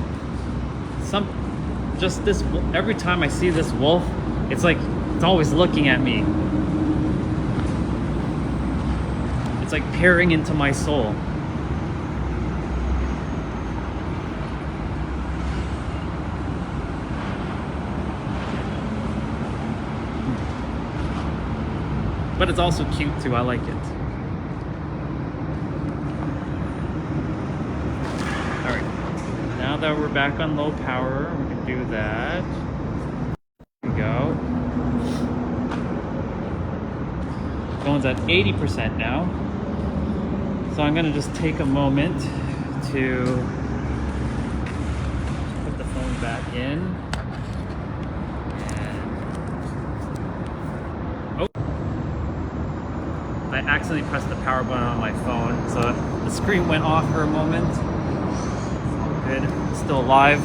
just this, every time I see this wolf, it's like it's always looking at me. It's like peering into my soul. But it's also cute too, I like it. Now that we're back on low power, we can do that. There we go. Phone's at 80% now. So I'm gonna just take a moment to put the phone back in. And oh, I accidentally pressed the power button on my phone, so the screen went off for a moment. Good. Still alive.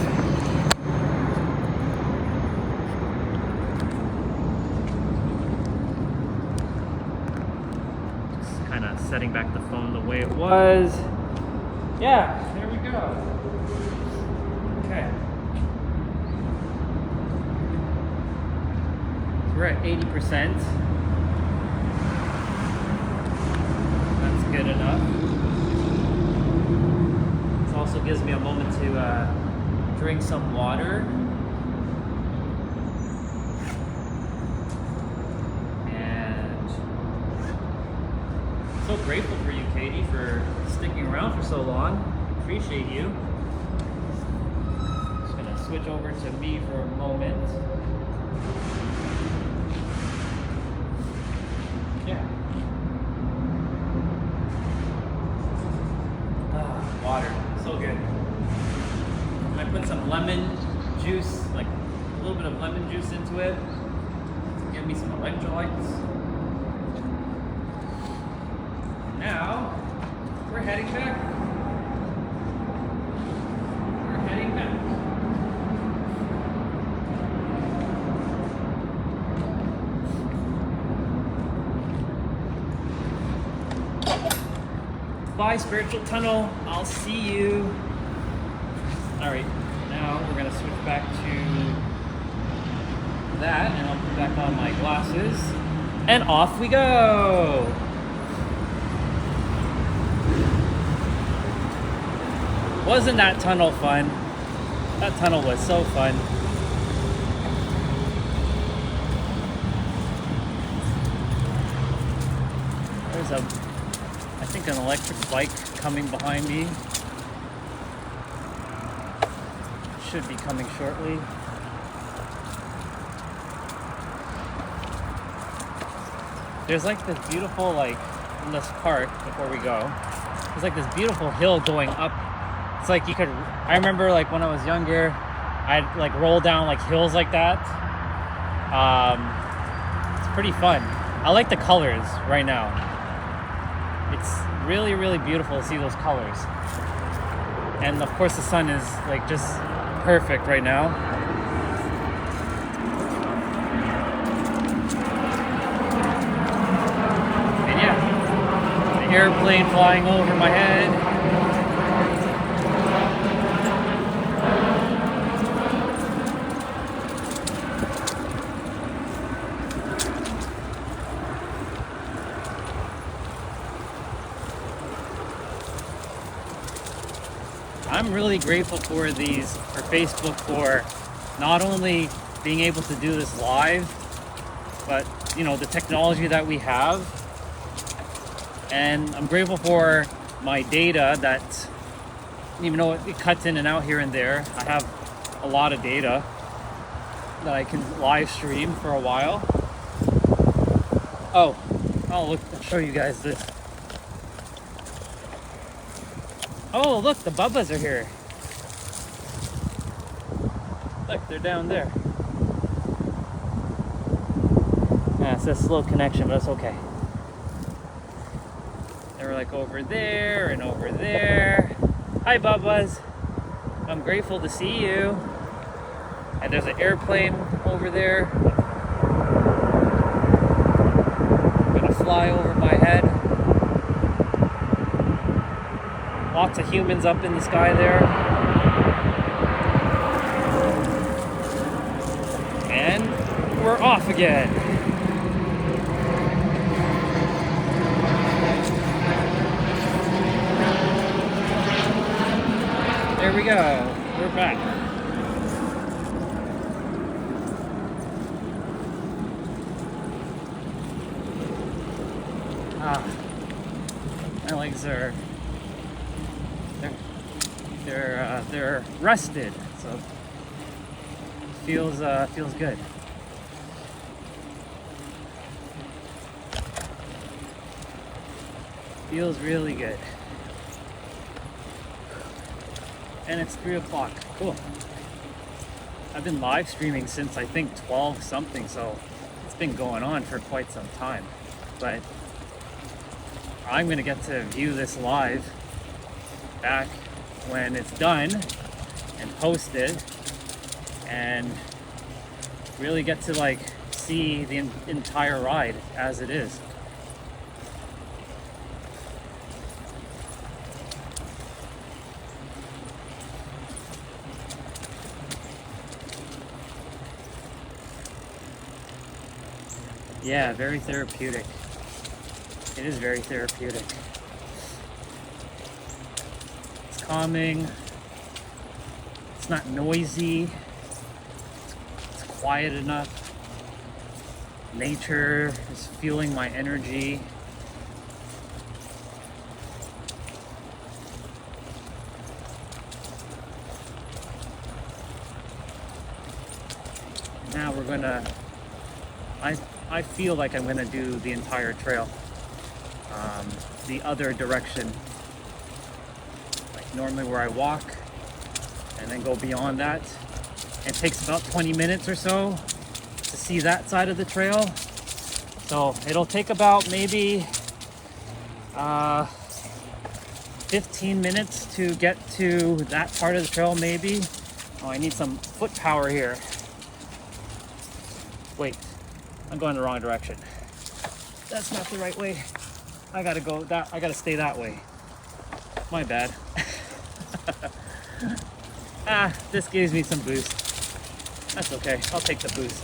Just kind of setting back the phone the way it was. Yeah, there we go. Okay. So we're at 80%. That's good enough. Also gives me a moment to drink some water. And so grateful for you, Katie, for sticking around for so long. Appreciate you. Just gonna switch over to me for a moment. Yeah. Water. So good. I put some lemon juice, like a little bit of lemon juice into it to give me some electrolytes. Now we're heading back. We're heading back. Bye, spiritual tunnel. I'll see you. All right, now we're gonna switch back to that, and I'll put back on my glasses, and off we go. Wasn't that tunnel fun? That tunnel was so fun. There's I think an electric bike coming behind me. Should be coming shortly. There's like this beautiful, like, in this park before we go, there's like this beautiful hill going up. It's like you could, I remember like when I was younger, I'd like roll down like hills like that. It's pretty fun. I like the colors right now. It's really, really beautiful to see those colors. And of course the sun is like just perfect right now. And yeah, the airplane flying over my head. I'm really grateful for Facebook for not only being able to do this live, but you know, the technology that we have. And I'm grateful for my data that, even though it cuts in and out here and there, I have a lot of data that I can live stream for a while. Oh, look, I'll show you guys this. Oh, look, the Bubbas are here. Look, they're down there. Yeah, it's a slow connection, but it's okay. They were like over there and over there. Hi, Bubbas. I'm grateful to see you. And there's an airplane over there. Gonna fly over my head. Lots of humans up in the sky there. And we're off again. There we go. We're back. My legs are they're rested, so feels good. Feels really good. And it's 3 o'clock. Cool. I've been live streaming since I think 12 something, so it's been going on for quite some time. But I'm gonna get to view this live back when it's done and posted, and really get to like see the entire ride as it is. Yeah, very therapeutic. It is very therapeutic. It's calming. It's not noisy. It's quiet enough. Nature is fueling my energy. Now we're gonna, I feel like I'm gonna do the entire trail, the other direction, like normally where I walk, and then go beyond that. It takes about 20 minutes or so to see that side of the trail. So it'll take about maybe 15 minutes to get to that part of the trail maybe. Oh, I need some foot power here. Wait, I'm going the wrong direction. That's not the right way. I gotta stay that way. My bad. This gives me some boost. That's okay, I'll take the boost.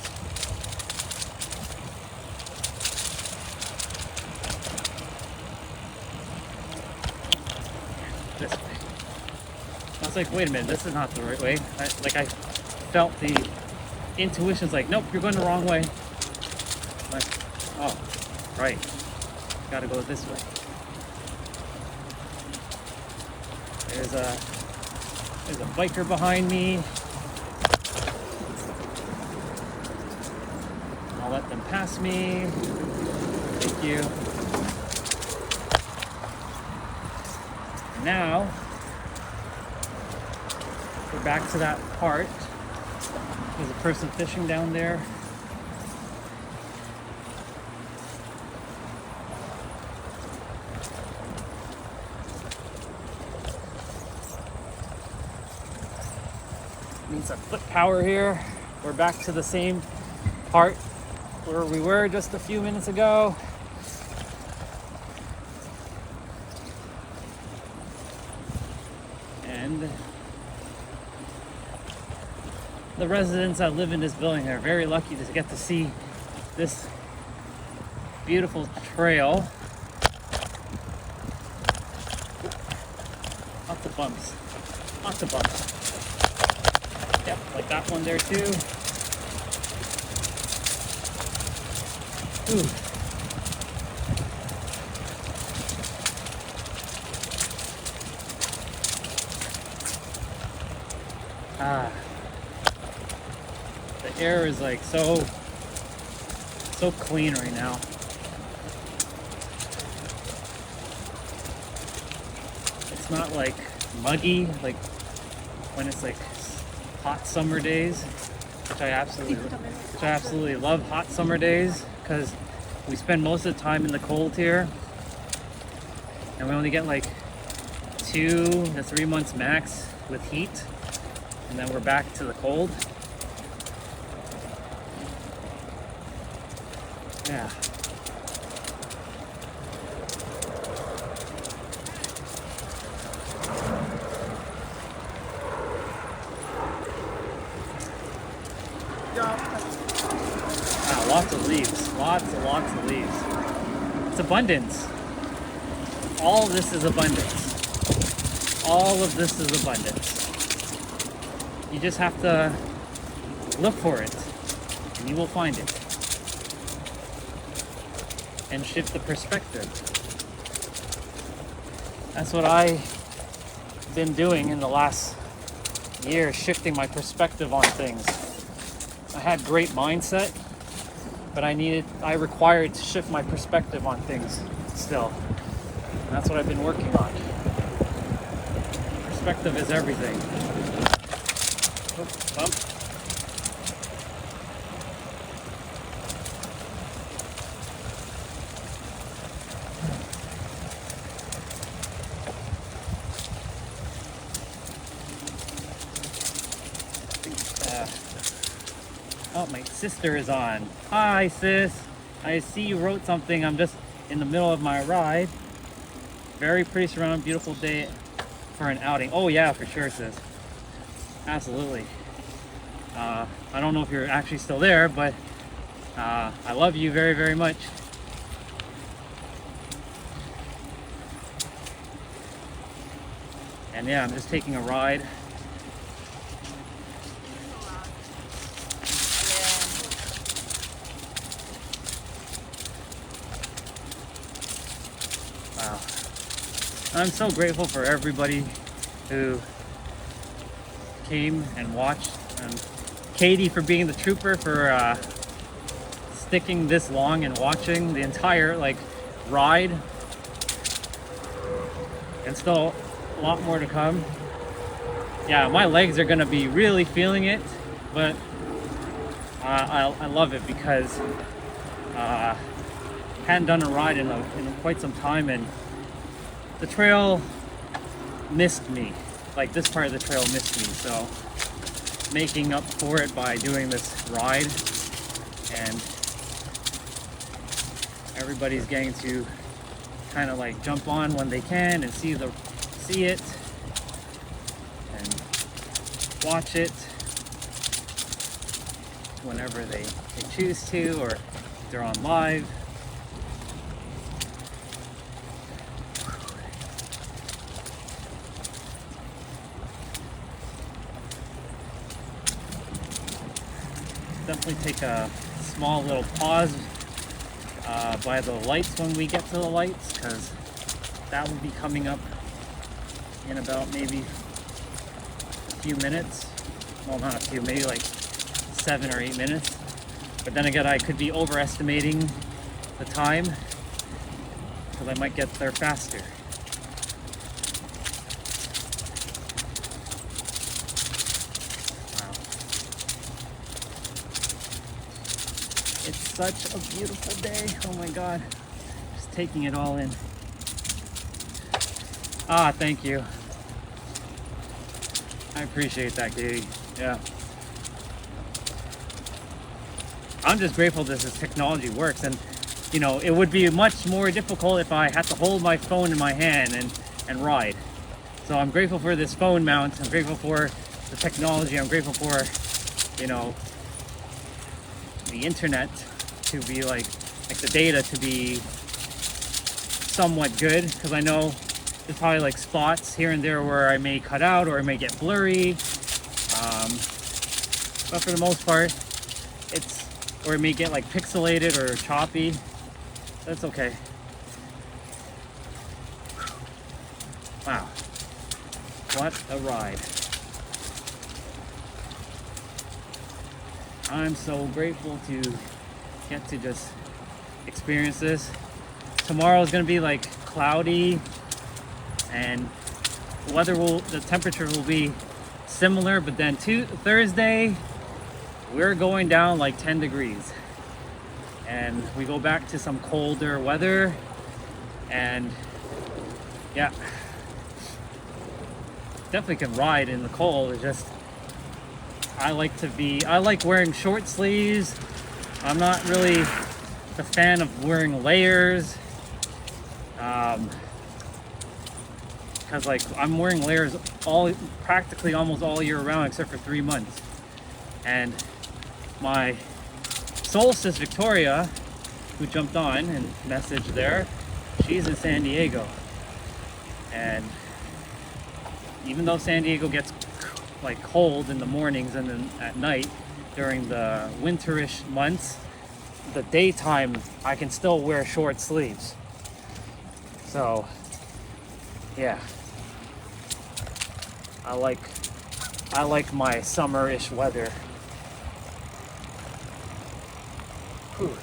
This way. I was like, wait a minute, this is not the right way. I felt the intuition's like, nope, you're going the wrong way. Like, oh, right. Gotta go this way. There's a biker behind me. I'll let them pass me. Thank you. Now, we're back to that part. There's a person fishing down there. Need some foot power here. We're back to the same part where we were just a few minutes ago. And the residents that live in this building are very lucky to get to see this beautiful trail. Lots of bumps. Lots of bumps. Yep, like that one there too. Ooh. The air is like so clean right now. not like muggy, like when it's like hot summer days, which I absolutely love hot summer days because we spend most of the time in the cold here, and we only get like 2 to 3 months max with heat, and then we're back to the cold. Yeah. Wow, lots of leaves. Lots of leaves. It's abundance. All of this is abundance. All of this is abundance. You just have to look for it, and you will find it. And shift the perspective. That's what I've been doing in the last year, shifting my perspective on things. I had great mindset, but I required to shift my perspective on things still. And that's what I've been working on. Perspective is everything. Oops, bump. Oh, my sister is on. Hi, sis. I see you wrote something. I'm just in the middle of my ride. Very pretty surround, beautiful day for an outing. Oh yeah, for sure, sis. Absolutely. I don't know if you're actually still there, but I love you very, very much. And yeah, I'm just taking a ride. Wow. I'm so grateful for everybody who came and watched, and Katie for being the trooper, for sticking this long and watching the entire ride, and still a lot more to come. Yeah, my legs are gonna be really feeling it, but I love it because hadn't done a ride in quite some time, and the trail missed me. Like, this part of the trail missed me, so making up for it by doing this ride, and everybody's getting to kind of like jump on when they can and see it and watch it whenever they choose to, or if they're on live. Definitely take a small little pause by the lights when we get to the lights, because that will be coming up in about maybe a few minutes. Well, not a few, maybe like 7 or 8 minutes. But then again, I could be overestimating the time, because I might get there faster. It's such a beautiful day. Oh my God. Just taking it all in. Ah, thank you. I appreciate that, Katie. Yeah. I'm just grateful this technology works, and you know, it would be much more difficult if I had to hold my phone in my hand and ride. So I'm grateful for this phone mount. I'm grateful for the technology. I'm grateful for, you know, the internet to be like the data to be somewhat good, because I know there's probably like spots here and there where I may cut out or it may get blurry, but for the most part or it may get like pixelated or choppy. That's okay. Wow, what a ride. I'm so grateful to get to just experience this. Tomorrow is going to be like cloudy and the temperature will be similar, but then Thursday, we're going down like 10 degrees. And we go back to some colder weather, and yeah, definitely can ride in the cold. It's just I like wearing short sleeves. I'm not really a fan of wearing layers, because like I'm wearing layers practically almost all year round except for 3 months. And my Solstice Victoria, who jumped on and messaged there, she's in San Diego, and even though San Diego gets like cold in the mornings and then at night during the winterish months, the daytime I can still wear short sleeves. So yeah, I like my summer-ish weather. Whew.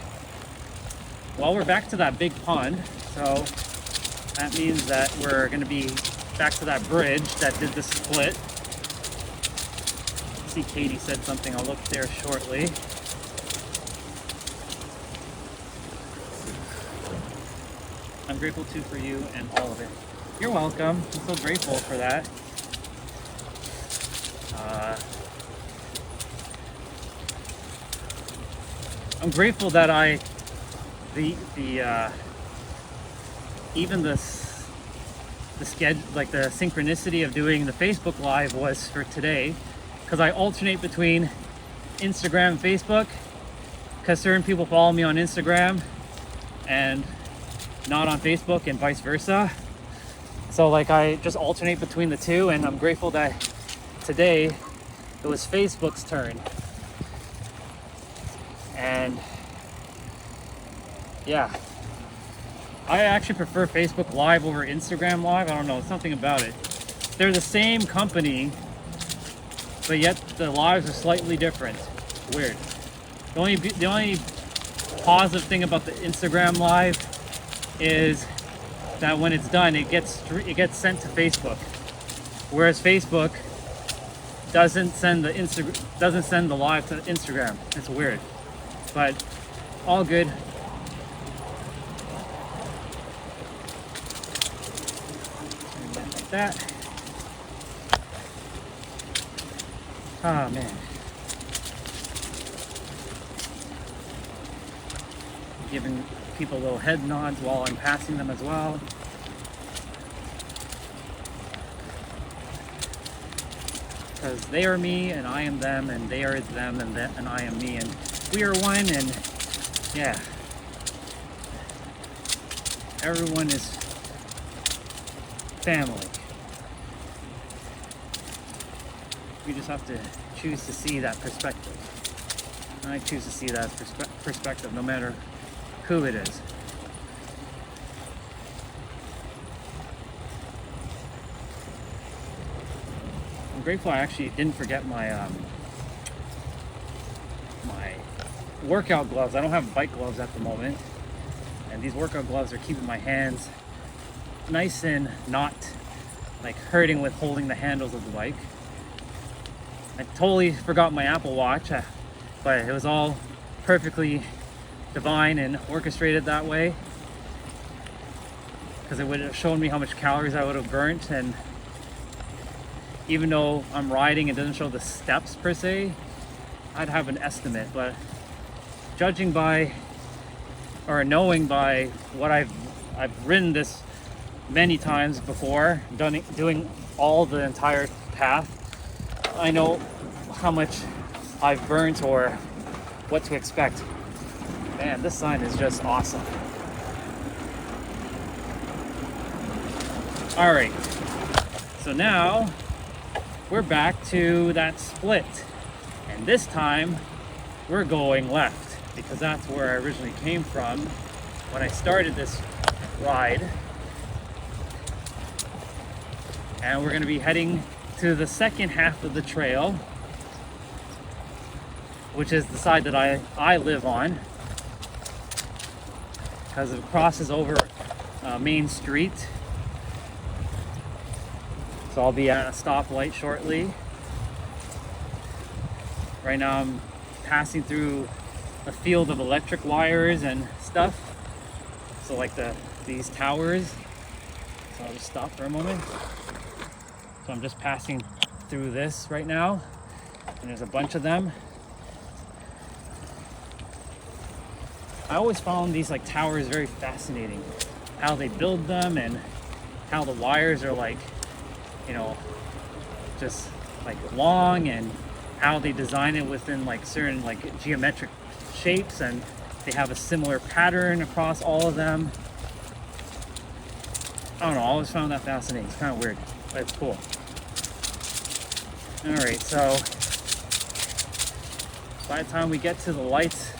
Well, we're back to that big pond, so that means that we're going to be back to that bridge that did the split. I see Katie said something. I'll look there shortly. I'm grateful too for you and all of it. You're welcome. I'm so grateful for that. I'm grateful that even the schedule, like the synchronicity of doing the Facebook Live was for today, because I alternate between Instagram and Facebook, because certain people follow me on Instagram and not on Facebook, and vice versa. So like I just alternate between the two, and I'm grateful that today it was Facebook's turn. And yeah, I actually prefer Facebook Live over Instagram Live. I don't know, something about it. They're the same company, but yet the lives are slightly different. Weird. The only positive thing about the Instagram Live is that when it's done, it gets sent to Facebook, whereas Facebook doesn't send the live to Instagram. It's weird, but all good. Like that. Oh man. Giving people little head nods while I'm passing them as well. Because they are me and I am them, and they are them and I am me, and we are one, and yeah. Everyone is family. We just have to choose to see that perspective. And I choose to see that perspective no matter who it is. I'm grateful I actually didn't forget my my workout gloves. I don't have bike gloves at the moment, and these workout gloves are keeping my hands nice and not like hurting with holding the handles of the bike. I totally forgot my Apple Watch, but it was all perfectly divine and orchestrated that way, because it would have shown me how much calories I would have burnt. And even though I'm riding, it doesn't show the steps per se, I'd have an estimate. But judging by, or knowing by what I've ridden this many times before, doing all the entire path, I know how much I've burnt or what to expect. Man, this sign is just awesome. All right, so now we're back to that split, and this time we're going left, because that's where I originally came from when I started this ride. And we're going to be heading to the second half of the trail, which is the side that I live on, because it crosses over Main Street. So So I'll be at a stoplight shortly. Right now I'm passing through a field of electric wires and stuff. So like these towers. So I'll just stop for a moment. So I'm just passing through this right now, and there's a bunch of them. I always found these like towers very fascinating, how they build them and how the wires are like, you know, just like long, and how they design it within like certain like geometric shapes, and they have a similar pattern across all of them. I don't know, I always found that fascinating. It's kind of weird, but it's cool. All right, so by the time we get to the lights,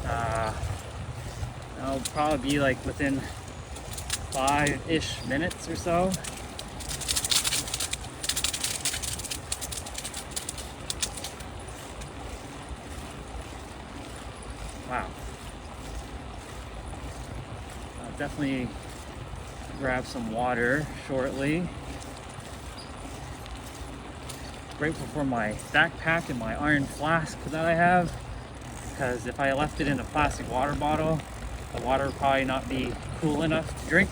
I'll probably be like within 5-ish minutes or so. Wow. I'll definitely grab some water shortly. Grateful for my backpack and my iron flask that I have, because if I left it in a plastic water bottle, the water would probably not be cool enough to drink.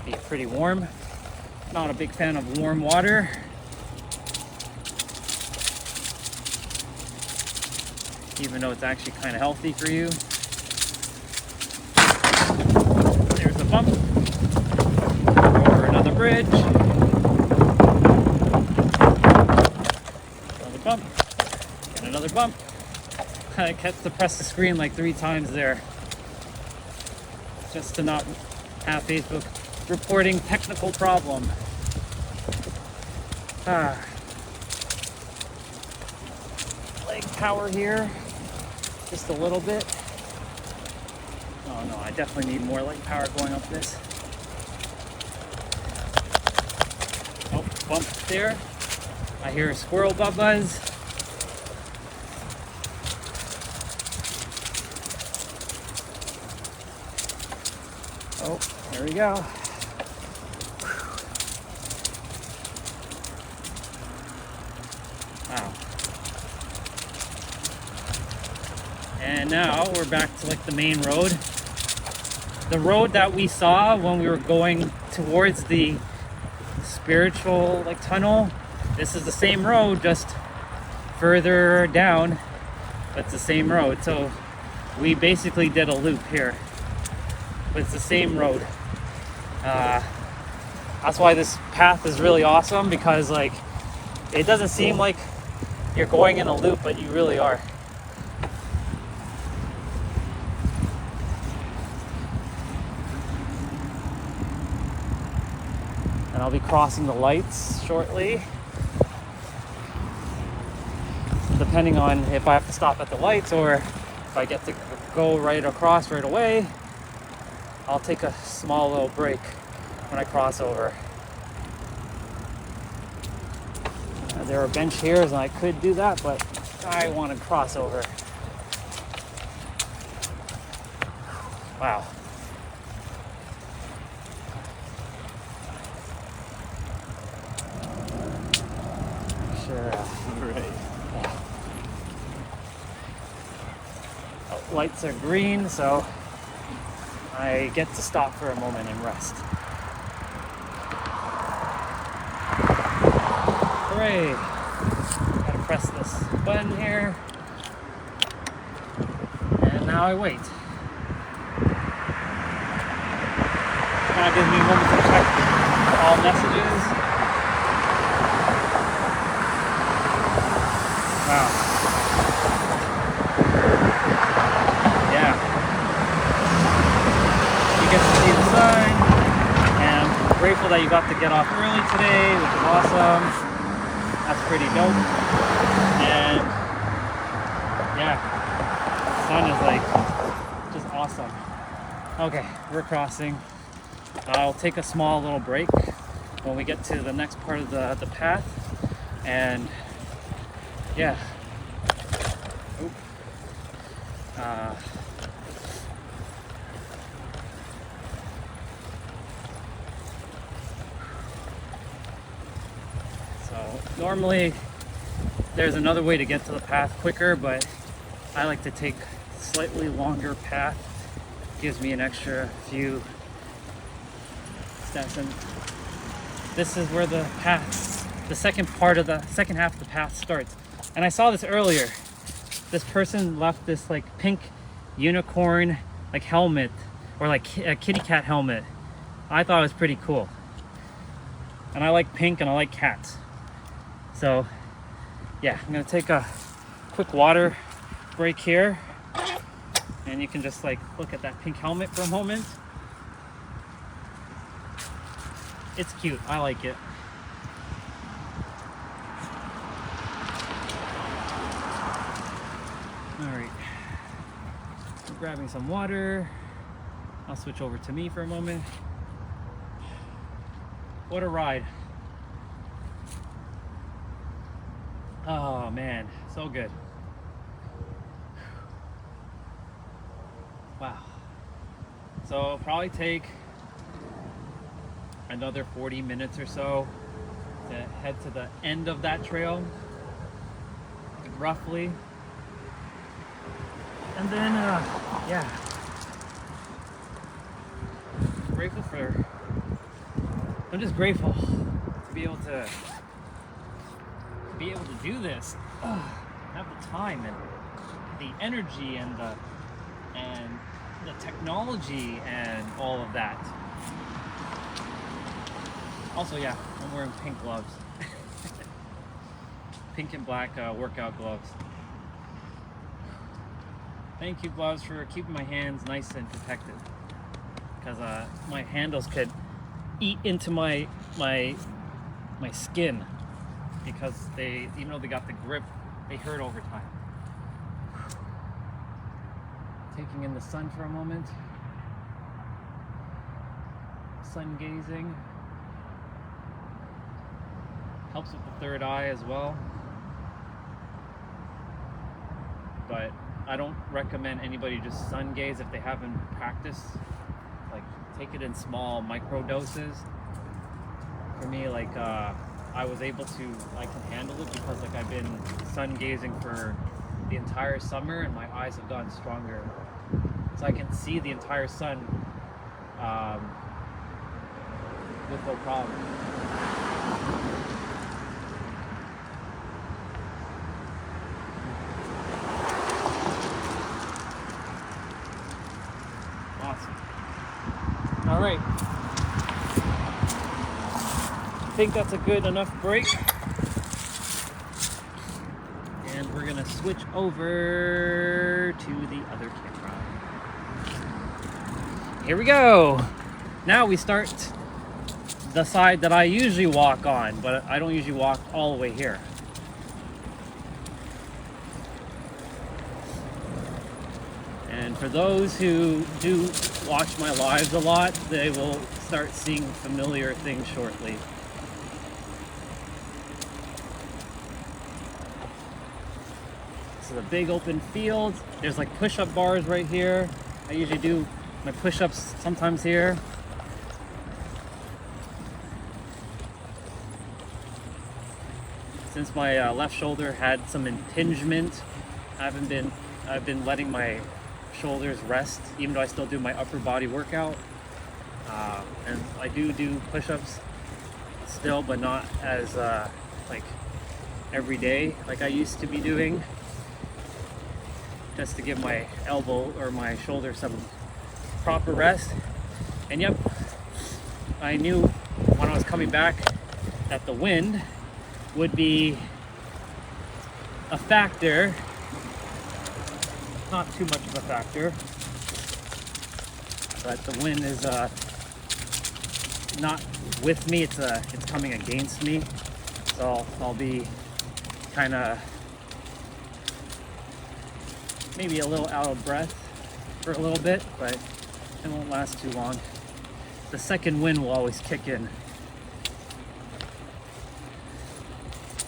Be pretty warm. Not a big fan of warm water. Even though it's actually kind of healthy for you. There's a bump. Over another bridge. Another bump. And another bump. I kept to press the screen like 3 times there, just to not have Facebook reporting technical problem. Leg power here, just a little bit. Oh no, I definitely need more leg power going up this. Oh, bump there. I hear a squirrel buzz. Oh, there we go. Wow. And now we're back to like the main road. The road that we saw when we were going towards the spiritual like tunnel. This is the same road, just further down, but it's the same road. So we basically did a loop here. But it's the same road. That's why this path is really awesome, because like it doesn't seem like you're going in a loop, but you really are. And I'll be crossing the lights shortly. Depending on if I have to stop at the lights or if I get to go right across right away, I'll take a small little break when I cross over. There are bench here, and I could do that, but I want to cross over. Wow. Sure. Right. Oh, lights are green, so I get to stop for a moment and rest. Hooray! Gotta press this button here. And now I wait. Kind of gives me a moment to check all messages. Wow. Yeah. You get to see the sun, and I'm grateful that you got to get off early today, which is awesome. That's pretty dope. And yeah, the sun is like just awesome. Okay, we're crossing. I'll take a small little break when we get to the next part of the path, and yeah. Oop. normally there's another way to get to the path quicker, but I like to take slightly longer path. Gives me an extra few steps. And this is where the path, the second half of the path starts. And I saw this earlier. This person left this like pink unicorn like helmet, or like a kitty cat helmet. I thought it was pretty cool. And I like pink and I like cats. So yeah, I'm gonna take a quick water break here. And you can just like look at that pink helmet for a moment. It's cute, I like it. All right, I'm grabbing some water. I'll switch over to me for a moment. What a ride. Oh man, so good. Wow. So it'll probably take another 40 minutes or so to head to the end of that trail, roughly. And then, yeah. I'm just grateful to be able to do this. Have the time and the energy and the technology and all of that. Also, yeah, I'm wearing pink gloves. Pink and black workout gloves. Thank you, gloves, for keeping my hands nice and protected. Because my handles could eat into my skin, because they, even though they got the grip, they hurt over time. Taking in the sun for a moment. Sun gazing. Helps with the third eye as well. But I don't recommend anybody just sun gaze if they haven't practiced. Like, take it in small micro doses. For me, like, I was able to, I can handle it because like I've been sun gazing for the entire summer and my eyes have gotten stronger. So I can see the entire sun with no problem. Awesome. All right. I think that's a good enough break. And we're gonna switch over to the other camera. Here we go. Now we start the side that I usually walk on, but I don't usually walk all the way here. And for those who do watch my lives a lot, they will start seeing familiar things shortly. This is a big open field. There's like push-up bars right here. I usually do my push-ups sometimes here. Since my left shoulder had some impingement, I've been letting my shoulders rest, even though I still do my upper body workout. And I do push-ups still, but not as like every day like I used to be doing, just to give my elbow or my shoulder some proper rest. And yep, I knew when I was coming back that the wind would be a factor. Not too much of a factor, but the wind is not with me, it's coming against me. So I'll be kind of maybe a little out of breath for a little bit, but it won't last too long. The second wind will always kick in.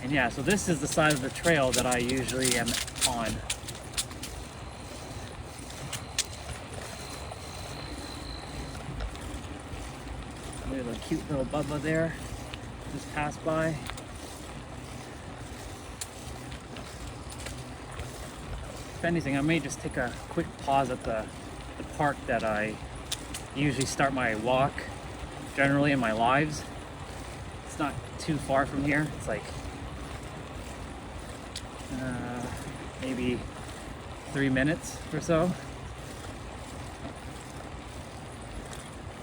And yeah, so this is the side of the trail that I usually am on. There's a cute little Bubba there, just passed by. if anything, I may just take a quick pause at the park that I usually start my walk generally in my lives. It's not too far from here. It's like maybe 3 minutes or so.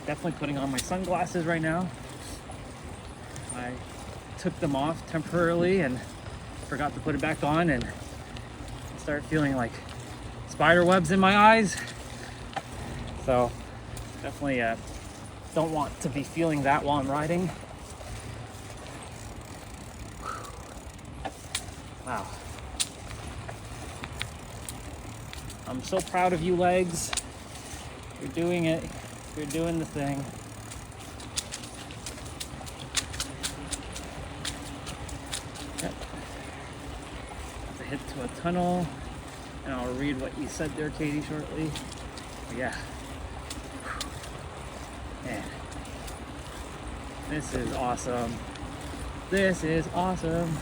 Definitely putting on my sunglasses right now. I took them off temporarily and forgot to put it back on, and I started feeling like spider webs in my eyes. So definitely don't want to be feeling that while I'm riding. Wow. I'm so proud of you, legs. You're doing it. You're doing the thing. Yep. Have to hit to a tunnel, and I'll read what you said there, Katie, shortly. But yeah. Man. This is awesome. This is awesome.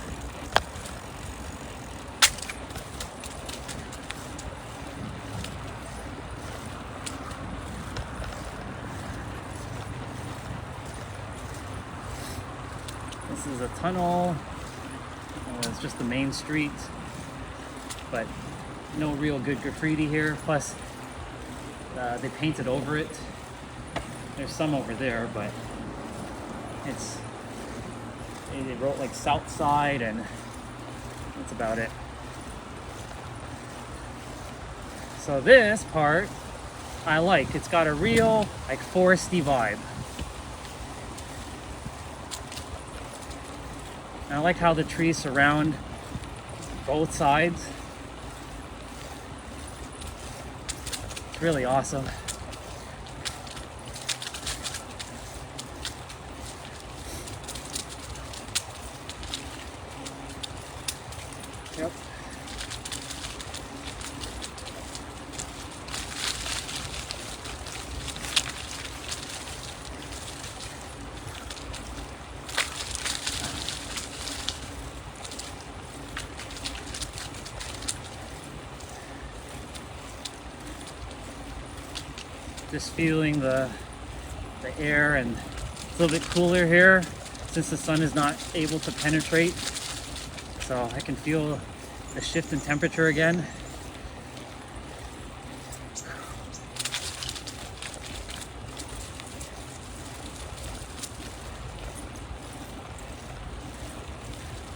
This is a tunnel. It's just the main street, but no real good graffiti here. Plus, they painted over it. There's some over there, but they wrote like South Side, and that's about it. So this part I like. It's got a real like foresty vibe. And I like how the trees surround both sides. It's really awesome. Yep. Just feeling the air, and it's a little bit cooler here since the sun is not able to penetrate. So I can feel the shift in temperature again.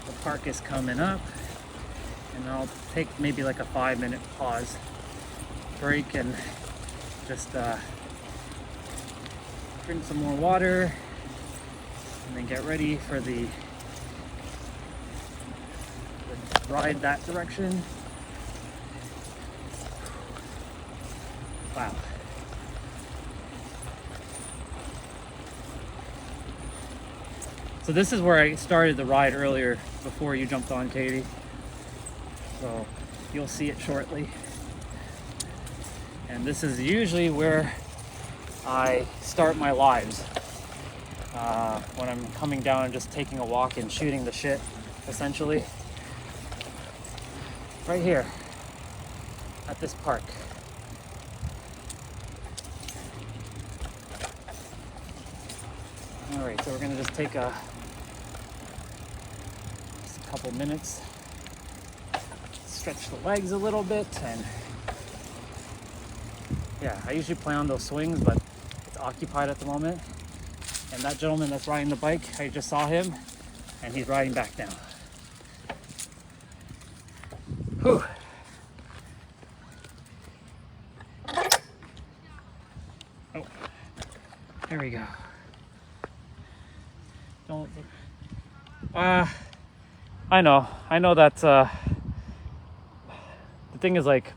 The park is coming up, and I'll take maybe like a 5-minute pause break and just drink some more water, and then get ready for the ride that direction. Wow. So this is where I started the ride earlier before you jumped on, Katie. So you'll see it shortly. And this is usually where I start my lives. When I'm coming down and just taking a walk and shooting the shit, essentially. Right here at this park. All right, so we're gonna just take a couple minutes, stretch the legs a little bit, and yeah, I usually play on those swings, but it's occupied at the moment. And that gentleman that's riding the bike, I just saw him, and he's riding back down. Whew. Oh, there we go. Don't. I know that. The thing is, like,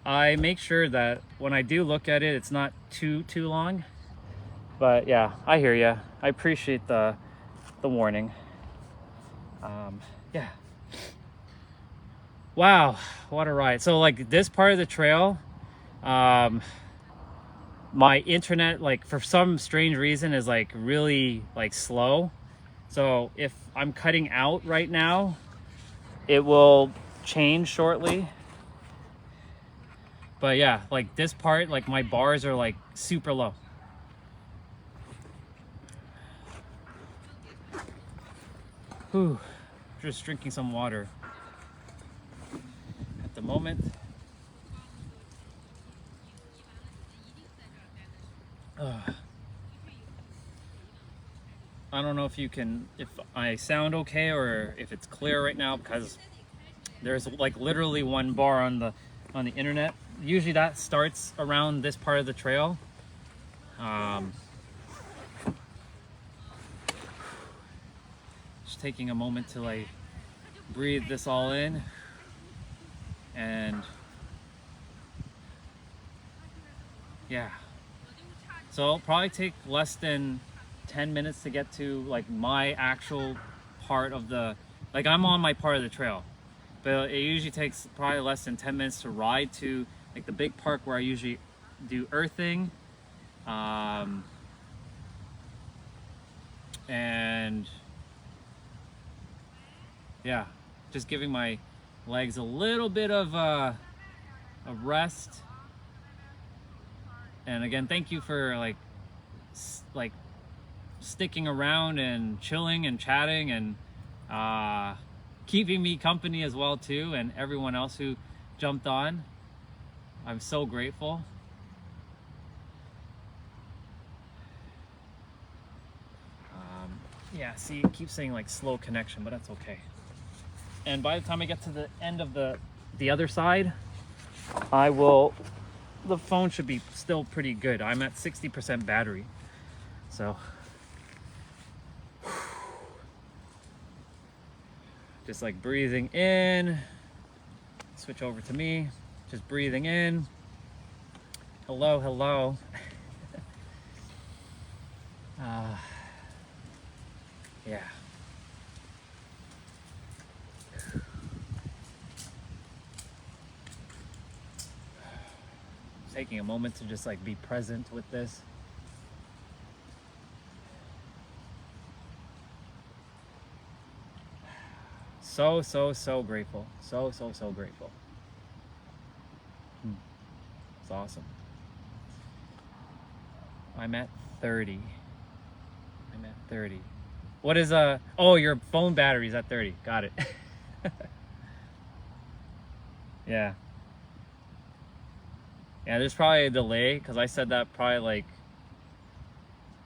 I make sure that when I do look at it, it's not too long. But yeah, I hear you. I appreciate the warning. Yeah. Wow, what a ride. So like this part of the trail, my internet, like for some strange reason, is like really like slow. So if I'm cutting out right now, it will change shortly. But yeah, like this part, like my bars are like super low. Whew. Just drinking some water at the moment. I don't know if I sound okay or if it's clear right now, because there's like literally one bar on the internet. Usually that starts around this part of the trail. Just taking a moment to like breathe this all in, and yeah, so it'll probably take less than 10 minutes to get to like my actual part of the, like I'm on my part of the trail, but it usually takes probably less than 10 minutes to ride to like the big park where I usually do earthing, and yeah, just giving my legs a little bit of a rest. And again, thank you for like sticking around and chilling and chatting and keeping me company as well too, and everyone else who jumped on. I'm so grateful. Yeah, see, it keeps saying like slow connection, but that's okay. And by the time I get to the end of the other side, the phone should be still pretty good. I'm at 60% battery. So just like breathing in, switch over to me, just breathing in. Hello, hello. Yeah. Taking a moment to just like be present with this. So grateful. So grateful. It's awesome. I'm at 30. What is oh, your phone battery's at 30. Got it. Yeah. Yeah, there's probably a delay because I said that probably like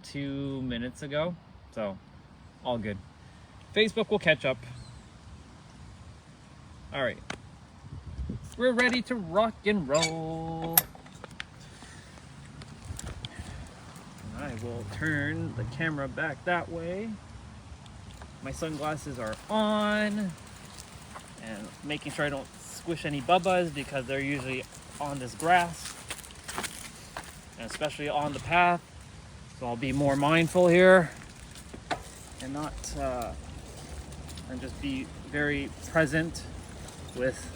2 minutes ago. So, all good. Facebook will catch up. All right. We're ready to rock and roll. I will turn the camera back that way. My sunglasses are on. And making sure I don't squish any bubbas because they're usually on this grass. And especially on the path. So I'll be more mindful here. And not, and just be very present with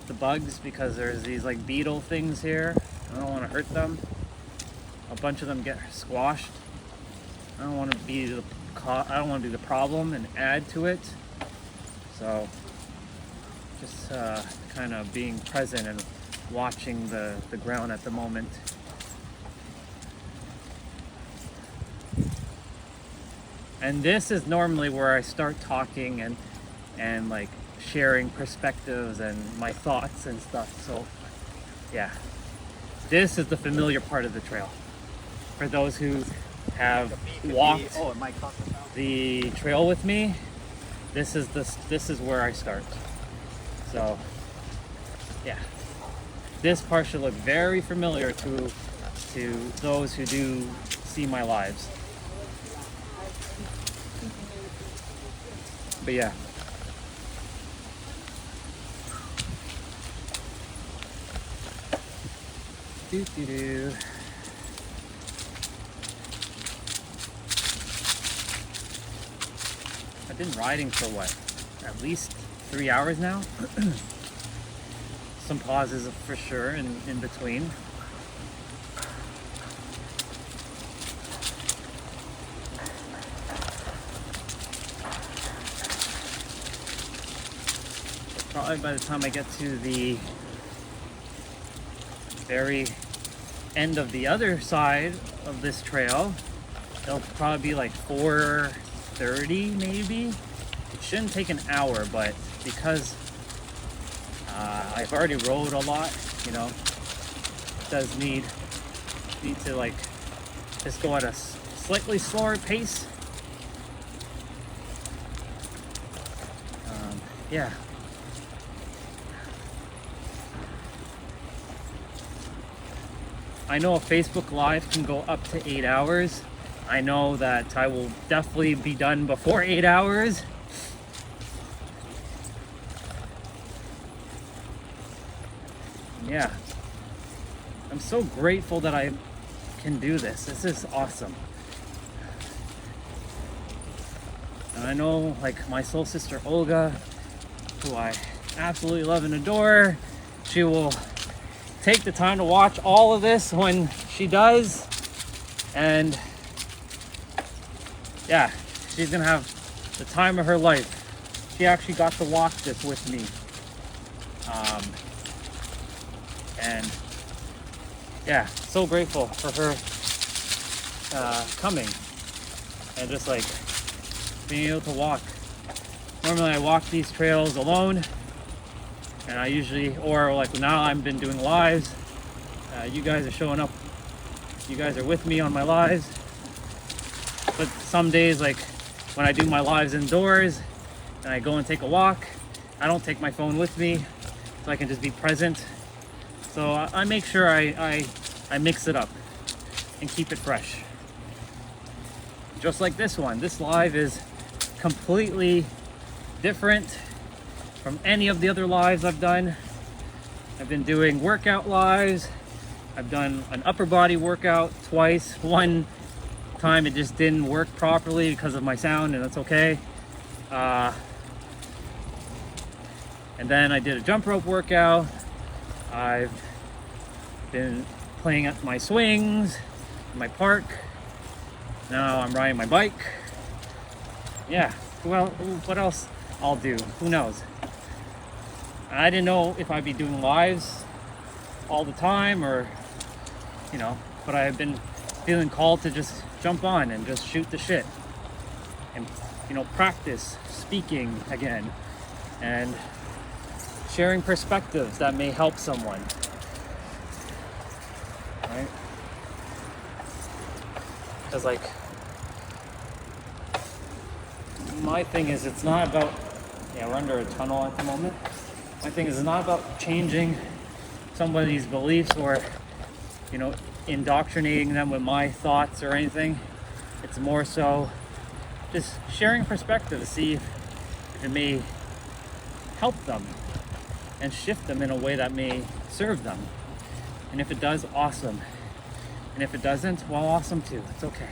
the bugs because there's these like beetle things here. I don't want to hurt them. A bunch of them get squashed. I don't want to be the problem and add to it. So just kind of being present and watching the ground at the moment. And this is normally where I start talking and like sharing perspectives and my thoughts and stuff. So yeah, this is the familiar part of the trail. For those who have walked the trail with me, this is where I start. So yeah, this part should look very familiar to those who do see my lives. But yeah. Doo-doo-doo. I've been riding for what? At least 3 hours now? Some pauses for sure in between. probably by the time I get to the very end of the other side of this trail, it'll probably be like 4:30 maybe. It shouldn't take an hour, but because I've already rode a lot, you know, it does need to like just go at a slightly slower pace. Yeah. I know a Facebook Live can go up to 8 hours. I know that I will definitely be done before 8 hours. Yeah. I'm so grateful that I can do this. This is awesome. And I know, like, my soul sister Olga, who I absolutely love and adore, she will take the time to watch all of this when she does. And yeah, she's gonna have the time of her life. She actually got to watch this with me. And yeah, so grateful for her coming and just like being able to walk. Normally I walk these trails alone, and I usually, or like now I've been doing lives. You guys are showing up. You guys are with me on my lives. But some days, like when I do my lives indoors and I go and take a walk, I don't take my phone with me, so I can just be present. So I make sure I mix it up and keep it fresh. Just like this one. This live is completely different from any of the other lives I've done. I've been doing workout lives. I've done an upper body workout twice. One time it just didn't work properly because of my sound, and that's okay. And then I did a jump rope workout. I've been playing at my swings in my park. Now I'm riding my bike. Yeah, well, what else I'll do? Who knows? I didn't know if I'd be doing lives all the time, or, you know, but I've been feeling called to just jump on and just shoot the shit and, you know, practice speaking again and sharing perspectives that may help someone, right? Because, like, my thing is, it's not about, yeah, we're under a tunnel at the moment. My thing is, it's not about changing somebody's beliefs or, you know, indoctrinating them with my thoughts or anything. It's more so just sharing perspective to see if it may help them and shift them in a way that may serve them. And if it does, awesome. And if it doesn't, well, awesome too. It's okay.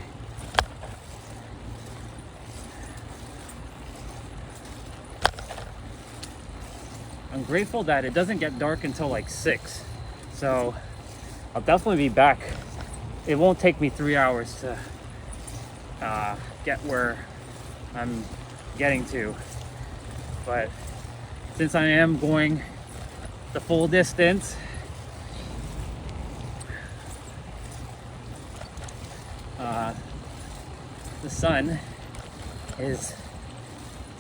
I'm grateful that it doesn't get dark until like 6. So I'll definitely be back. It won't take me 3 hours to get where I'm getting to. But since I am going the full distance, the sun it's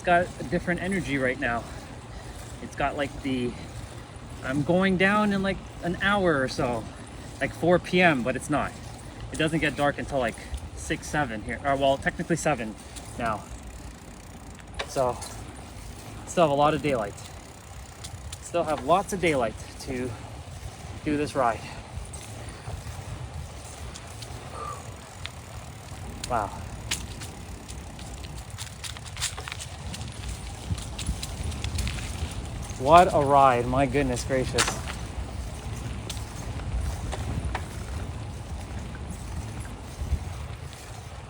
got a different energy right now. It's got like I'm going down in like an hour or so, like 4 p.m., but it's not. It doesn't get dark until like 6, 7 here. Or, well, technically 7 now. So, still have a lot of daylight. Still have lots of daylight to do this ride. Wow. What a ride, my goodness gracious.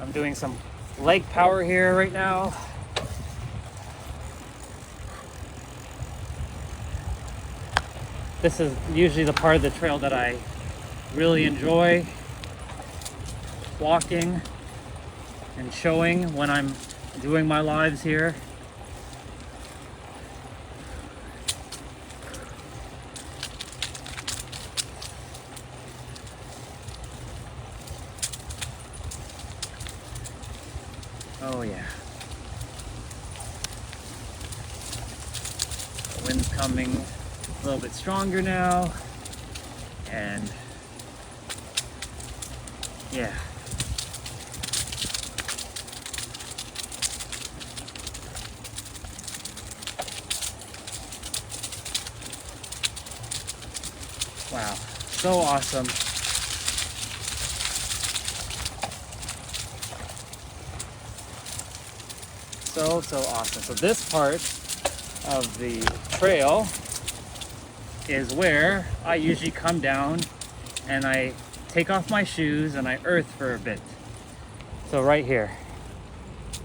I'm doing some leg power here right now. This is usually the part of the trail that I really enjoy walking and showing when I'm doing my lives here. Oh yeah. The wind's coming a little bit stronger now. And yeah. Wow, so awesome. So awesome. So this part of the trail is where I usually come down and I take off my shoes and I earth for a bit. So right here.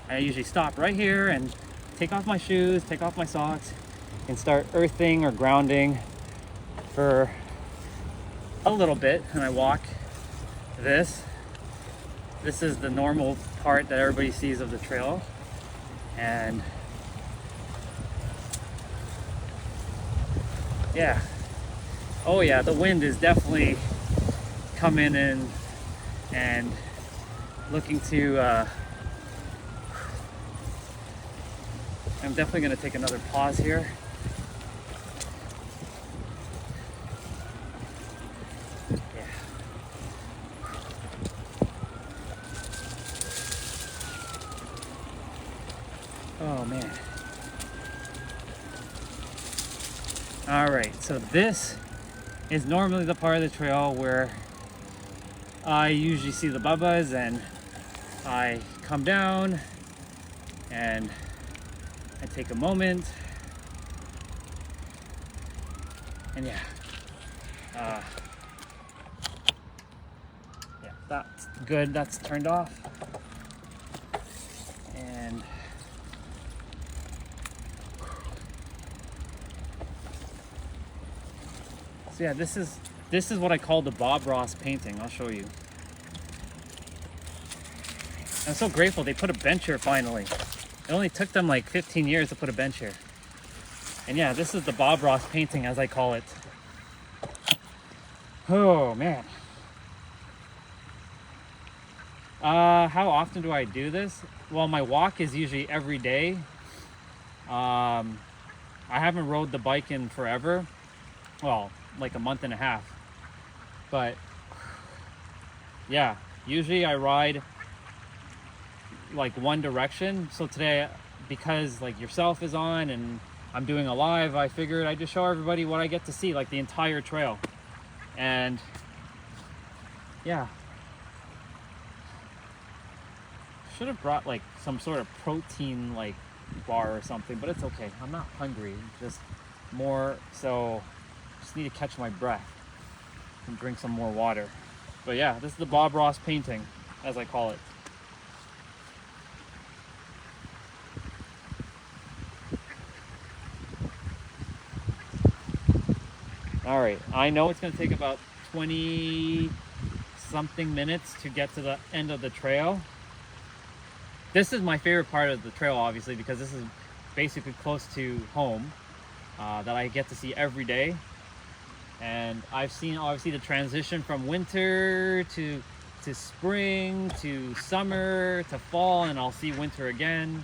I usually stop right here and take off my shoes, take off my socks, and start earthing or grounding for a little bit. And I walk this. This is the normal part that everybody sees of the trail. And yeah. Oh yeah, the wind is definitely coming in and looking to I'm definitely going to take another pause here. Yeah. Oh man. All right, so this is normally the part of the trail where I usually see the bubbas, and I come down and I take a moment, and yeah, that's good. That's turned off, and so yeah, this is what I call the Bob Ross painting. I'll show you. I'm so grateful they put a bench here finally. It only took them like 15 years to put a bench here. And yeah, this is the Bob Ross painting, as I call it. Oh man. How often do I do this? Well, my walk is usually every day. I haven't rode the bike in forever. Well, like a month and a half. But yeah, usually I ride like one direction. So today, because like yourself is on and I'm doing a live, I figured I'd just show everybody what I get to see, like the entire trail. And yeah, should have brought like some sort of protein like bar or something, but it's okay. I'm not hungry, just more so just need to catch my breath and drink some more water. But yeah, this is the Bob Ross painting, as I call it. All right, I know it's going to take about 20 something minutes to get to the end of the trail. This is my favorite part of the trail, obviously, because this is basically close to home that I get to see every day. And I've seen obviously the transition from winter to spring to summer to fall, and I'll see winter again.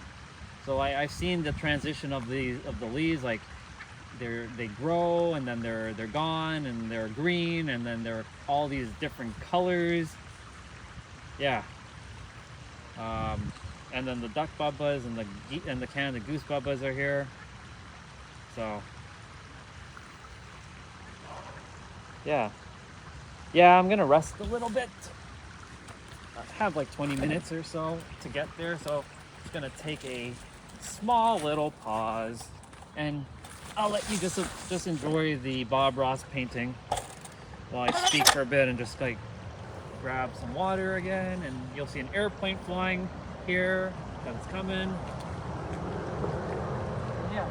So I've seen the transition of the leaves, like they grow and then they're gone and they're green and then they're all these different colors. Yeah. And then the duck bubbas and the Canada goose bubbas are here. So yeah, I'm gonna rest a little bit. I have like 20 minutes or so to get there, so it's gonna take a small little pause, and I'll let you just enjoy the Bob Ross painting while I speak for a bit and just like grab some water again. And you'll see an airplane flying here that it's coming. Yeah.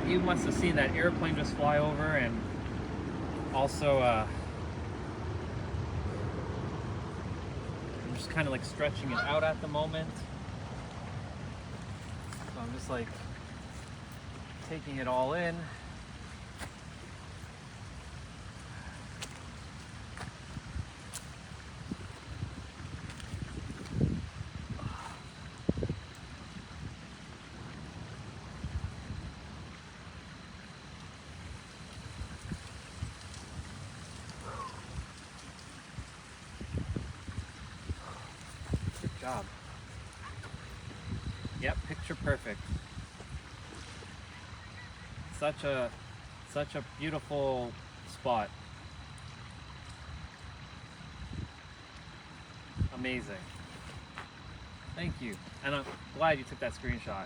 you must have seen that airplane just fly over, and also I'm just kind of like stretching it out at the moment. So I'm just like taking it all in. Job. Yep, picture perfect. Such a beautiful spot. Amazing. Thank you. And I'm glad you took that screenshot.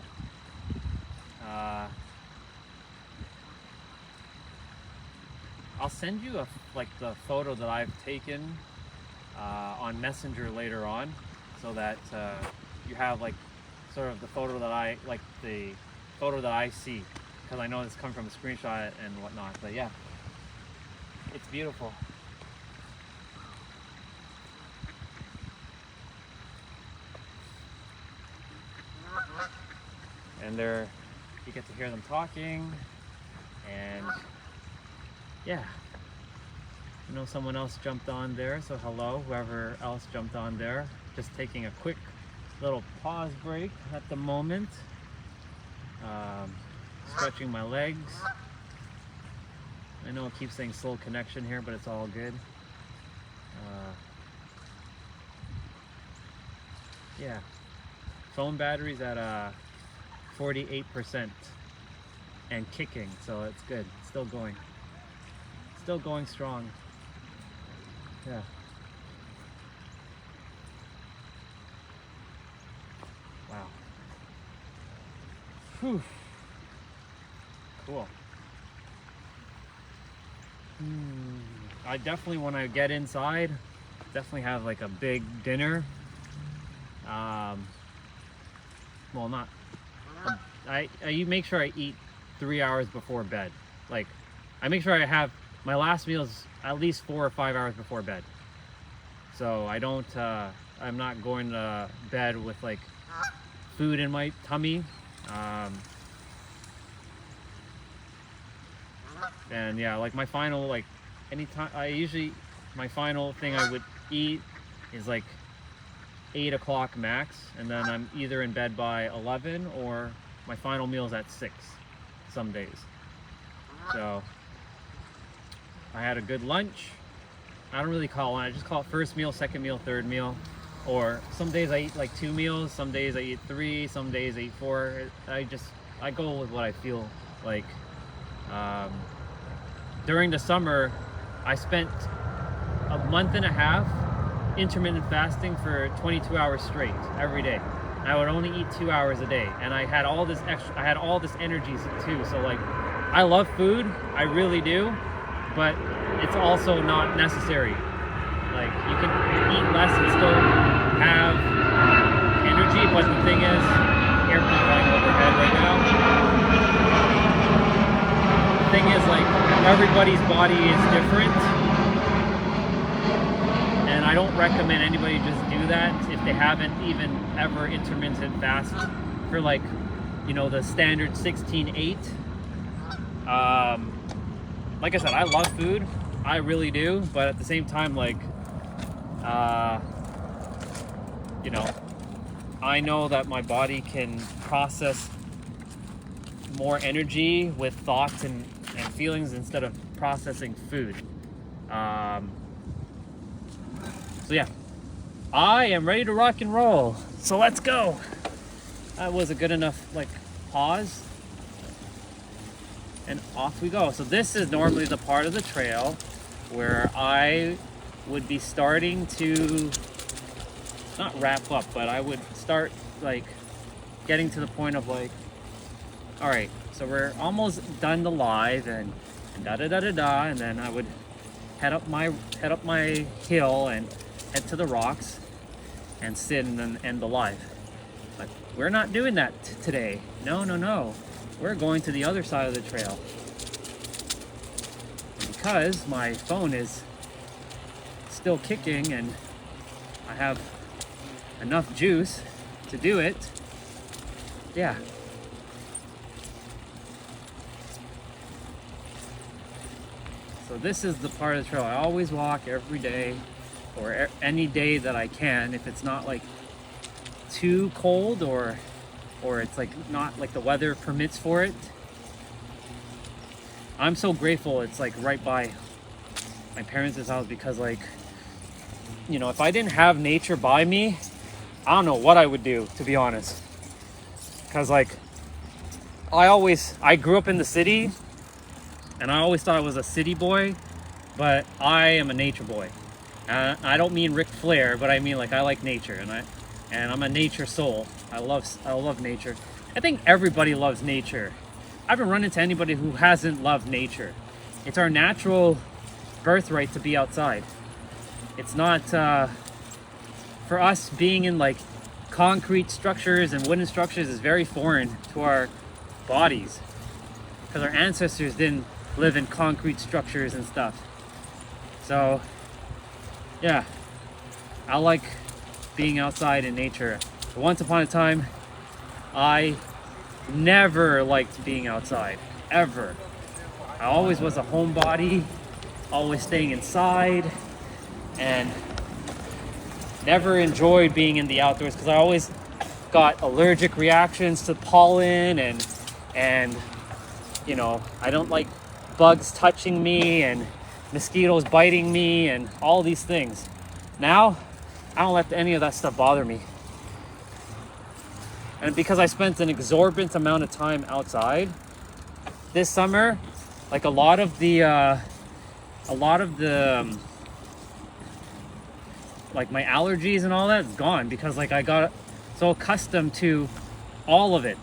I'll send you the photo that I've taken on Messenger later on, so that you have like sort of the photo that I see, because I know this comes from a screenshot and whatnot. But yeah, it's beautiful. And you get to hear them talking, and yeah. I know someone else jumped on there, so hello, whoever else jumped on there. Just taking a quick little pause break at the moment. Stretching my legs. I know it keeps saying slow connection here, but it's all good. Yeah, phone battery's at 48% and kicking, so it's good. It's still going. Still going strong. Yeah. Wow. Whew. Cool. I definitely, when I get inside, definitely have like a big dinner. Well, not. I make sure I eat 3 hours before bed. Like, I make sure I have my last meal is at least 4 or 5 hours before bed. So I don't. I'm not going to bed with like food in my tummy. And yeah, like my final, like anytime my final thing I would eat is like 8 o'clock max, and then I'm either in bed by 11 or my final meal is at 6 some days. So I had a good lunch. I don't really call it, I just call it first meal, second meal, third meal. Or some days I eat like 2 meals, some days I eat 3, some days I eat 4. I go with what I feel like. During the summer, I spent a month and a half intermittent fasting for 22 hours straight every day. I would only eat 2 hours a day, and I had all this energy too. So like, I love food, I really do, but it's also not necessary. Like, you can eat less and still have energy, but the thing is, airplane flying overhead right now. The thing is, like, everybody's body is different, and I don't recommend anybody just do that if they haven't even ever intermittent fast for like, you know, the standard 16-8. Like I said, I love food, I really do, but at the same time, like, you know, I know that my body can process more energy with thoughts and feelings instead of processing food. So yeah, I am ready to rock and roll. So let's go. That was a good enough like pause. And off we go. So this is normally the part of the trail where I would be starting to not wrap up, but I would start like getting to the point of like, all right, so we're almost done the live and da da da da da, and then I would head up my hill and head to the rocks and sit and then end the live. But we're not doing that today. No. we're going to the other side of the trail. Because my phone is still kicking and I have enough juice to do it, yeah. So this is the part of the trail I always walk every day, or any day that I can, if it's not like too cold or it's like not like the weather permits for it. I'm so grateful it's like right by my parents' house, because like, you know, if I didn't have nature by me, I don't know what I would do, to be honest. Because like I grew up in the city and I always thought I was a city boy, but I am a nature boy. I don't mean Ric Flair, but I mean like I like nature, and I'm a nature soul. I love nature. I think everybody loves nature. I haven't run into anybody who hasn't loved nature. It's our natural birthright to be outside. It's not for us, being in like concrete structures and wooden structures is very foreign to our bodies, because our ancestors didn't live in concrete structures and stuff. So yeah, I like being outside in nature. But once upon a time, I never liked being outside, ever. I always was a homebody, always staying inside, and never enjoyed being in the outdoors because I always got allergic reactions to pollen and you know, I don't like bugs touching me and mosquitoes biting me and all these things. Now, I don't let any of that stuff bother me. And because I spent an exorbitant amount of time outside this summer, like a lot of the like my allergies and all that is gone, because like I got so accustomed to all of it.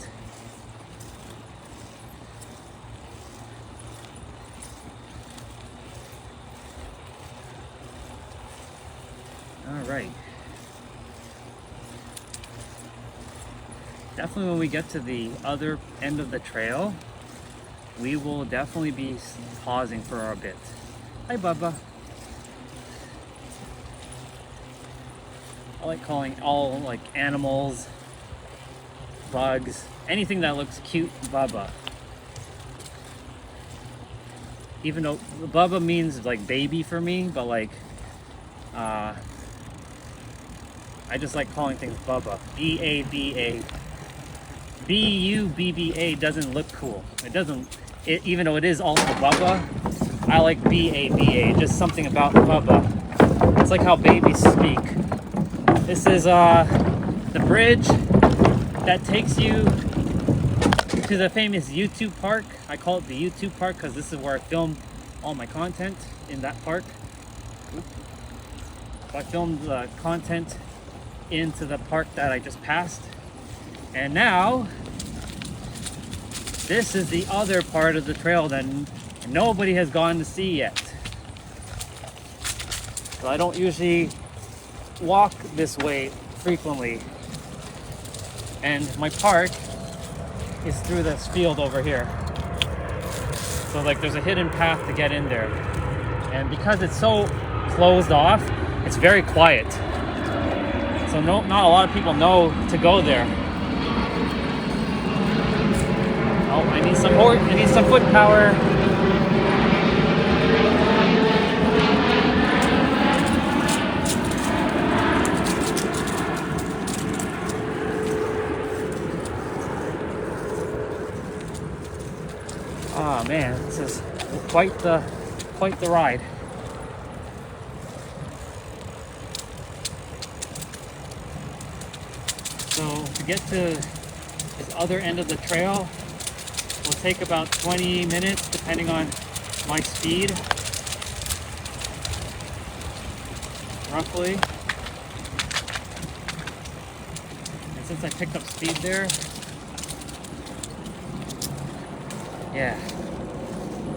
All right. Definitely when we get to the other end of the trail, we will definitely be pausing for a bit. Hi, Bubba. I like calling all like animals, bugs, anything that looks cute, Bubba. Even though Bubba means like baby for me, but like I just like calling things Bubba. B-A-B-A. B-U-B-B-A doesn't look cool. It doesn't, even though it is also Bubba, I like B-A-B-A. Just something about Bubba. It's like how babies speak. This is the bridge that takes you to the famous YouTube park. I call it the YouTube park because this is where I film all my content, in that park. So I filmed the content into the park that I just passed. And now, this is the other part of the trail that nobody has gone to see yet. So I don't usually walk this way frequently. And my park is through this field over here. So like there's a hidden path to get in there. And because it's so closed off, it's very quiet. So not a lot of people know to go there. Oh, I need some foot power. Oh man, this is quite the ride. So to get to this other end of the trail will take about 20 minutes depending on my speed, roughly. And since I picked up speed there, yeah.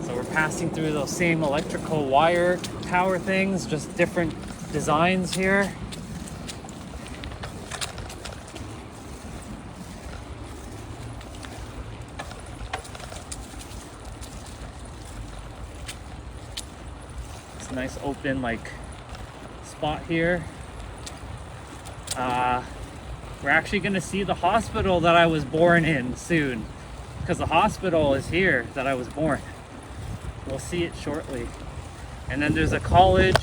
So we're passing through those same electrical wire tower things, just different designs here. Nice open like spot here. We're actually gonna see the hospital that I was born in soon, because the hospital is here that I was born. We'll see it shortly. And then there's a college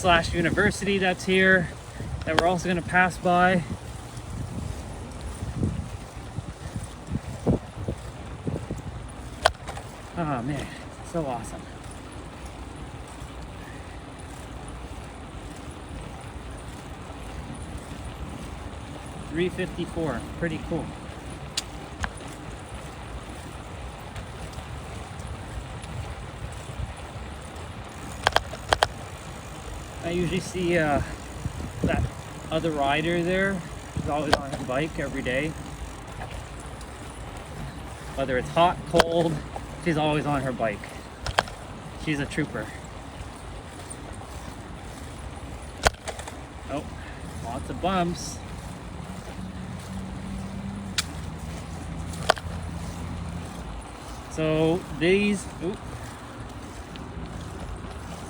/ university that's here that we're also gonna pass by. Oh man, so awesome. $3.54, pretty cool. I usually see that other rider there. She's always on her bike every day. Whether it's hot, cold, she's always on her bike. She's a trooper. Oh, lots of bumps. So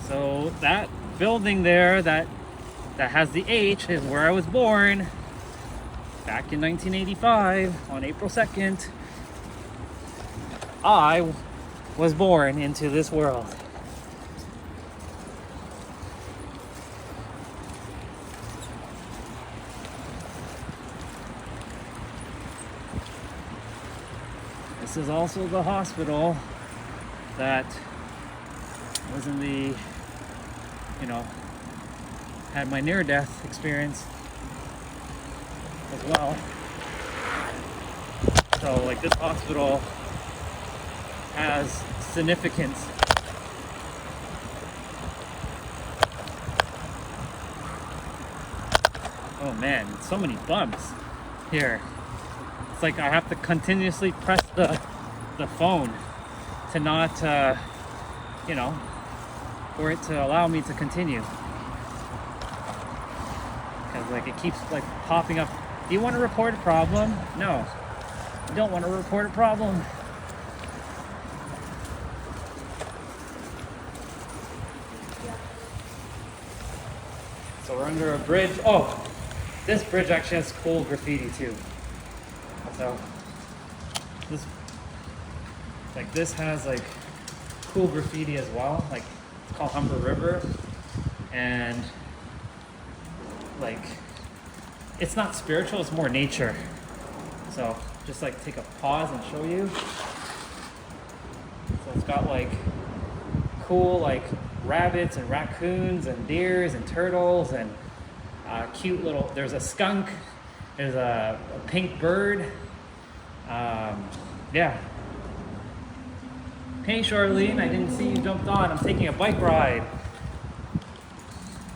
so that building there that has the H is where I was born back in 1985 on April 2nd. I was born into this world. This is also the hospital that was in the, had my near-death experience as well. So like this hospital has significance. Oh man, so many bumps here. It's like I have to continuously press the phone to not, for it to allow me to continue. Because like it keeps like popping up. Do you want to report a problem? No. You don't want to report a problem. So we're under a bridge. Oh, this bridge actually has cool graffiti too. So this has like cool graffiti as well. Like it's called Humber River, and like it's not spiritual, it's more nature. So just like take a pause and show you. So it's got like cool like rabbits and raccoons and deers and turtles and cute little, there's a skunk, there's a pink bird. Yeah. Hey Charlene, I didn't see you jumped on. I'm taking a bike ride.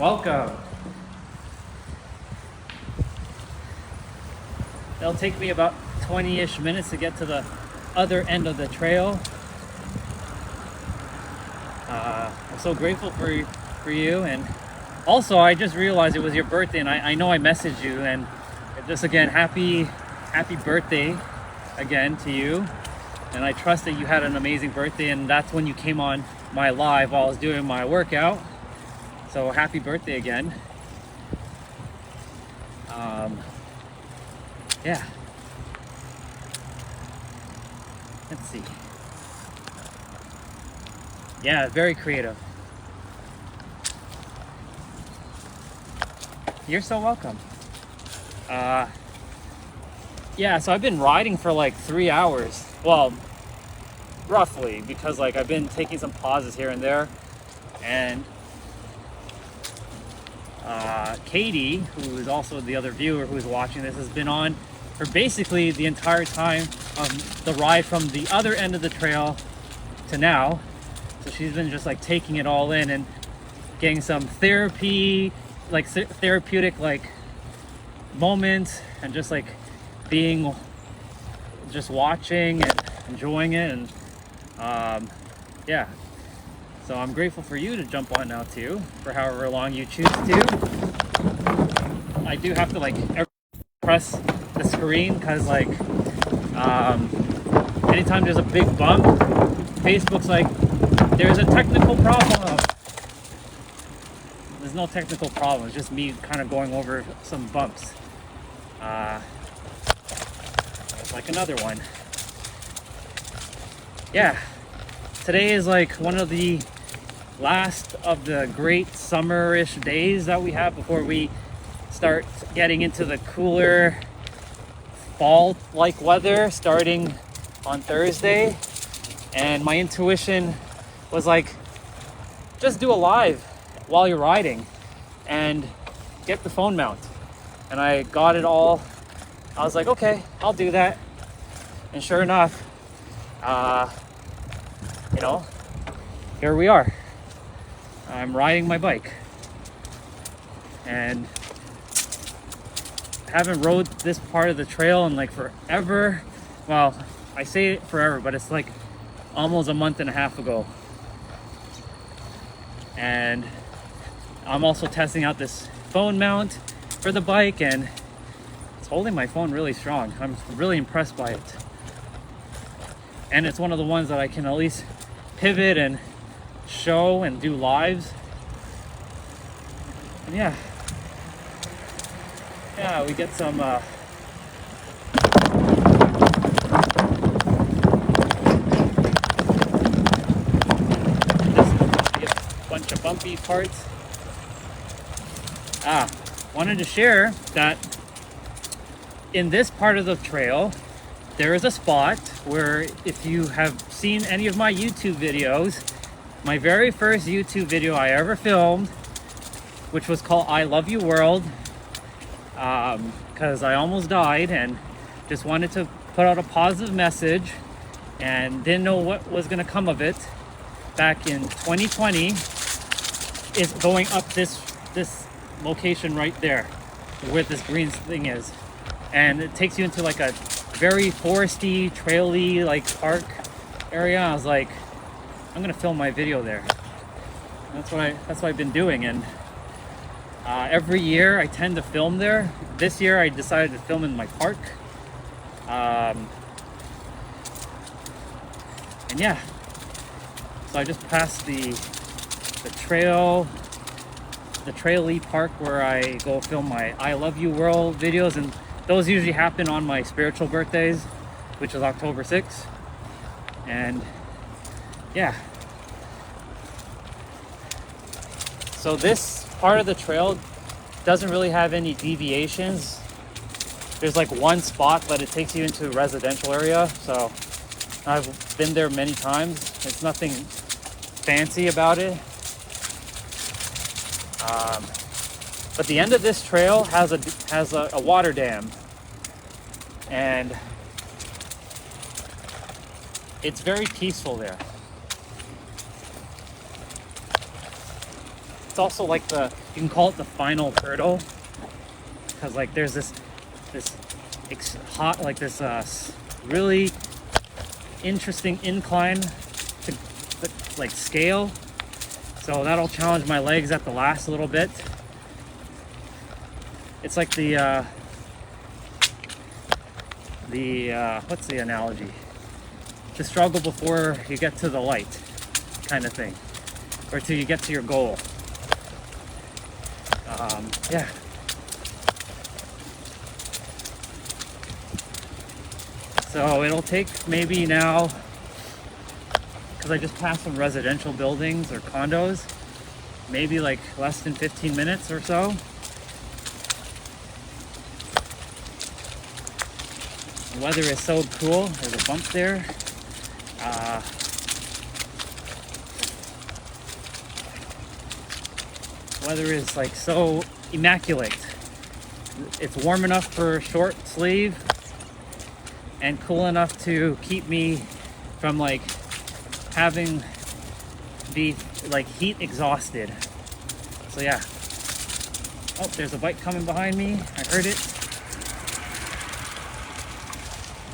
Welcome. It'll take me about 20-ish minutes to get to the other end of the trail. I'm so grateful for you, and also I just realized it was your birthday, and I know I messaged you, and just again happy birthday again to you. And I trust that you had an amazing birthday, and that's when you came on my live while I was doing my workout. So happy birthday again. Yeah. Let's see. Yeah, very creative. You're so welcome. Yeah, so I've been riding for like 3 hours. Well, roughly, because like I've been taking some pauses here and there. And Katie, who is also the other viewer who's watching this, has been on for basically the entire time of the ride from the other end of the trail to now. So she's been just like taking it all in and getting some therapeutic like moments, and just like being, just watching and enjoying it. And yeah, so I'm grateful for you to jump on now too, for however long you choose to. I do have to like press the screen because like anytime there's a big bump, Facebook's like, there's a technical problem. there's no technical problem. It's just me kind of going over some bumps. Like another one. Yeah, today is like one of the last of the great summer-ish days that we have before we start getting into the cooler fall-like weather starting on Thursday. And my intuition was like, just do a live while you're riding and get the phone mount. And I got it all. I was like, okay, I'll do that. And sure enough, you know, here we are. I'm riding my bike. And haven't rode this part of the trail in like forever. Well, I say forever, but it's like almost a month and a half ago. And I'm also testing out this phone mount for the bike, and it's holding my phone really strong. I'm really impressed by it. And it's one of the ones that I can at least pivot and show and do lives. And yeah, we get some bunch of bumpy parts. Wanted to share that in this part of the trail there is a spot where, if you have seen any of my YouTube videos, my very first YouTube video I ever filmed, which was called I Love You World, because I almost died and just wanted to put out a positive message and didn't know what was going to come of it back in 2020, is going up this location right there where this green thing is, and it takes you into like a very foresty, traily like park area. I was like, I'm gonna film my video there. That's what I've been doing, and every year I tend to film there. This year I decided to film in my park, and yeah, so I just passed the traily park where I go film my I Love You World videos, and those usually happen on my spiritual birthdays, which is October 6th. And yeah, so this part of the trail doesn't really have any deviations. There's like one spot, but it takes you into a residential area, so I've been there many times. It's nothing fancy about it. But the end of this trail has a water dam, and it's very peaceful there. It's also like you can call it the final hurdle, because like there's this really interesting incline to like scale. So that'll challenge my legs at the last little bit. It's like the what's the analogy? The struggle before you get to the light, kind of thing, or till you get to your goal. Yeah. So it'll take maybe now, because I just passed some residential buildings or condos, maybe like less than 15 minutes or so. The weather is so cool. There's a bump there. Weather is like so immaculate. It's warm enough for short sleeve and cool enough to keep me from like having the like heat exhausted. So yeah. Oh, there's a bike coming behind me. I heard it.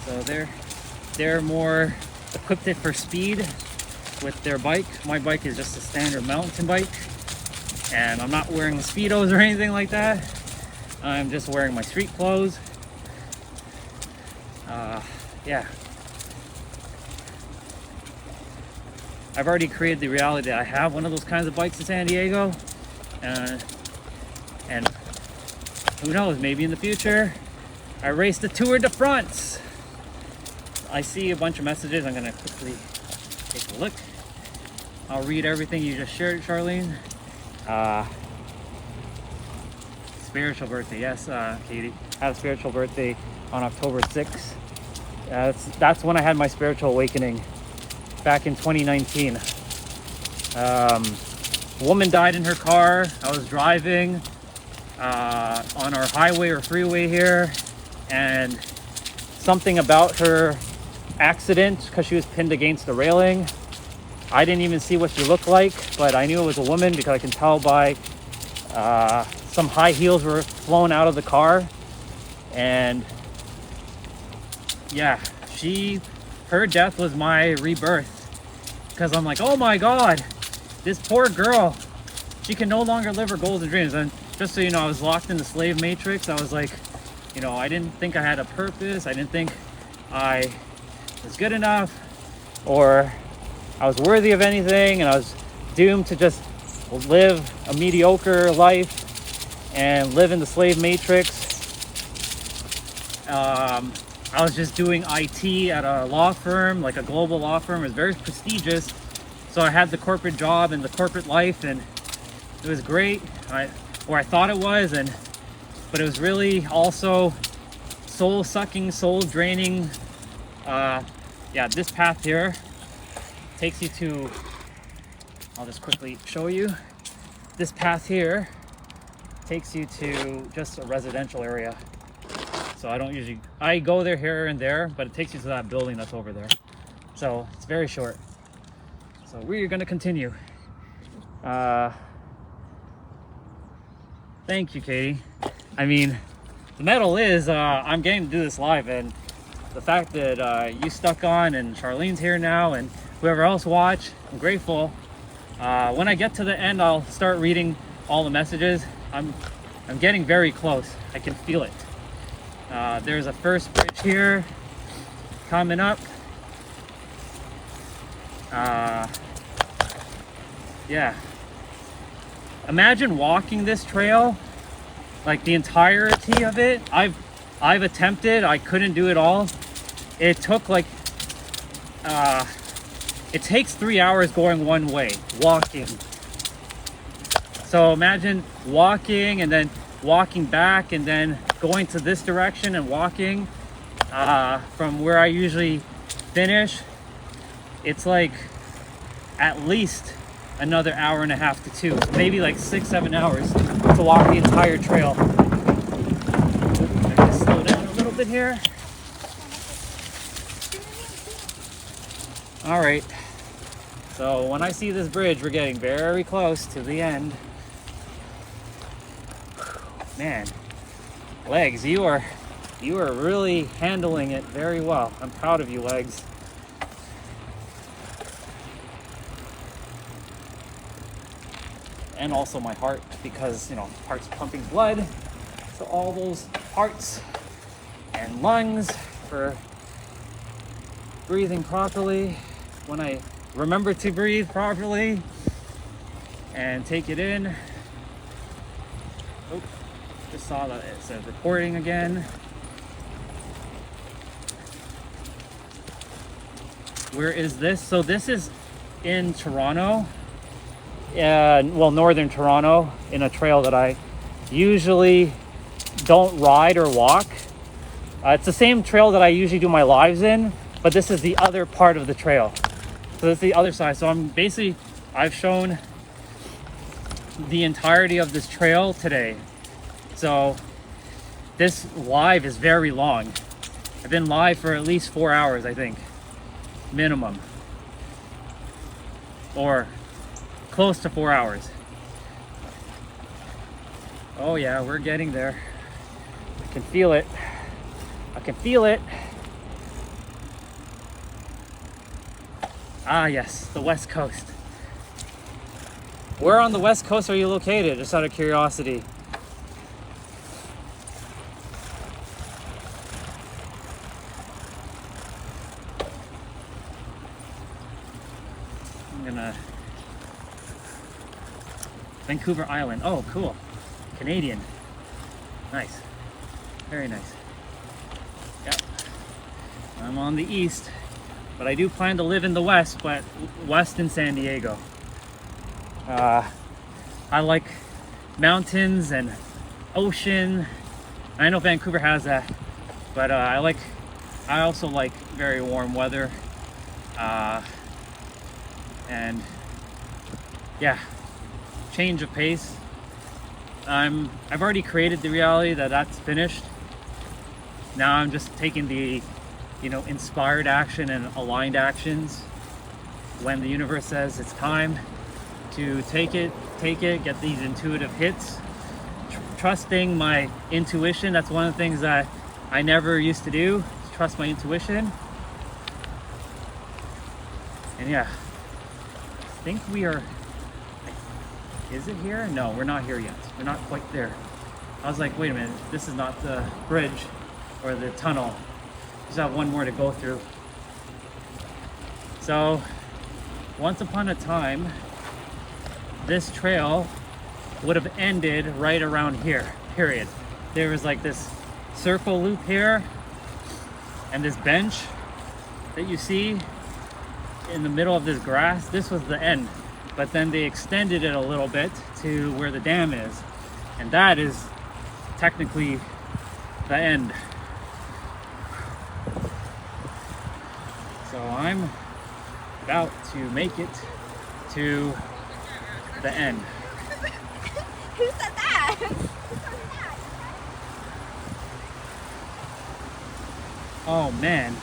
So they're more equipped it for speed with their bike. My bike is just a standard mountain bike, and I'm not wearing Speedos or anything like that. I'm just wearing my street clothes. Yeah. I've already created the reality that I have one of those kinds of bikes in San Diego, And who knows, maybe in the future I race the Tour de France. I see a bunch of messages. I'm gonna quickly take a look. I'll read everything you just shared, Charlene. Spiritual birthday, yes, Katie. I had a spiritual birthday on October 6th. That's when I had my spiritual awakening, back in 2019. A woman died in her car. I was driving on our highway or freeway here, and something about her accident, because she was pinned against the railing. I didn't even see what she looked like, but I knew it was a woman because I can tell by some high heels were flown out of the car. And yeah, her death was my rebirth, because I'm like, oh my God, this poor girl, she can no longer live her goals and dreams. And just so you know, I was locked in the slave matrix. I was like, you know, I didn't think I had a purpose. I didn't think I was good enough, or I was worthy of anything, and I was doomed to just live a mediocre life and live in the slave matrix. I was just doing IT at a law firm, like a global law firm. It was very prestigious. So I had the corporate job and the corporate life, and it was great, or I thought it was, but it was really also soul-sucking, soul-draining. Yeah, this path here takes you to, I'll just quickly show you. This path here takes you to just a residential area. So I go there here and there, but it takes you to that building that's over there. So it's very short. So we're gonna continue. Thank you, Katie. I mean, the medal is, I'm getting to do this live, and the fact that you stuck on, and Charlene's here now, and whoever else watched, I'm grateful. When I get to the end, I'll start reading all the messages. I'm getting very close. I can feel it. There's a first bridge here coming up. Yeah. Imagine walking this trail, like the entirety of it. I've attempted. I couldn't do it all. It took like it takes 3 hours going one way, walking. So imagine walking and then walking back and then going to this direction and walking from where I usually finish. It's like at least another hour and a half to 2, maybe like 6-7 hours to walk the entire trail. I'm gonna slow down a little bit here. All right, so when I see this bridge, we're getting very close to the end. Man, Legs, you are really handling it very well. I'm proud of you, Legs. And also my heart, because, you know, heart's pumping blood. So all those hearts and lungs for breathing properly. When I remember to breathe properly and take it in. Oh, just saw that it said recording again. Where is this? So this is in Toronto. Well, northern Toronto, in a trail that I usually don't ride or walk. It's the same trail that I usually do my lives in, but this is the other part of the trail. So that's the other side. So I've shown the entirety of this trail today. So this live is very long. I've been live for at least 4 hours, I think, minimum, or close to 4 hours. Oh yeah, we're getting there. I can feel it. I can feel it. Ah yes, the West Coast. Where on the West Coast are you located, just out of curiosity? I'm Vancouver Island. Oh, cool. Canadian. Nice. Very nice. Yep. I'm on the east, but I do plan to live in the west, but west in San Diego. I like mountains and ocean. I know Vancouver has that, but I also like very warm weather. And yeah, change of pace. I've already created the reality that that's finished. Now I'm just taking the, inspired action and aligned actions when the universe says it's time to take it, get these intuitive hits. Trusting my intuition. That's one of the things that I never used to do, trust my intuition. And yeah, I think we are, is it here? No, we're not here yet. We're not quite there. I was like, wait a minute, this is not the bridge or the tunnel. Just have one more to go through. So, once upon a time, this trail would have ended right around here, period. There was like this circle loop here and this bench that you see in the middle of this grass. This was the end, but then they extended it a little bit to where the dam is, and that is technically the end. So I'm about to make it to the end. Who said that? Oh man,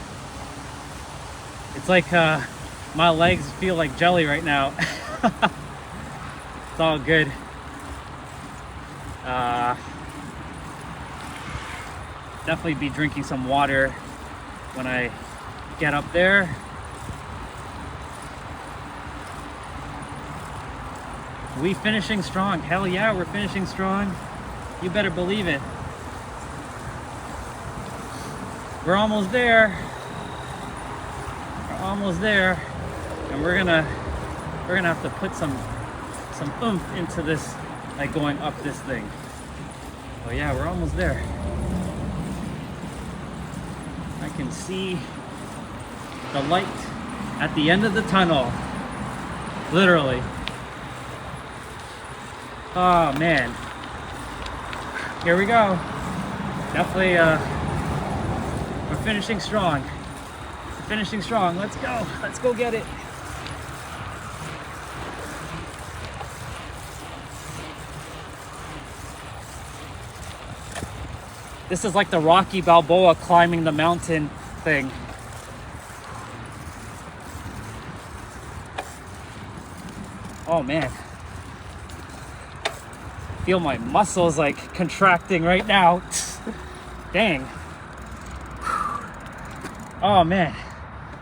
it's like my legs feel like jelly right now. It's all good. Definitely be drinking some water when I get up there. We finishing strong. Hell yeah, we're finishing strong. You better believe it. We're almost there. We're almost there. And we're gonna have to put some oomph into this, like going up this thing. Oh yeah, we're almost there. I can see the light at the end of the tunnel. Literally. Oh man. Here we go. Definitely we're finishing strong. Finishing strong. Let's go. Let's go get it. This is like the Rocky Balboa climbing the mountain thing. Oh man. Feel my muscles like contracting right now. Dang. Oh man.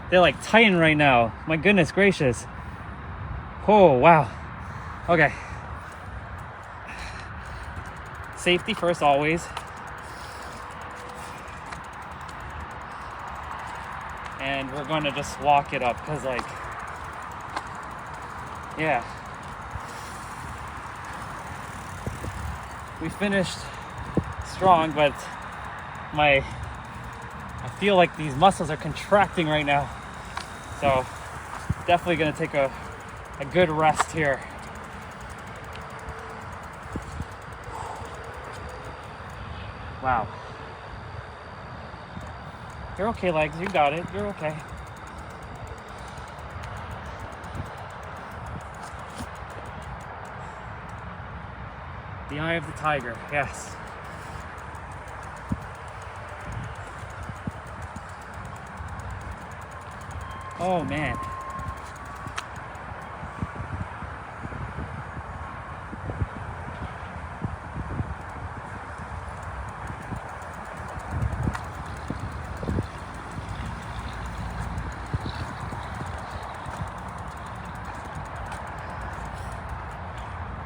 They're like tighten right now. My goodness gracious. Oh wow. Okay. Safety first always. And we're gonna just walk it up because like, yeah. We finished strong, but I feel like these muscles are contracting right now. So definitely gonna take a good rest here. Wow. You're okay, legs. You got it. You're okay. The eye of the tiger. Yes. Oh man.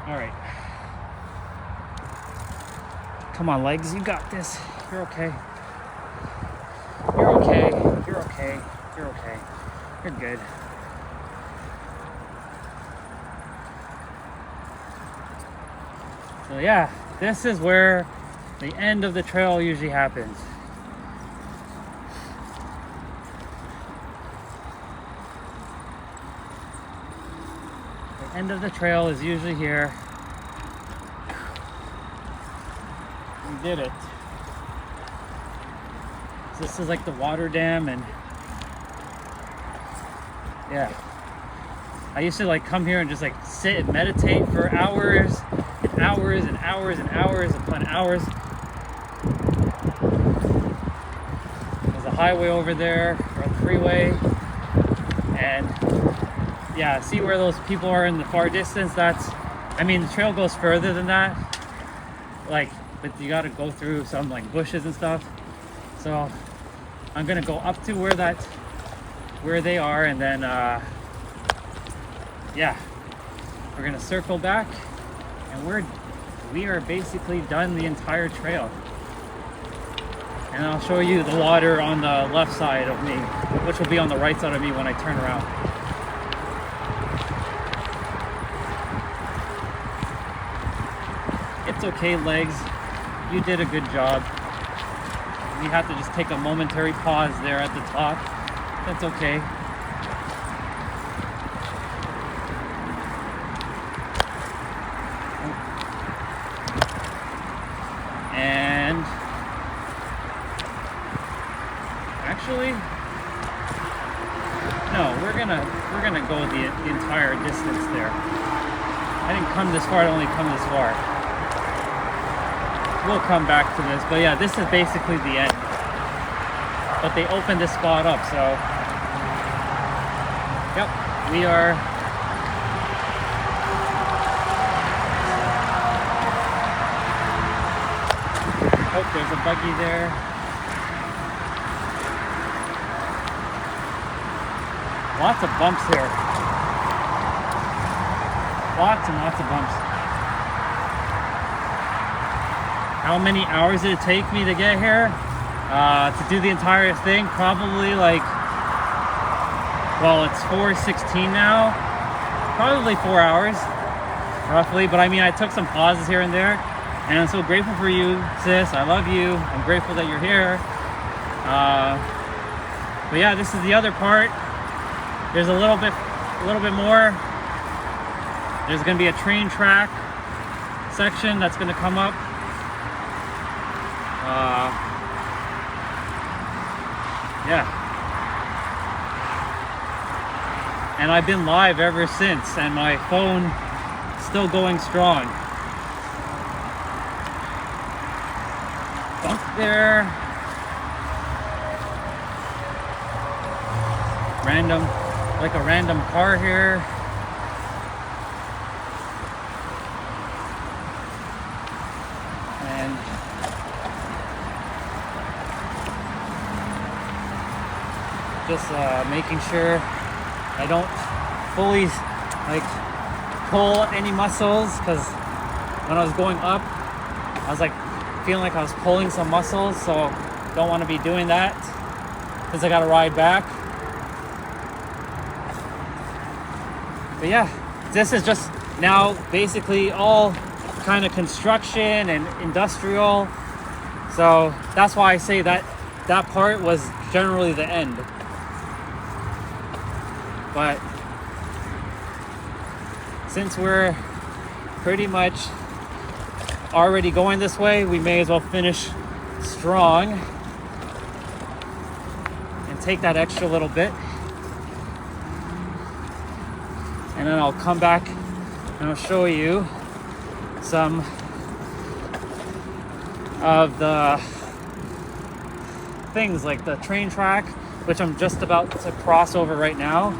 All right. Come on, legs. You got this. You're okay. You're okay. You're okay. You're okay. You're good. So yeah, this is where the end of the trail usually happens. The end of the trail is usually here. We did it. So this is like the water dam, and yeah. I used to like come here and just like sit and meditate for hours and hours and hours and hours upon hours. There's a highway over there, or a freeway, and yeah, see where those people are in the far distance? That's, I mean, the trail goes further than that, like, but you got to go through some like bushes and stuff. So I'm gonna go up to where they are, and then yeah, we're gonna circle back, and we are basically done the entire trail. And I'll show you the water on the left side of me, which will be on the right side of me when I turn around. It's okay, legs. You did a good job. We have to just take a momentary pause there at the top. That's okay. And actually, no, we're gonna go the entire distance there. I didn't come this far, I only come this far. We'll come back to this, but yeah, this is basically the end. But they opened this spot up, so yep, we are oh, there's a buggy there. Lots of bumps here. Lots and lots of bumps. How many hours did it take me to get here? To do the entire thing? Probably like, well, it's 4:16 now. Probably 4 hours, roughly. But I mean, I took some pauses here and there. And I'm so grateful for you, sis. I love you. I'm grateful that you're here. But yeah, this is the other part. There's a little bit more. There's gonna be a train track section that's gonna come up. Yeah. And I've been live ever since, and my phone still going strong. Bump there. Like a random car here. And just making sure I don't fully like pull any muscles, because when I was going up, I was like feeling like I was pulling some muscles, so don't want to be doing that because I got to ride back. But yeah, this is just now basically all kind of construction and industrial. So that's why I say that that part was generally the end. But since we're pretty much already going this way, we may as well finish strong and take that extra little bit. And then I'll come back and I'll show you some of the things like the train track, which I'm just about to cross over right now.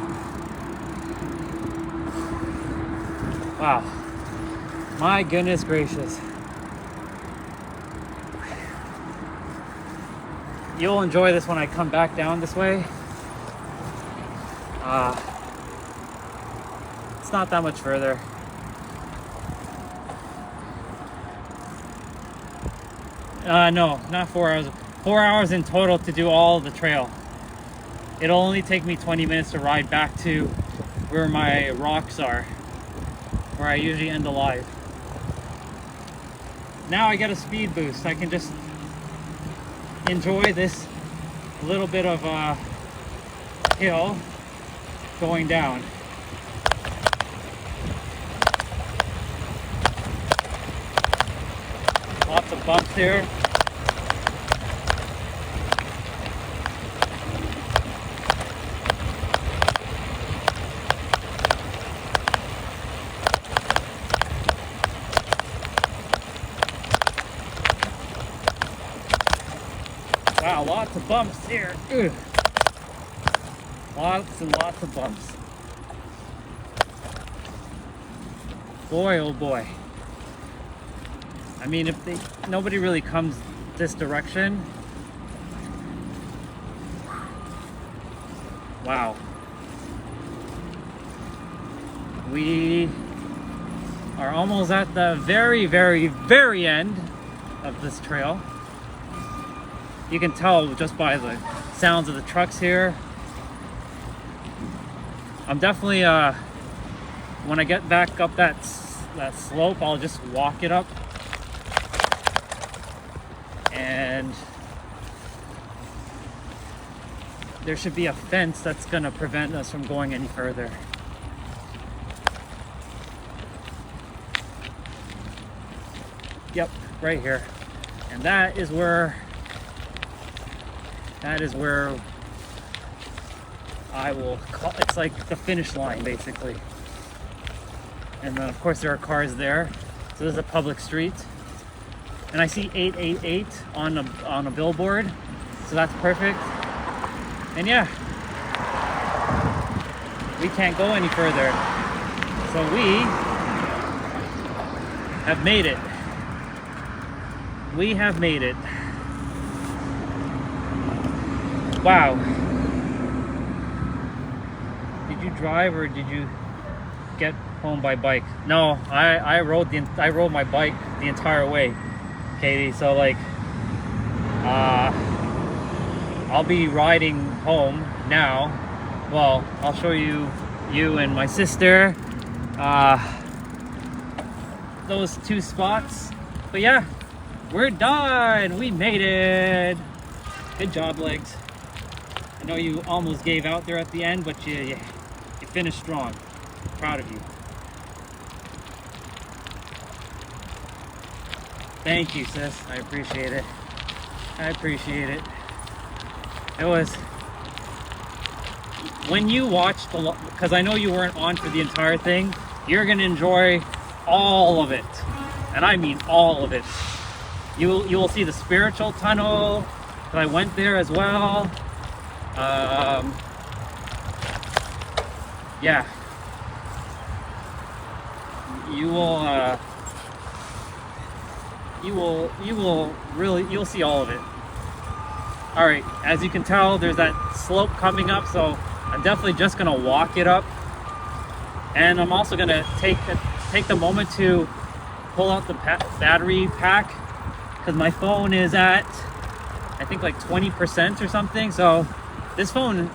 Wow. My goodness gracious. You'll enjoy this when I come back down this way. It's not that much further. No, not 4 hours. 4 hours in total to do all the trail. It'll only take me 20 minutes to ride back to where my rocks are, where I usually end alive. now I get a speed boost. I can just enjoy this little bit of hill going down. Lots of bumps here. Wow, lots of bumps here. Ugh. Lots and lots of bumps. Boy, oh boy. I mean, if nobody really comes this direction. Wow. We are almost at the very, very, very end of this trail. You can tell just by the sounds of the trucks here. I'm definitely, when I get back up that slope, I'll just walk it up. And there should be a fence that's gonna prevent us from going any further. Yep, right here. And that is where I will call, it's like the finish line basically. And then of course there are cars there. So this is a public street. And I see 888 on a billboard. So that's perfect. And yeah, we can't go any further. So we have made it. We have made it. Wow. Did you drive or did you get home by bike? No, I rode my bike the entire way, Katie. So like, I'll be riding home now. Well, I'll show you and my sister those two spots. But yeah, we're done. We made it. Good job, legs. I know you almost gave out there at the end, but you finished strong. Proud of you. Thank you, sis. I appreciate it. I appreciate it. It was, when you watched because I know you weren't on for the entire thing, you're gonna enjoy all of it, and I mean all of it. You will see the spiritual tunnel. I went there as well. Yeah, you'll see all of it. All right, as you can tell, there's that slope coming up, so I'm definitely just gonna walk it up, and I'm also gonna take the moment to pull out the battery pack, because my phone is at, I think, like 20% or something. So this phone,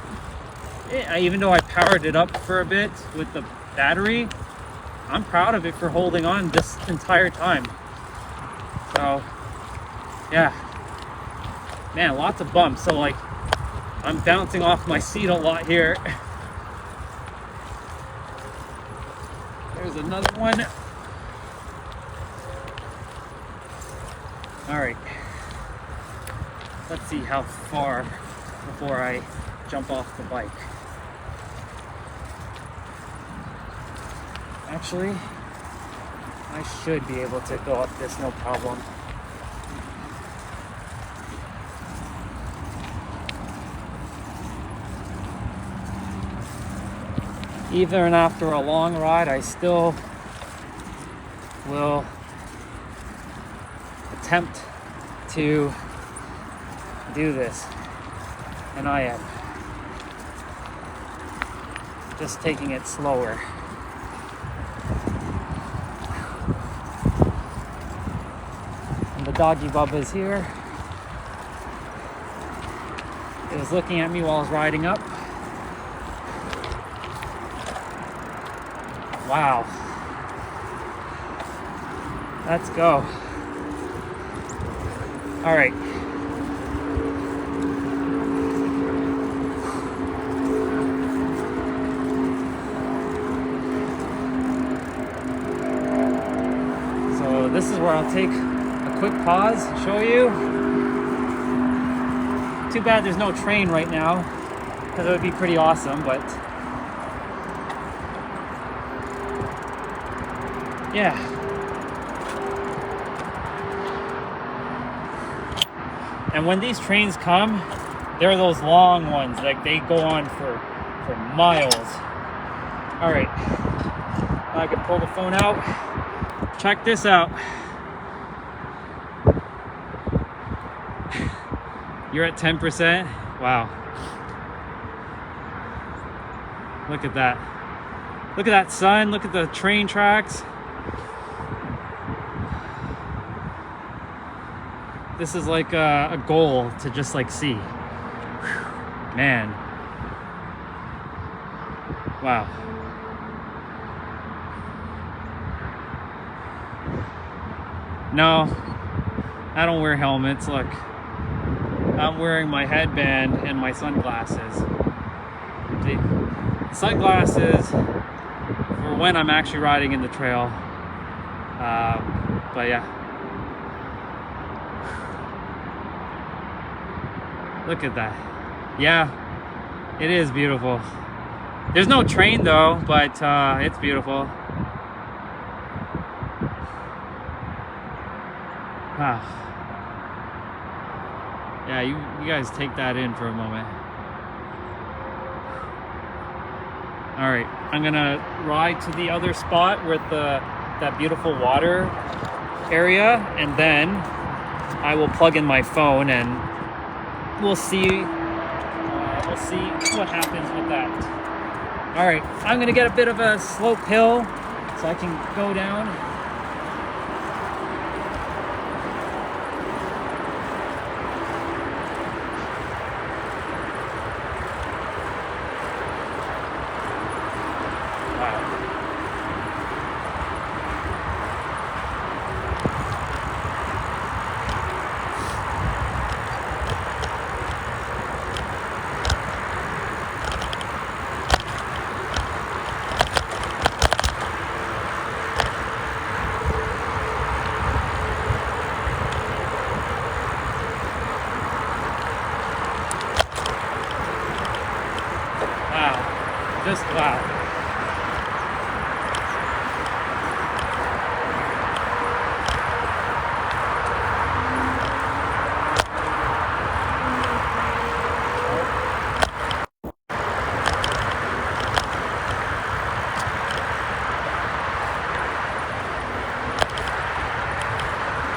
even though I powered it up for a bit with the battery, I'm proud of it for holding on this entire time. So yeah, man, lots of bumps. So like, I'm bouncing off my seat a lot here. There's another one. All right, let's see how far before I jump off the bike. Actually, I should be able to go up this, no problem. Even after a long ride, I still will attempt to do this, and I am just taking it slower. And the doggy Bubba is here. He was looking at me while I was riding up. Wow. Let's go. All right. So this is where I'll take a quick pause and show you. Too bad there's no train right now, because it would be pretty awesome, but yeah. And when these trains come, they're those long ones, like they go on for miles. All right, I can pull the phone out. Check this out. You're at 10%. Wow. Look at that. Look at that sun. Look at the train tracks. This is like a goal to just like see. Whew. Man. Wow. No, I don't wear helmets. Look, I'm wearing my headband and my sunglasses. See, sunglasses for when I'm actually riding in the trail. But yeah. Look at that. Yeah, it is beautiful. There's no train though, but it's beautiful. Wow. Yeah, you guys take that in for a moment. All right, I'm gonna ride to the other spot with that beautiful water area, and then I will plug in my phone and we'll see what happens with that. All right, I'm gonna get a bit of a slope hill so I can go down. Just wow.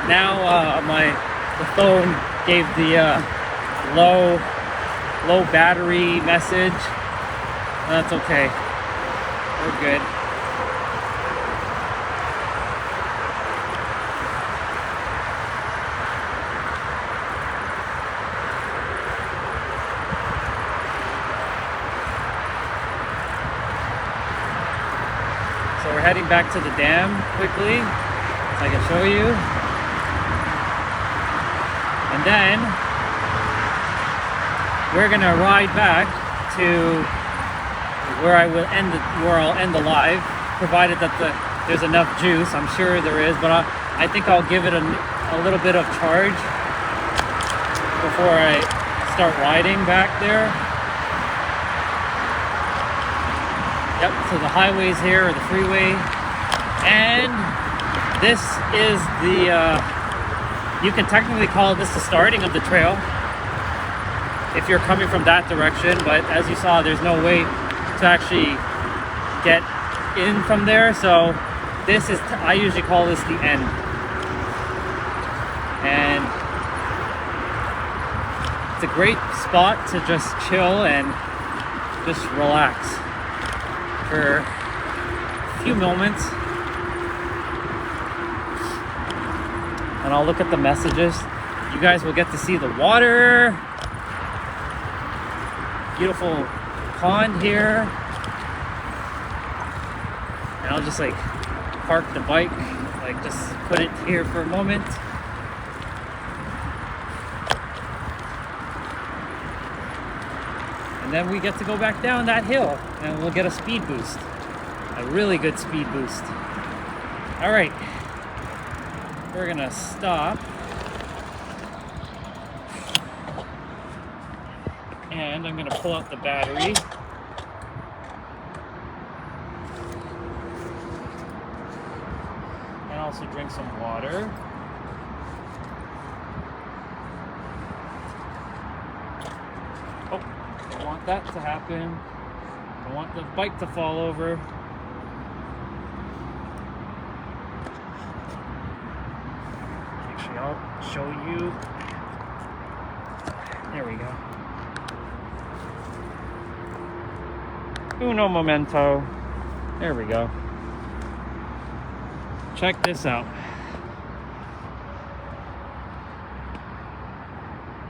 Now the phone gave the low battery message. That's okay. We're good. So we're heading back to the dam quickly, so I can show you. And then we're gonna ride back to where I'll end the live, provided that there's enough juice. I'm sure there is, but I think I'll give it a little bit of charge before I start riding back there. Yep, so the highway's here, or the freeway, and this is you can technically call this the starting of the trail if you're coming from that direction, but as you saw, there's no way to actually get in from there, so this is I usually call this the end. And it's a great spot to just chill and just relax for a few moments, and I'll look at the messages. You guys will get to see the water, beautiful pond here, and I'll just like park the bike, like just put it here for a moment. And then we get to go back down that hill and we'll get a speed boost. A really good speed boost. All right, we're gonna stop. And I'm gonna pull out the battery. And also drink some water. Oh, don't want that to happen. Don't want the bike to fall over. Actually, I'll show you. There we go. Uno momento. There we go. Check this out.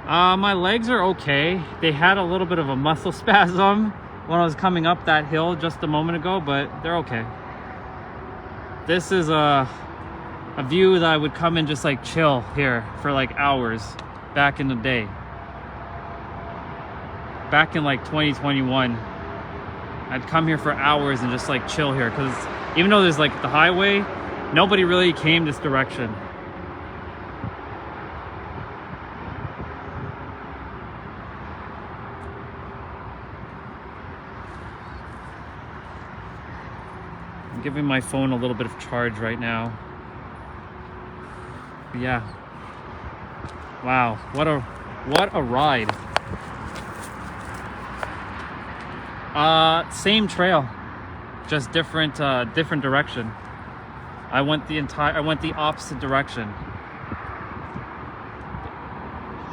My legs are okay. They had a little bit of a muscle spasm when I was coming up that hill just a moment ago, but they're okay. This is a view that I would come and just like chill here for like hours back in the day. Back in like 2021, I'd come here for hours and just like chill here because even though there's like the highway, nobody really came this direction. I'm giving my phone a little bit of charge right now. But yeah. Wow, what a ride. Same trail, just different direction. I went the opposite direction.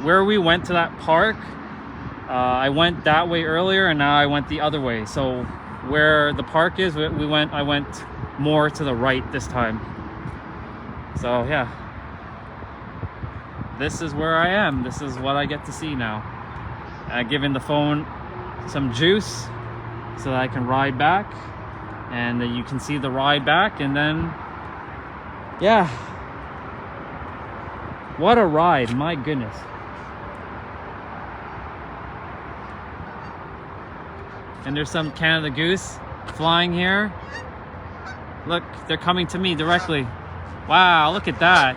Where we went to that park, I went that way earlier and now I went the other way. So where the park is, I went more to the right this time. So yeah, this is where I am. This is what I get to see now. Giving the phone some juice so that I can ride back, and you can see the ride back, and then yeah, what a ride, my goodness. And there's some Canada Goose flying here. Look, they're coming to me directly. Wow, look at that.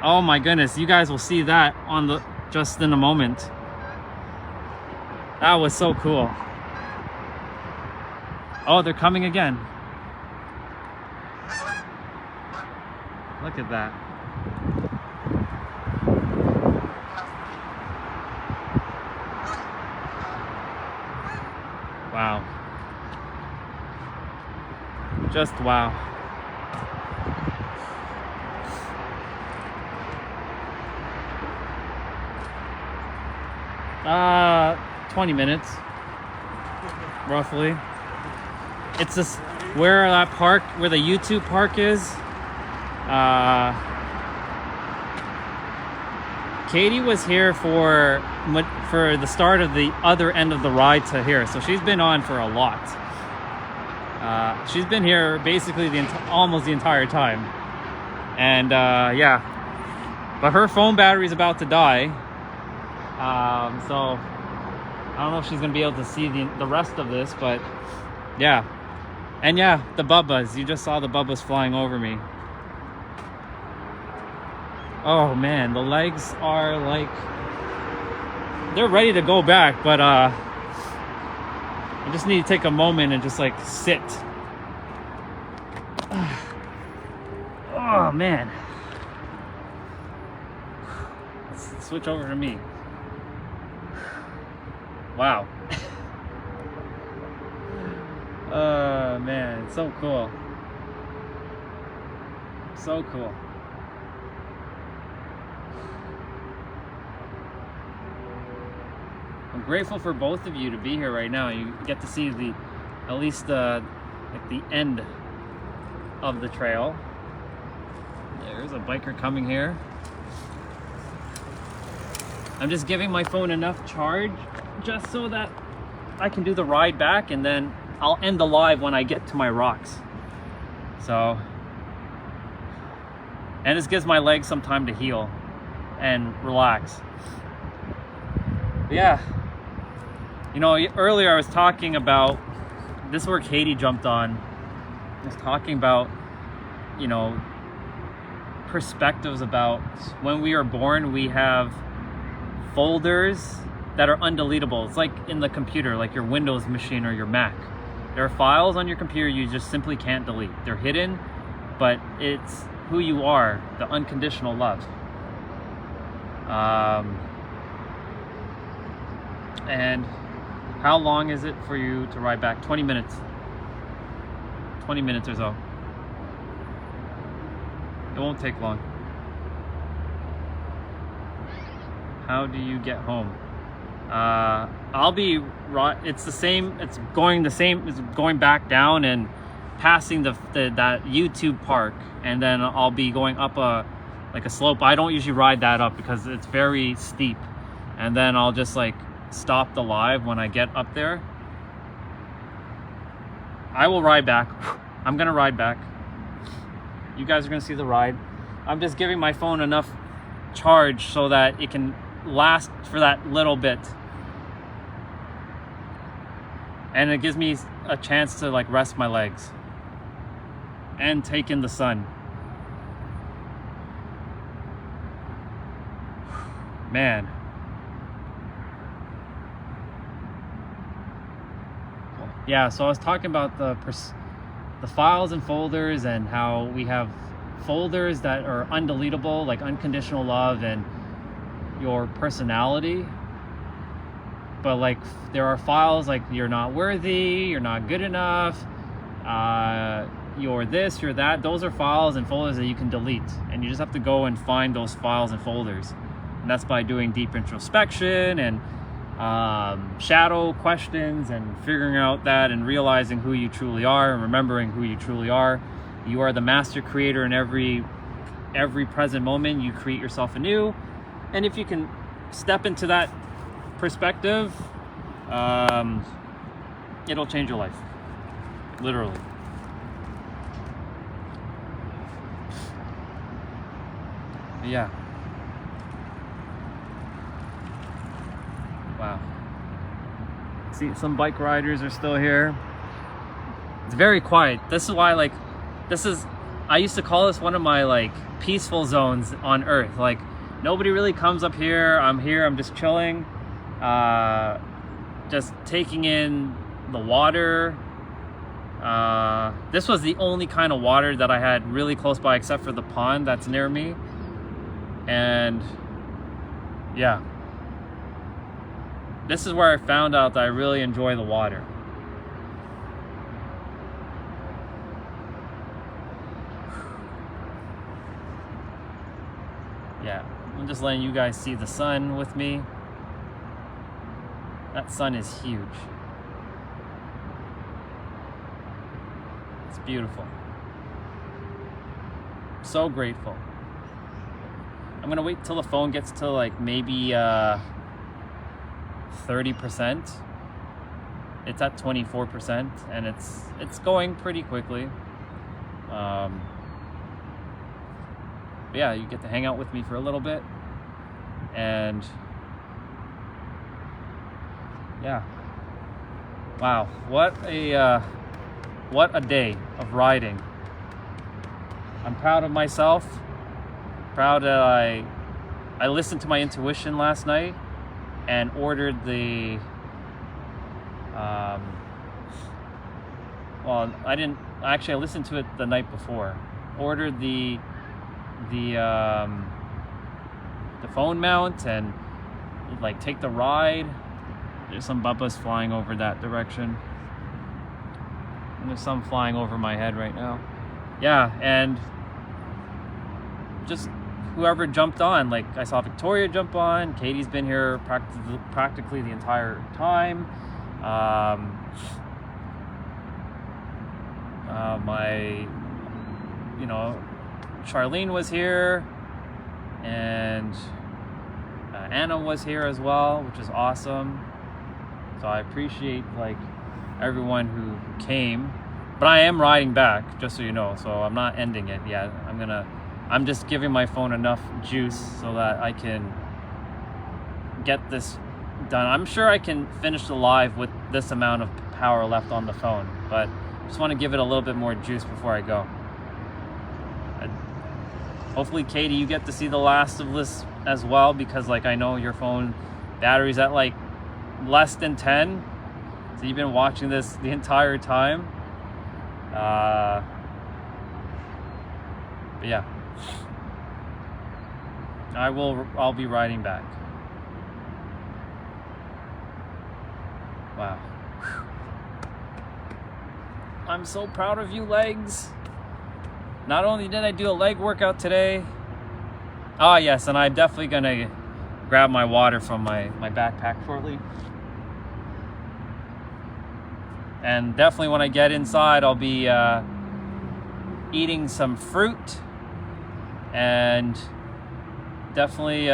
Oh my goodness, you guys will see that on just in a moment. That was so cool. Oh, they're coming again. Look at that. Wow. Just wow. 20 minutes, roughly. It's just where that park, where the YouTube park is. Katie was here for the start of the other end of the ride to here, so she's been on for a lot. She's been here basically almost the entire time, and yeah, but her phone battery is about to die, so I don't know if she's gonna be able to see the rest of this, but yeah. And yeah, the bubbas, you just saw the bubbas flying over me. Oh man, the legs are like, they're ready to go back, but I just need to take a moment and just like sit. Oh man. Let's switch over to me. Wow. Oh man, it's so cool. So cool. I'm grateful for both of you to be here right now. You get to see at least like the end of the trail. There's a biker coming here. I'm just giving my phone enough charge just so that I can do the ride back, and then I'll end the live when I get to my rocks. So, and this gives my legs some time to heal and relax. But yeah, You know, earlier I was talking about, this is where Katie jumped on. I was talking about, you know, perspectives about when we are born, we have folders that are undeletable. It's like in the computer, like your Windows machine or your Mac. There are files on your computer you just simply can't delete. They're hidden, but it's who you are, the unconditional love. And how long is it for you to ride back? 20 minutes. 20 minutes or so. It won't take long. How do you get home? I'll be right. It's the same. It's going back down and passing that YouTube park, and then I'll be going up a slope. I don't usually ride that up because it's very steep, and then I'll just like stop the live when I get up there. I will ride back. I'm gonna ride back. You guys are gonna see the ride. I'm just giving my phone enough charge so that it can last for that little bit, and it gives me a chance to like rest my legs and take in the sun. Man, yeah, so I was talking about the files and folders, and how we have folders that are undeletable, like unconditional love and your personality. But like there are files like you're not worthy, you're not good enough, you're this, you're that. Those are files and folders that you can delete, and you just have to go and find those files and folders. And that's by doing deep introspection and shadow questions, and figuring out that, and realizing who you truly are, and remembering who you truly are. You are the master creator in every present moment. You create yourself anew, and if you can step into that perspective, it'll change your life, literally. Yeah. Wow. See, some bike riders are still here. It's very quiet. This is why, like, I used to call this one of my, like, peaceful zones on Earth. Like, nobody really comes up here. I'm just chilling, just taking in the water. This was the only kind of water that I had really close by, except for the pond that's near me. And yeah, this is where I found out that I really enjoy the water. Yeah, I'm just letting you guys see the sun with me. That sun is huge. It's beautiful. So grateful. I'm gonna wait till the phone gets to like maybe 30%. It's at 24%, and it's going pretty quickly. But yeah, you get to hang out with me for a little bit, and yeah, wow, what a day of riding. I'm proud of myself. Proud that I listened to my intuition last night and ordered the well, I didn't actually, I listened to it the night before. Ordered the phone mount and like take the ride. There's some bubbas flying over that direction, and there's some flying over my head right now. Yeah, and just whoever jumped on, like I saw Victoria jump on. Katie's been here practically the entire time. Charlene was here, and Anna was here as well, which is awesome. So I appreciate like everyone who came, but I am riding back, just so you know. So I'm not ending it yet. I'm just giving my phone enough juice so that I can get this done. I'm sure I can finish the live with this amount of power left on the phone, but I just want to give it a little bit more juice before I go. Hopefully, Katie, you get to see the last of this as well, because like I know your phone battery's at like less than 10, so you've been watching this the entire time. But yeah, I'll be riding back. Wow. I'm so proud of you, legs. Not only did I do a leg workout today, yes, and I'm definitely gonna grab my water from my backpack shortly. And definitely when I get inside, I'll be eating some fruit, and definitely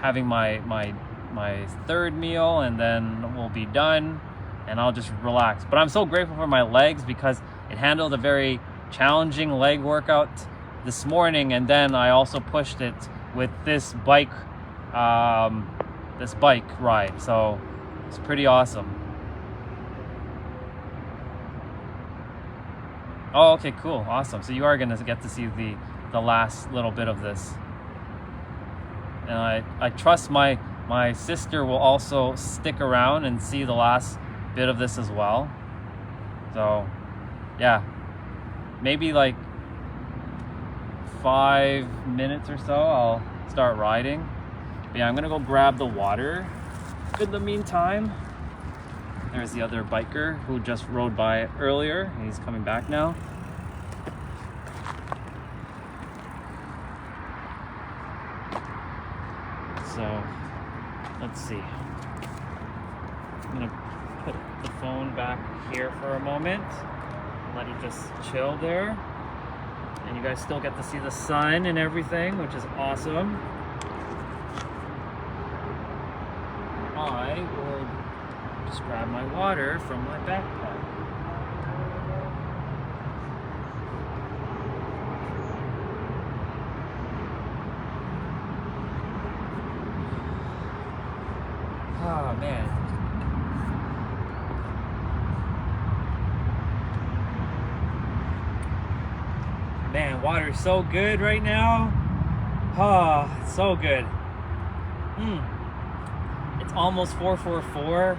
having my third meal, and then we'll be done and I'll just relax. But I'm so grateful for my legs because it handled a very challenging leg workout this morning, and then I also pushed it with this bike ride, so it's pretty awesome. Oh, okay, cool, awesome. So you are gonna get to see the last little bit of this, and I trust my sister will also stick around and see the last bit of this as well. So yeah, maybe like 5 minutes or so I'll start riding. But yeah, I'm gonna go grab the water in the meantime. There's the other biker who just rode by earlier. He's coming back now. So let's see, I'm gonna put the phone back here for a moment, let it just chill there, and you guys still get to see the sun and everything, which is awesome. I will just grab my water from my backpack. Oh man. Man, water's so good right now. Oh, it's so good. It's almost 444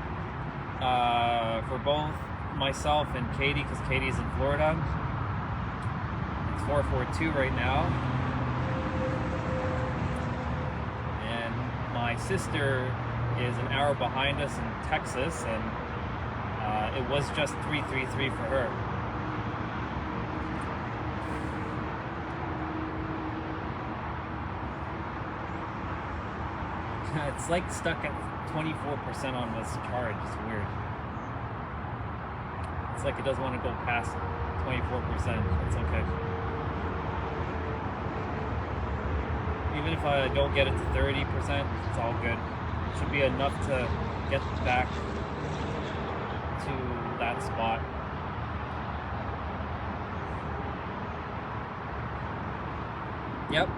for both myself and Katie, because Katie's in Florida. It's 442 right now. And my sister is an hour behind us in Texas, and it was just 333 for her. It's like stuck at 24% on this charge. It's weird. It's like it doesn't want to go past 24%. It's okay. Even if I don't get it to 30%, it's all good. It should be enough to get back to that spot. Yep.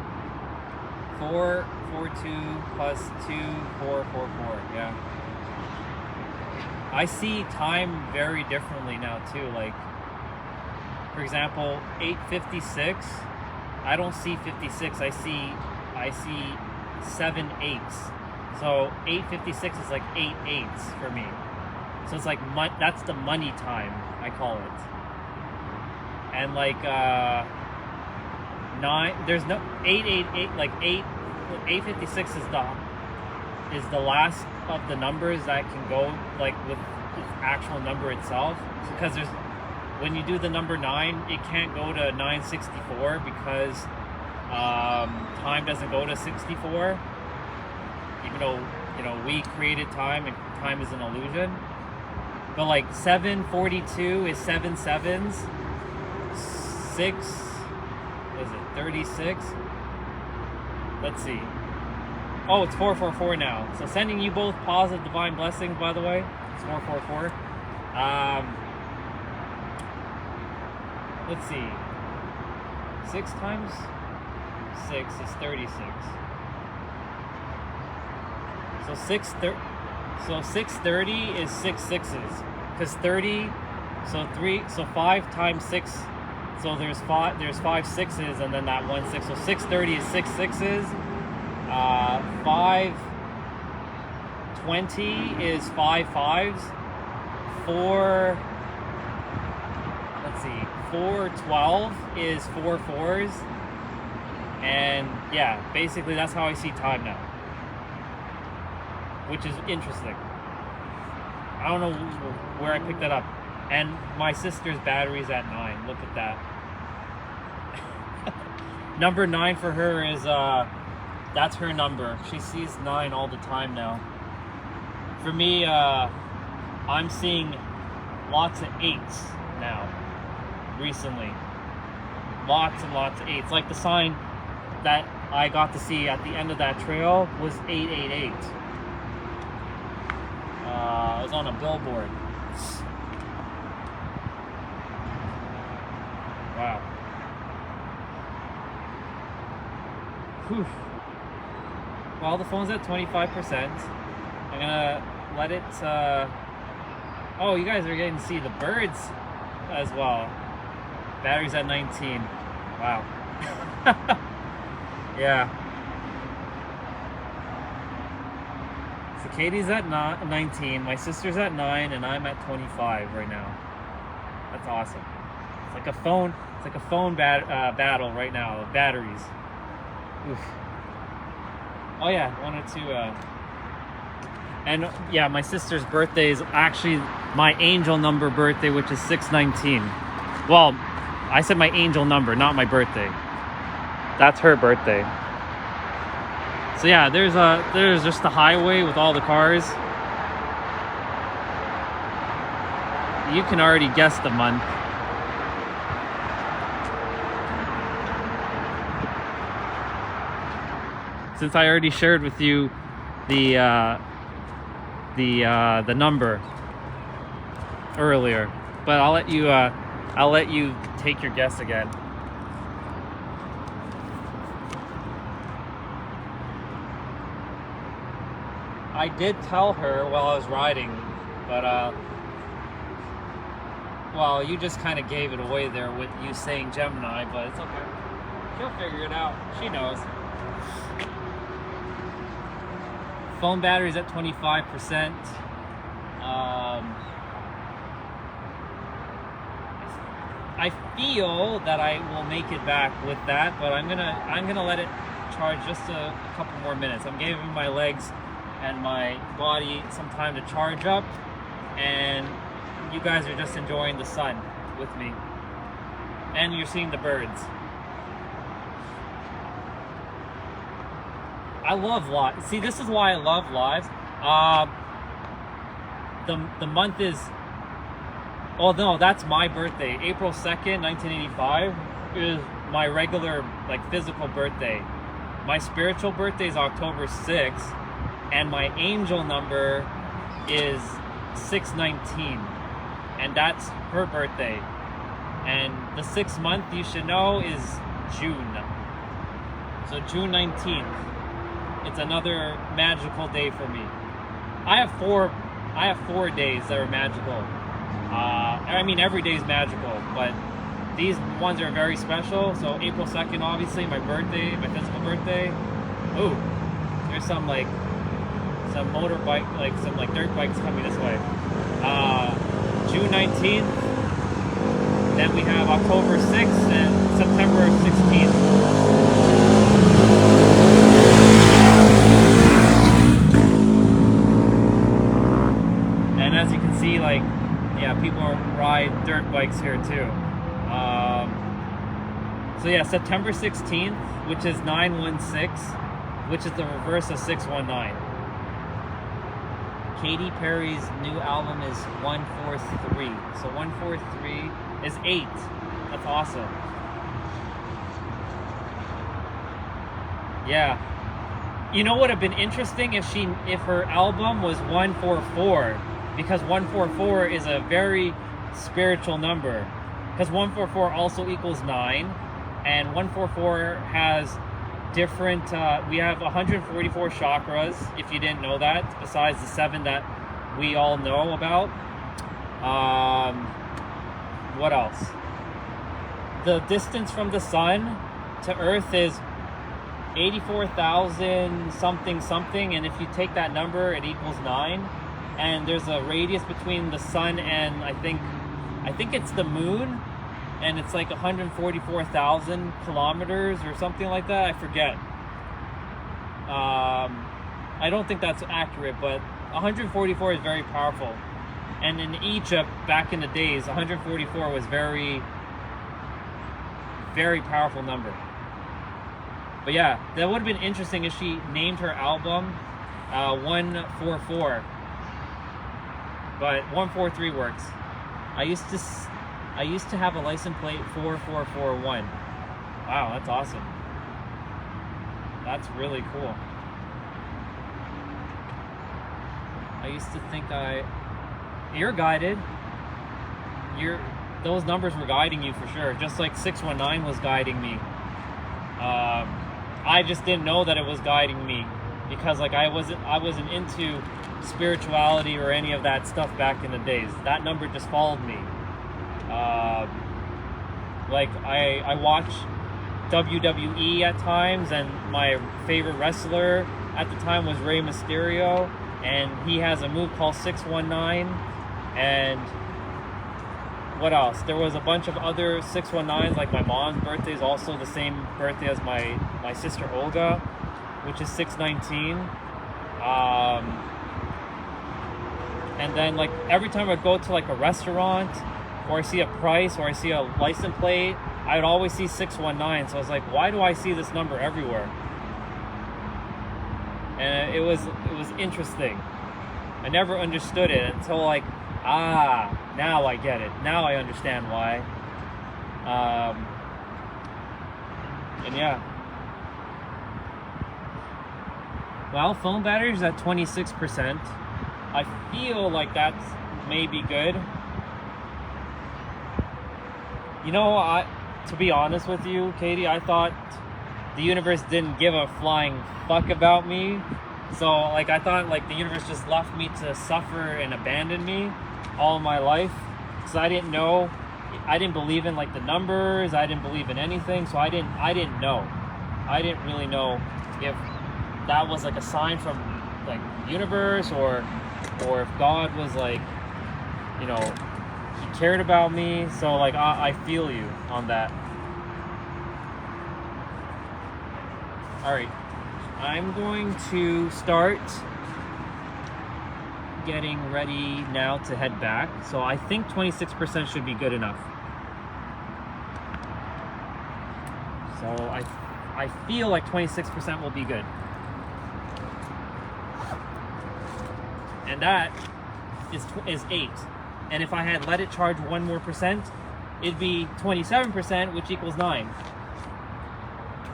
442 plus 2, 444. Yeah. I see time very differently now too. Like, for example, 8:56. I don't see 56. I see 7 8s. So 8:56 is like 8 8s for me. So it's like that's the money time, I call it. And like 9. There's no 888. Like 8:56 is the last of the numbers that can go like with the actual number itself, because there's, when you do the number 9, it can't go to 964 because time doesn't go to 64, even though we created time and time is an illusion. But like 742 is 7 7s, 6 was it 36? Let's see. Oh, it's 444 now. So sending you both positive divine blessings, by the way. It's 444. Let's see. 6 times 6 is 36. So 630 is 6 sixes. Because 30, so 5 times 6, so there's 5 sixes and then that 1 6. So 630 is 6 sixes. 520 is 5 fives. 412 is 4 fours. And yeah, basically that's how I see time now, which is interesting. I don't know where I picked that up. And my sister's battery's at 9. Look at that. Number 9 for her is that's her number. She sees 9 all the time now. For me, I'm seeing lots of 8s now recently. Lots and lots of 8s. Like the sign that I got to see at the end of that trail was 888. It was on a billboard. Wow. Whew. Well, the phone's at 25%. I'm gonna let it, oh, you guys are getting to see the birds as well. Battery's at 19. Wow. Yeah. So Katie's at 19, my sister's at 9, and I'm at 25 right now. That's awesome. It's like a phone battle right now of batteries. Oof. Oh yeah, wanted to and yeah, my sister's birthday is actually my angel number birthday, which is 6/19. Well, I said my angel number, not my birthday. That's her birthday. So yeah, there's just the highway with all the cars. You can already guess the month. Since I already shared with you the number earlier, but I'll let you take your guess again. I did tell her while I was riding, but well, you just kind of gave it away there with you saying Gemini, but it's okay. She'll figure it out. She knows. Phone battery's at 25%. I feel that I will make it back with that, but I'm gonna let it charge just a couple more minutes. I'm giving my legs and my body some time to charge up, and you guys are just enjoying the sun with me, and you're seeing the birds. I love live. See, this is why I love lives. The month is, oh no, that's my birthday. April 2nd, 1985 is my regular, like, physical birthday. My spiritual birthday is October 6th, and my angel number is 6/19, and that's her birthday. And the 6th month, you should know, is June. So June 19th. It's another magical day for me. I have four days that are magical. I mean, every day is magical, but these ones are very special. So April 2nd, obviously, my birthday, my physical birthday. Ooh, there's some motorbike, some dirt bikes coming this way. June 19th. Then we have October 6th and September 16th. As you can see, people ride dirt bikes here too. So yeah, September 16th, which is 916, which is the reverse of 619. Katy Perry's new album is 143. So 143 is 8. That's awesome. Yeah. You know what would have been interesting if her album was 144. Because 144 is a very spiritual number. Because 144 also equals 9, and 144 has different, we have 144 chakras, if you didn't know that, besides the 7 that we all know about. What else? The distance from the sun to Earth is 84,000 something, and if you take that number, it equals 9. And there's a radius between the sun and I think it's the moon, and it's like 144,000 kilometers or something like that. I forget. I don't think that's accurate, but 144 is very powerful. And in Egypt, back in the days, 144 was very, very powerful number. But yeah, that would have been interesting if she named her album 144. But 143 works. I used to have a license plate 4441. Wow, that's awesome. That's really cool. I used to think you're guided. Those numbers were guiding you for sure, just like 619 was guiding me. I just didn't know that it was guiding me because like I wasn't into spirituality or any of that stuff back in the days. That number just followed me. Like I watch WWE at times, and my favorite wrestler at the time was Rey Mysterio, and he has a move called 619. And what else? There was a bunch of other 619s, like my mom's birthday is also the same birthday as my sister Olga, which is 619. And then like every time I'd go to like a restaurant, or I see a price, or I see a license plate, I would always see 619. So I was like, why do I see this number everywhere? And it was interesting. I never understood it until like, now I get it. Now I understand why. And yeah. Well, phone battery's at 26%. I feel like that's maybe good. You know, to be honest with you, Katie, I thought the universe didn't give a flying fuck about me. So, like, I thought, like, the universe just left me to suffer and abandon me all my life. Because I didn't know, I didn't believe in, like, the numbers. I didn't believe in anything. So I didn't know. I didn't really know if that was, like, a sign from, like, the universe, or if God was, like, you know, he cared about me. So, like, I feel you on that. All right. I'm going to start getting ready now to head back. So I think 26% should be good enough. So I feel like 26% will be good. And that is 8. And if I had let it charge 1 more percent, it'd be 27%, which equals 9.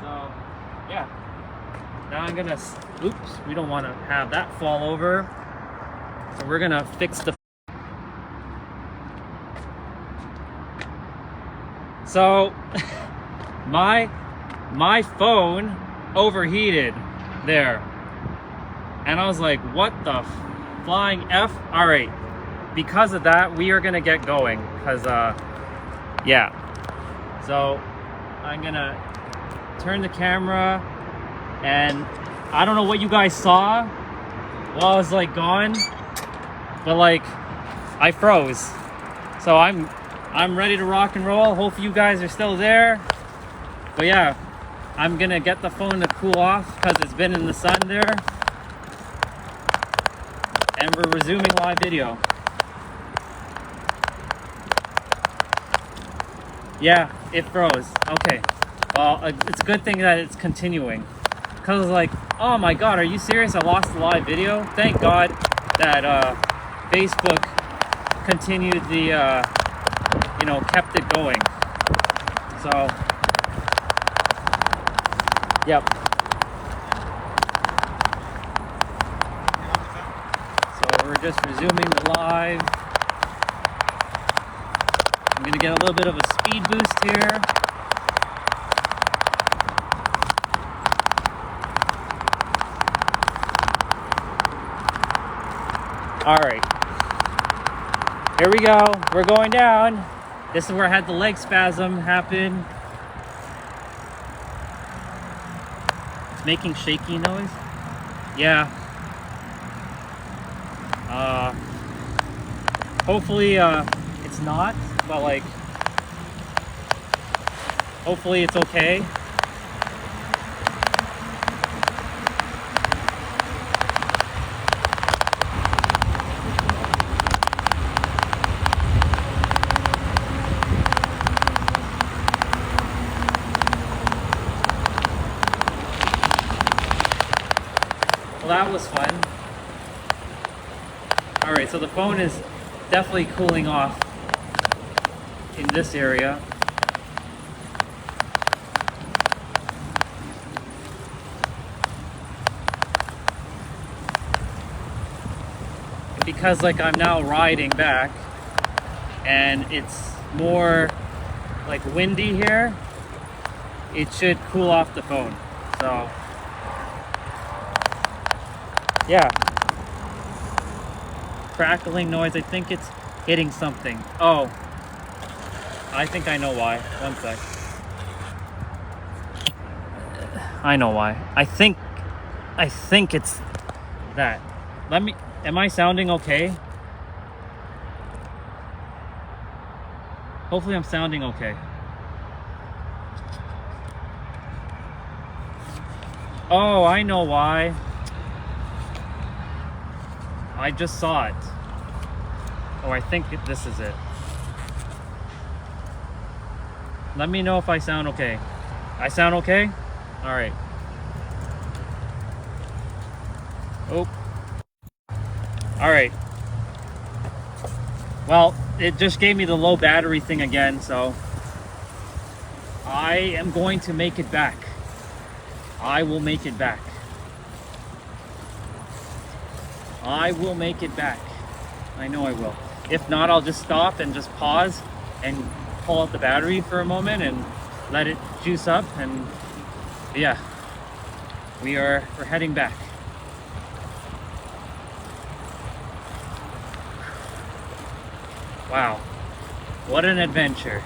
So, yeah. Now I'm gonna, oops, we don't want to have that fall over. So we're gonna fix the, so my phone overheated there. And I was like, what the flying F? All right, because of that, we are gonna get going, because yeah. So I'm gonna turn the camera, and I don't know what you guys saw while I was like gone, but like I froze. So I'm ready to rock and roll. Hopefully you guys are still there. But yeah, I'm gonna get the phone to cool off because it's been in the sun there. And we're resuming live video. Yeah, it froze. Okay. Well, it's a good thing that it's continuing. Because I was like, oh my god, are you serious? I lost the live video? Thank God that Facebook continued the, you know, kept it going. So, yep. So we're just resuming the live. I'm going to get a little bit of a speed boost here. All right. Here we go. We're going down. This is where I had the leg spasm happen. It's making shaky noise. Yeah. Hopefully it's not, but like hopefully it's okay. Well, that was fun. All right, so the phone is definitely cooling off in this area. Because like I'm now riding back and it's more like windy here, it should cool off the phone. So yeah. Crackling noise. I think it's hitting something. Oh, I think I know why. One sec. I know why. I think it's that. Am I sounding okay? Hopefully I'm sounding okay. Oh, I know why. I just saw it. Oh, I think this is it. Let me know if I sound okay. I sound okay? All right. Oh. All right. Well, it just gave me the low battery thing again, so I am going to make it back. I will make it back. I will make it back. I know I will. If not, I'll just stop and just pause and pull out the battery for a moment and let it juice up. And yeah, we're heading back. Wow, what an adventure.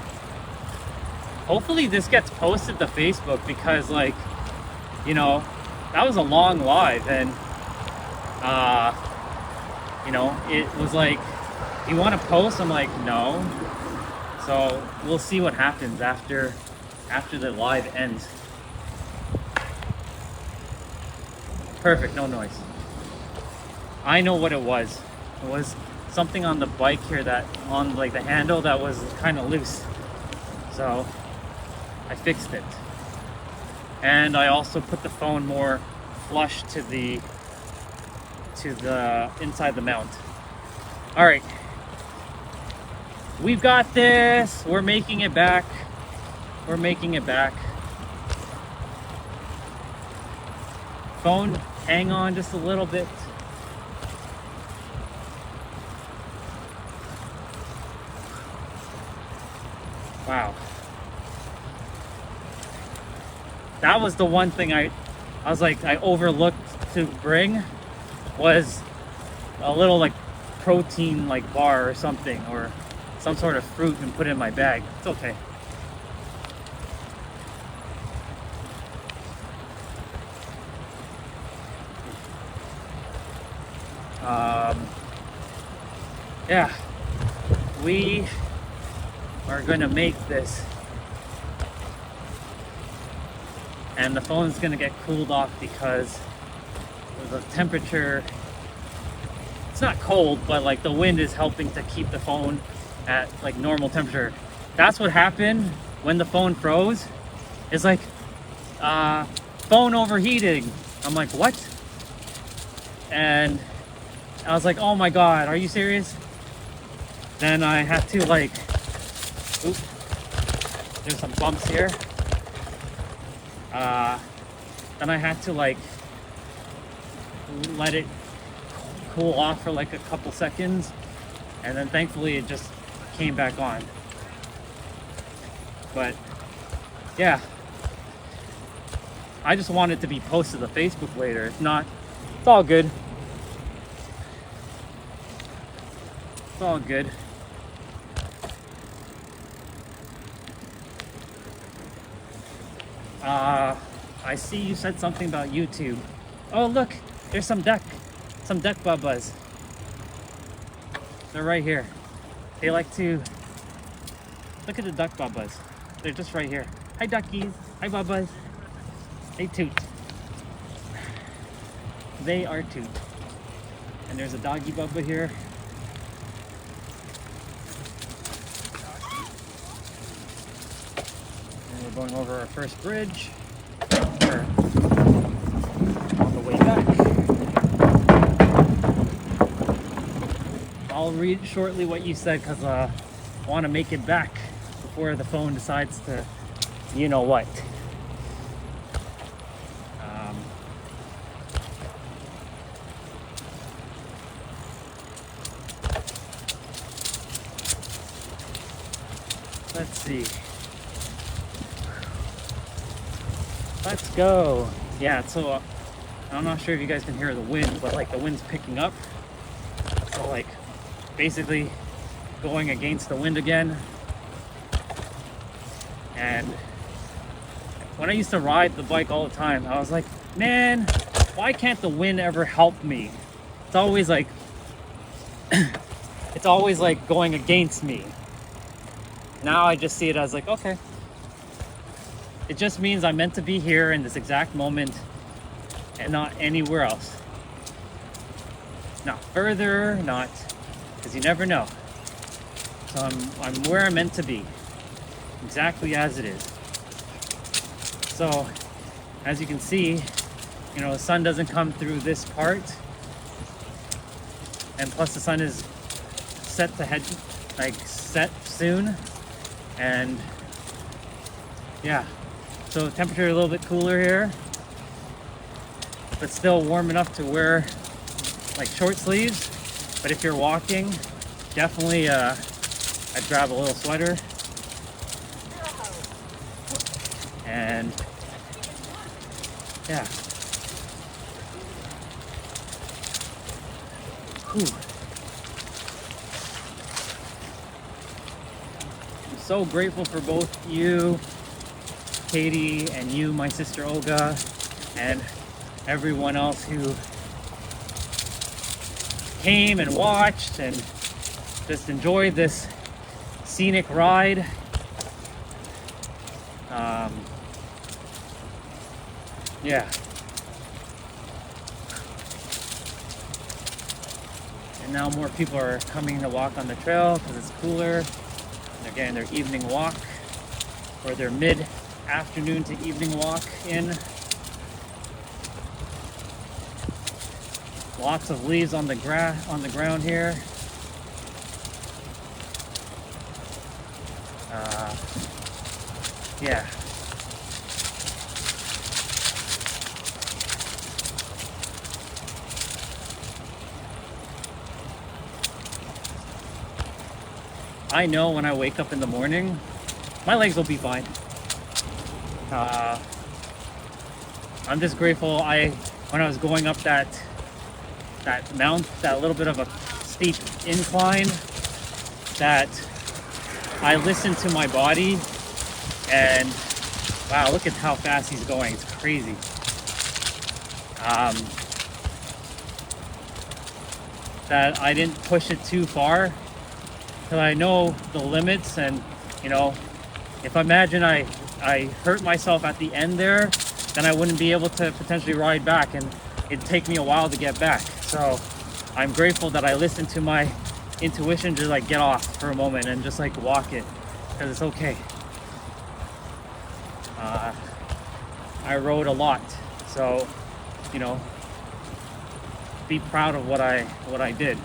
Hopefully this gets posted to Facebook because, like, you know, that was a long live, and you know, it was like, do you want to post? I'm like, no. So we'll see what happens after the live ends. Perfect, no noise. I know what it was. It was something on the bike here, that on like the handle, that was kind of loose. So I fixed it. And I also put the phone more flush to the inside the mount. All right, we've got this. We're making it back. We're making it back. Phone, hang on just a little bit. Wow. That was the one thing I was like, I overlooked to bring, was a little like protein like bar or something, or some sort of fruit, and put it in my bag. It's okay. Yeah, we are gonna make this, and the phone's gonna get cooled off because the temperature, it's not cold, but like the wind is helping to keep the phone at like normal temperature. That's what happened when the phone froze. It's like phone overheating. I'm like, what? And I was like, oh my god, are you serious? Then I had to like, oops, there's some bumps here. Then I had to like let it cool off for like a couple seconds, and then thankfully it just came back on. But yeah, I just want it to be posted to Facebook later. If not, it's all good. It's all good. I see you said something about YouTube. Oh, look, there's some duck bubbas. They're right here. They like to, look at the duck bubbas. They're just right here. Hi, duckies. Hi, bubbas. They toot. They are toot. And there's a doggy bubba here. And we're going over our first bridge. We're on the way back. I'll read shortly what you said because I want to make it back before the phone decides to, you know what. Let's see. Let's go. Yeah, so I'm not sure if you guys can hear the wind, but like the wind's picking up. So like basically going against the wind again. And when I used to ride the bike all the time, I was like, man, why can't the wind ever help me? It's always like it's always like going against me. Now I just see it as like, okay, it just means I'm meant to be here in this exact moment and not anywhere else. Not further, not, because you never know. So I'm where I'm meant to be, exactly as it is. So as you can see, you know, the sun doesn't come through this part, and plus the sun is set to head, like set soon. And yeah, so the temperature a little bit cooler here, but still warm enough to wear like short sleeves. But if you're walking, definitely I'd grab a little sweater. And yeah. Whew. So grateful for both you, Katie, and you, my sister Olga, and everyone else who came and watched and just enjoyed this scenic ride. Yeah. And now more people are coming to walk on the trail because it's cooler. Again, their evening walk, or their mid-afternoon to evening walk in. Lots of leaves on the ground here. Yeah. I know when I wake up in the morning, my legs will be fine. I'm just grateful when I was going up that mount, that little bit of a steep incline, that I listened to my body, and wow, look at how fast he's going. It's crazy. That I didn't push it too far, because I know the limits. And you know, if I imagine I hurt myself at the end there, then I wouldn't be able to potentially ride back, and it'd take me a while to get back. So I'm grateful that I listened to my intuition to like get off for a moment and just like walk it, because it's okay. I rode a lot, so you know, be proud of what I did.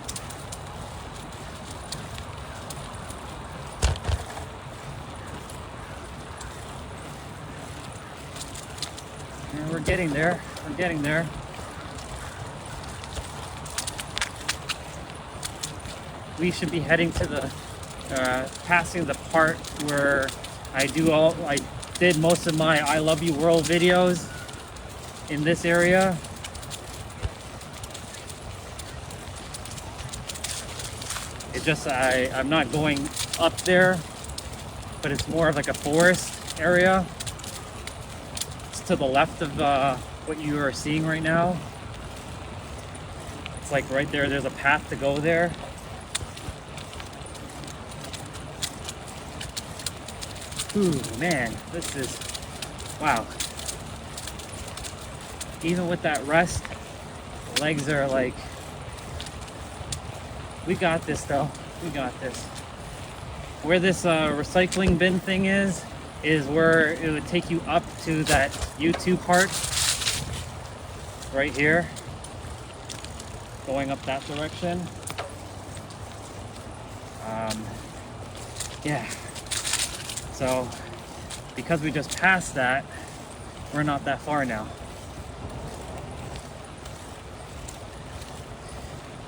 And we're getting there. We're getting there. We should be heading to the passing the part where I did most of my I Love You World videos in this area. It just, I'm not going up there, but it's more of like a forest area. It's to the left of what you are seeing right now. It's like right there, there's a path to go there. Ooh, man, this is, wow. Even with that rest, legs are like, we got this though, we got this. Where this recycling bin thing is where it would take you up to that U2 part, right here, going up that direction. Yeah, so because we just passed that, we're not that far now.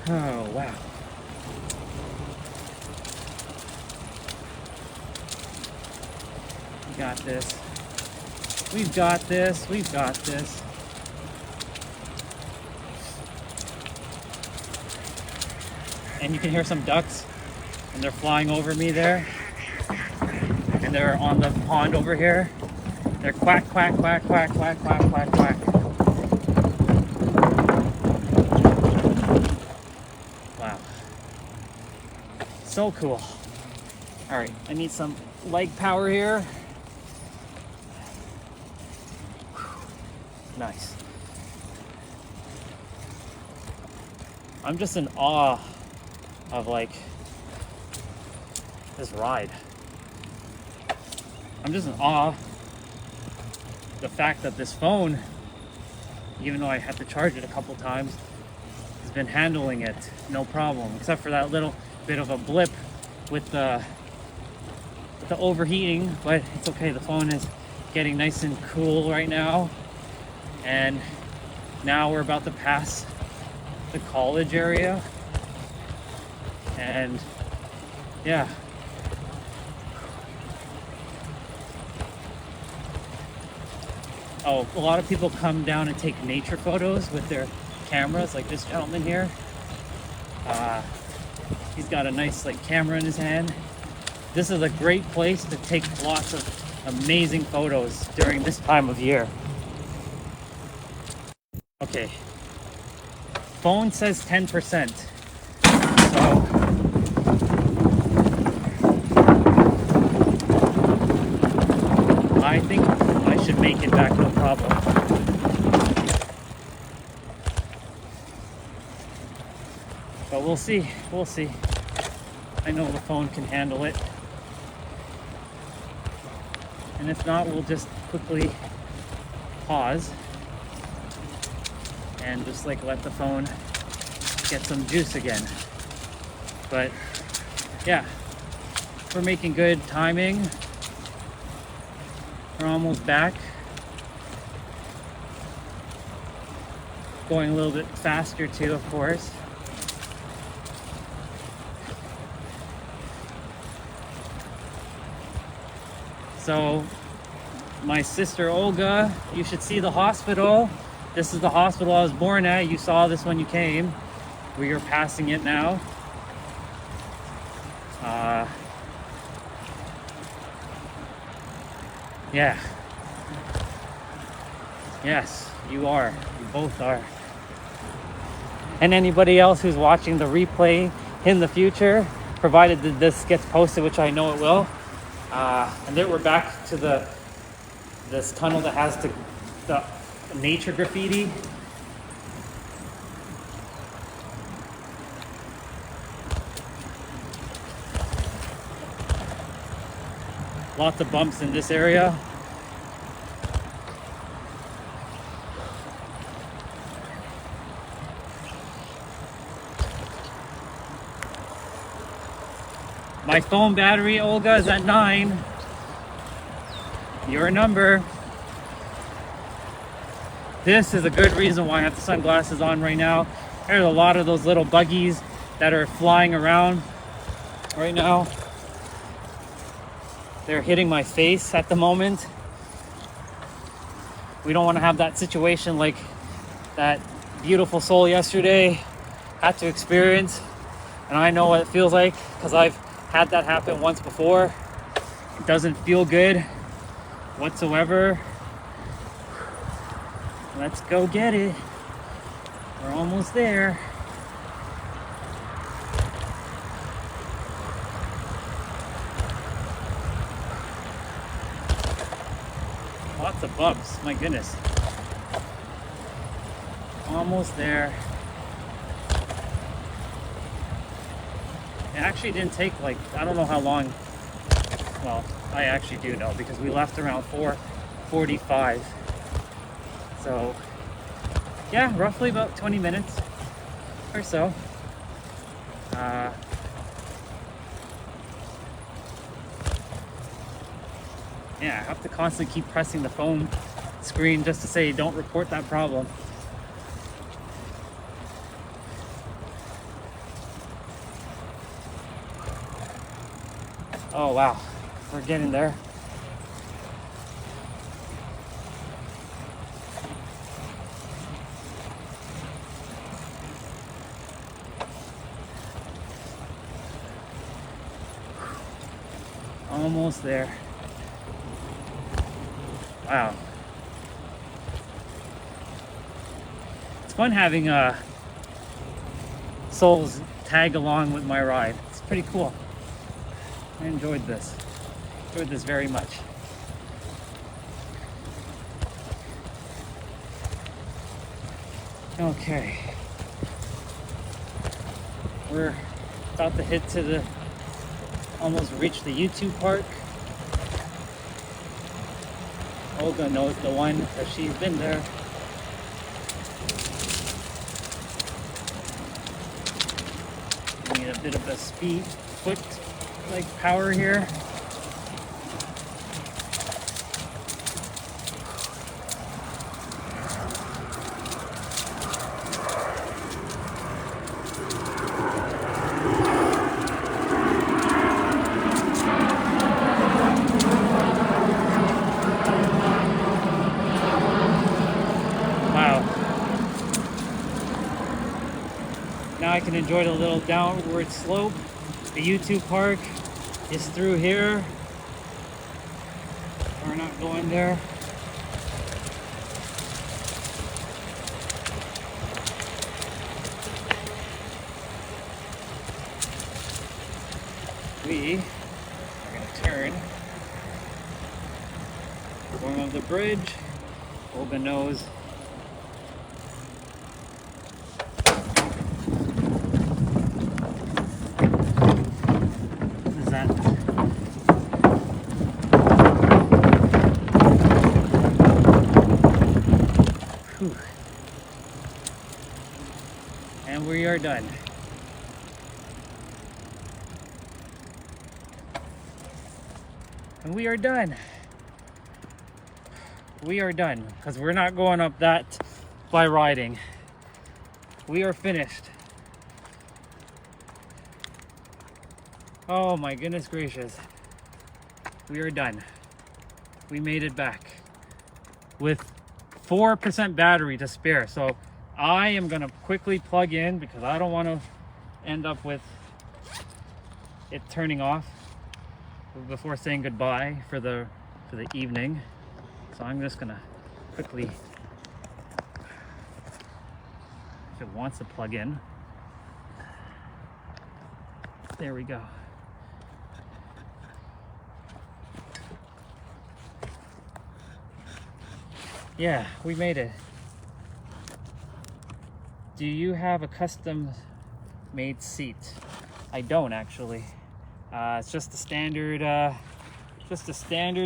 Oh, wow. We got this. We've got this. We've got this. And you can hear some ducks, and they're flying over me there. And they're on the pond over here. They're quack, quack, quack, quack, quack, quack, quack, quack. Wow. So cool. All right, I need some leg power here. Nice. I'm just in awe of like this ride. I'm just in awe of the fact that this phone, even though I had to charge it a couple times, has been handling it no problem, except for that little bit of a blip with the overheating, but it's okay. The phone is getting nice and cool right now. And now we're about to pass the college area. And yeah. Oh, a lot of people come down and take nature photos with their cameras, like this gentleman here. He's got a nice like camera in his hand. This is a great place to take lots of amazing photos during this time of year. Okay, phone says 10%, so I think I should make it back, no problem. But we'll see, we'll see. I know the phone can handle it. And if not, we'll just quickly pause and just like let the phone get some juice again. But yeah, we're making good timing. We're almost back. Going a little bit faster too, of course. So my sister Olga, you should see the hospital. This is the hospital I was born at. You saw this when you came. We are passing it now. Yeah. Yes, you are. You both are. And anybody else who's watching the replay in the future, provided that this gets posted, which I know it will. And then we're back to this tunnel that has the nature graffiti. Lots of bumps in this area. My phone battery, Olga, is at 9. Your number. This is a good reason why I have the sunglasses on right now. There's a lot of those little buggies that are flying around right now. They're hitting my face at the moment. We don't want to have that situation like that beautiful soul yesterday had to experience. And I know what it feels like because I've had that happen once before. It doesn't feel good whatsoever. Let's go get it. We're almost there. Lots of bumps, my goodness. Almost there. It actually didn't take like, I don't know how long. Well, I actually do know because we left around 4:45. So yeah, roughly about 20 minutes or so. Yeah, I have to constantly keep pressing the phone screen just to say don't report that problem. Oh wow, we're getting there. Almost there. Wow. It's fun having souls tag along with my ride. It's pretty cool. I enjoyed this. Enjoyed this very much. Okay. We're about to hit to the, almost reach the YouTube park. Olga knows the one because she's been there. We need a bit of a speed, foot like power here. Now I can enjoy the little downward slope. The YouTube park is through here. We're not going there. We are going to turn. Going over the bridge. Olga knows. And we are done. And we are done. We are done because we're not going up that by riding. We are finished. Oh my goodness gracious. We are done. We made it back with 4% battery to spare. So I am gonna quickly plug in because I don't want to end up with it turning off before saying goodbye for the evening. So I'm just gonna quickly, if it wants to plug in. There we go. Yeah, we made it. Do you have a custom made seat? I don't actually. It's just a standard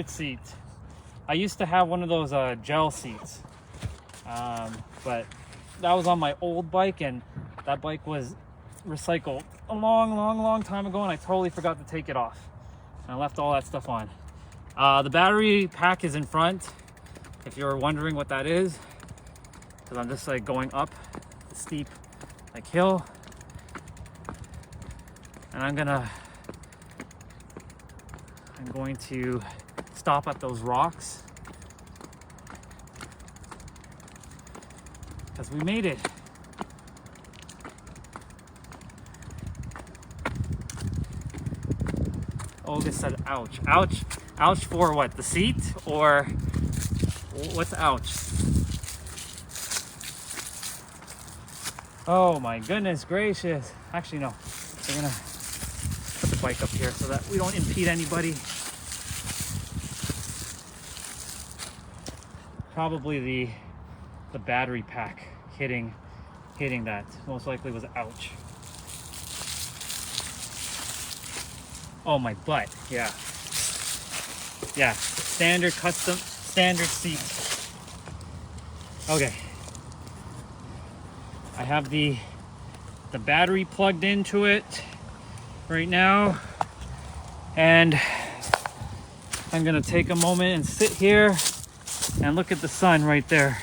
seat. I used to have one of those gel seats, but that was on my old bike, and that bike was recycled a long time ago, and I totally forgot to take it off. And I left all that stuff on. The battery pack is in front, if you're wondering what that is, because I'm just like going up the steep like hill, and I'm going to stop at those rocks because we made it. Olga said ouch. Ouch. Ouch for what? The seat? Or what's ouch? Oh my goodness gracious. Actually, no. We're gonna put the bike up here so that we don't impede anybody. Probably the battery pack hitting that most likely was ouch. Oh, my butt. Yeah. Yeah. Standard seat. Okay. I have the battery plugged into it right now, and I'm gonna take a moment and sit here and look at the sun right there,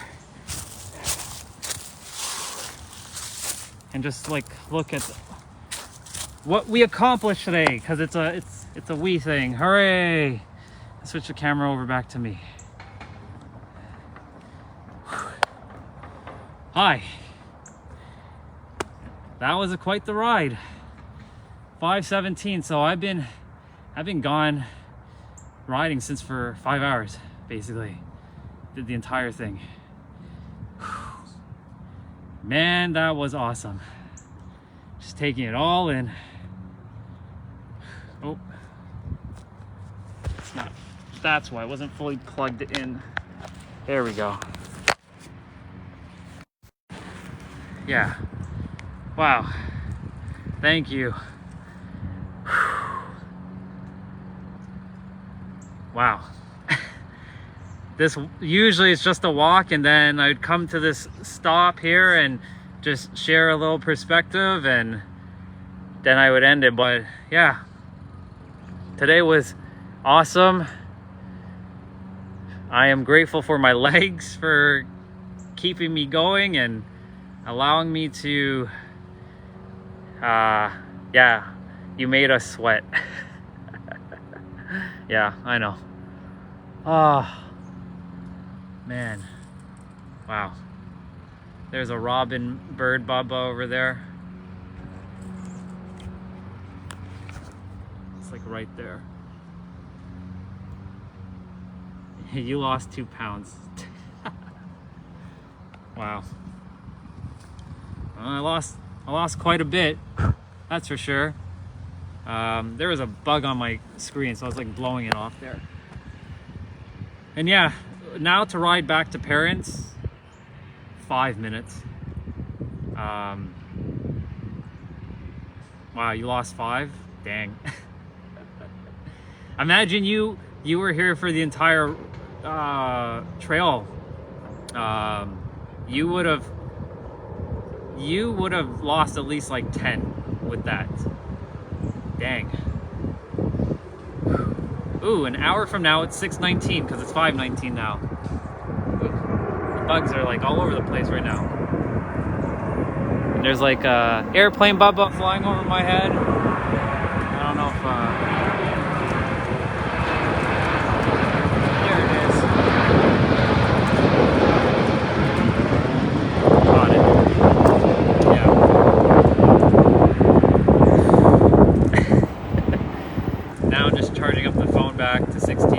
and just like look at what we accomplished today, because it's a we thing. Hooray! Switch the camera over back to me. Hi. That was quite the ride. 5:17. So I've been gone riding since for 5 hours, basically. Did the entire thing. Man, that was awesome. Just taking it all in. Oh, it's not. That's why I wasn't fully plugged in. There we go. Yeah. Wow. Thank you. Wow. This usually it's just a walk, and then I'd come to this stop here and just share a little perspective, and then I would end it. But yeah, today was awesome. I am grateful for my legs for keeping me going and allowing me to yeah, you made us sweat. Yeah, I know. Ah, man. Wow. There's a robin bird bubba over there. It's like right there. You lost 2 pounds. Wow. I lost quite a bit, that's for sure. There was a bug on my screen, so I was like blowing it off there. And yeah, now to ride back to parents, 5 minutes. Wow, you lost 5? Dang. Imagine you were here for the entire trail. You would have lost at least like 10 with that. Dang. Ooh, an hour from now it's 6:19 because it's 5:19 now. Ooh, the bugs are like all over the place right now. And there's like a airplane bubba flying over my head. I don't know if there it is. Caught it. Yeah. Now just charging up the phone back to 16%.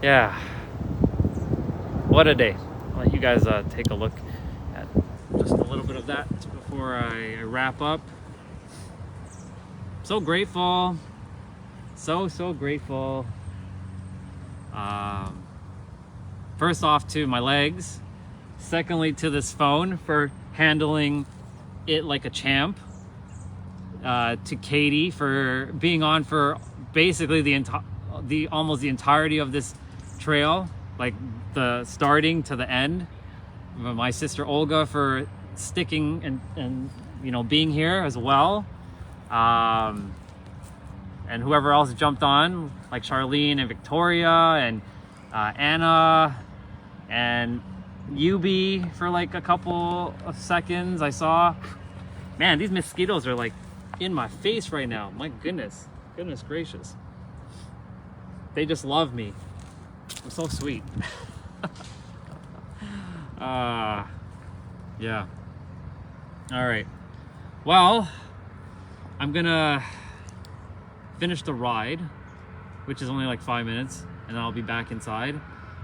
Yeah. What a day. I'll let you guys take a look at just a little bit of that before I wrap up. So grateful. So grateful. First off to my legs. Secondly to this phone for handling it like a champ. To Katie for being on for basically almost the entirety of this trail, like the starting to the end. My sister Olga for sticking and you know being here as well, and whoever else jumped on, like Charlene and Victoria and Anna and Yubi for like a couple of seconds. I saw, man, these mosquitoes are like in my face right now. My goodness gracious, they just love me. I'm so sweet. Yeah. All right. Well, I'm gonna finish the ride, which is only like 5 minutes, and then I'll be back inside.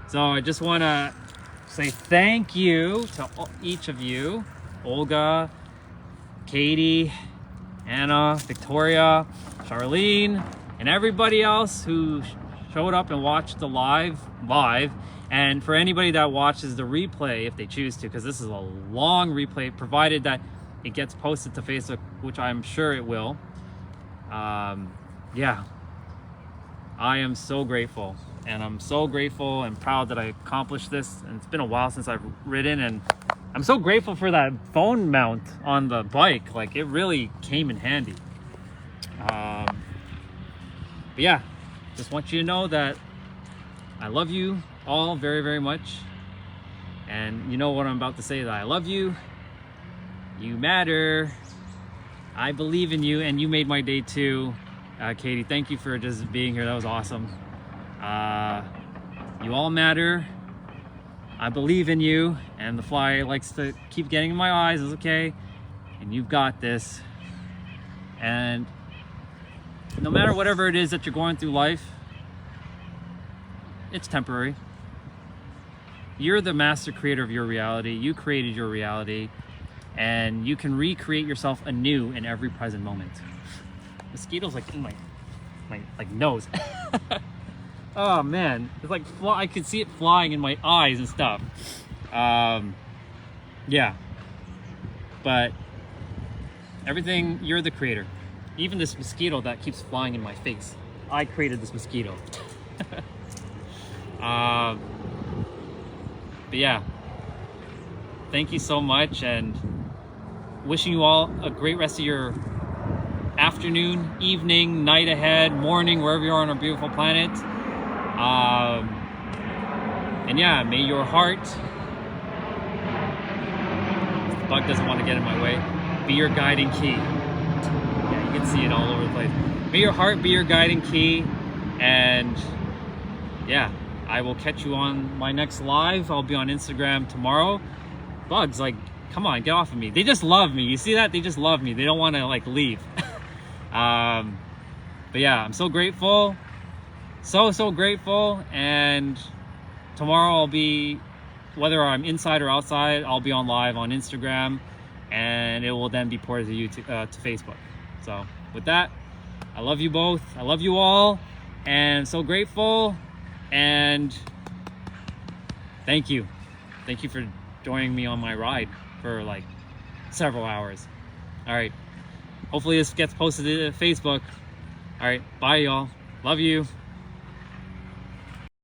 So I just want to say thank you to each of you, Olga, Katie, Anna, Victoria, Charlene, and everybody else who showed up and watched the live. And for anybody that watches the replay, if they choose to, because this is a long replay, provided that it gets posted to Facebook, which I'm sure it will. Yeah, I am so grateful, and I'm so grateful and proud that I accomplished this. And it's been a while since I've ridden, and I'm so grateful for that phone mount on the bike. Like, it really came in handy. But yeah, just want you to know that I love you all very, very much. And you know what I'm about to say, that I love you. You matter. I believe in you, and you made my day too. Katie, thank you for just being here. That was awesome. You all matter. I believe in you, and the fly likes to keep getting in my eyes. It's okay, and you've got this. And no matter whatever it is that you're going through life, it's temporary. You're the master creator of your reality. You created your reality, and you can recreate yourself anew in every present moment. Mosquitoes like in my like nose. Oh man, it's like I could see it flying in my eyes and stuff. Yeah, but everything, you're the creator. Even this mosquito that keeps flying in my face, I created this mosquito. But yeah, thank you so much, and wishing you all a great rest of your afternoon, evening, night ahead, morning, wherever you are on our beautiful planet. And yeah, may your heart, the bug doesn't want to get in my way, be your guiding key. Yeah, you can see it all over the place. May your heart be your guiding key, and yeah, I will catch you on my next live. I'll be on Instagram tomorrow. Bugs, like, come on, get off of me. They just love me. You see that? They just love me. They don't want to like leave. But yeah, I'm so grateful. So grateful. And tomorrow I'll be, whether I'm inside or outside, I'll be on live on Instagram, and it will then be ported to YouTube, to Facebook. So with that, I love you both. I love you all, and so grateful. And thank you for joining me on my ride for like several hours. All right, hopefully this gets posted to Facebook. All right, bye y'all, love you.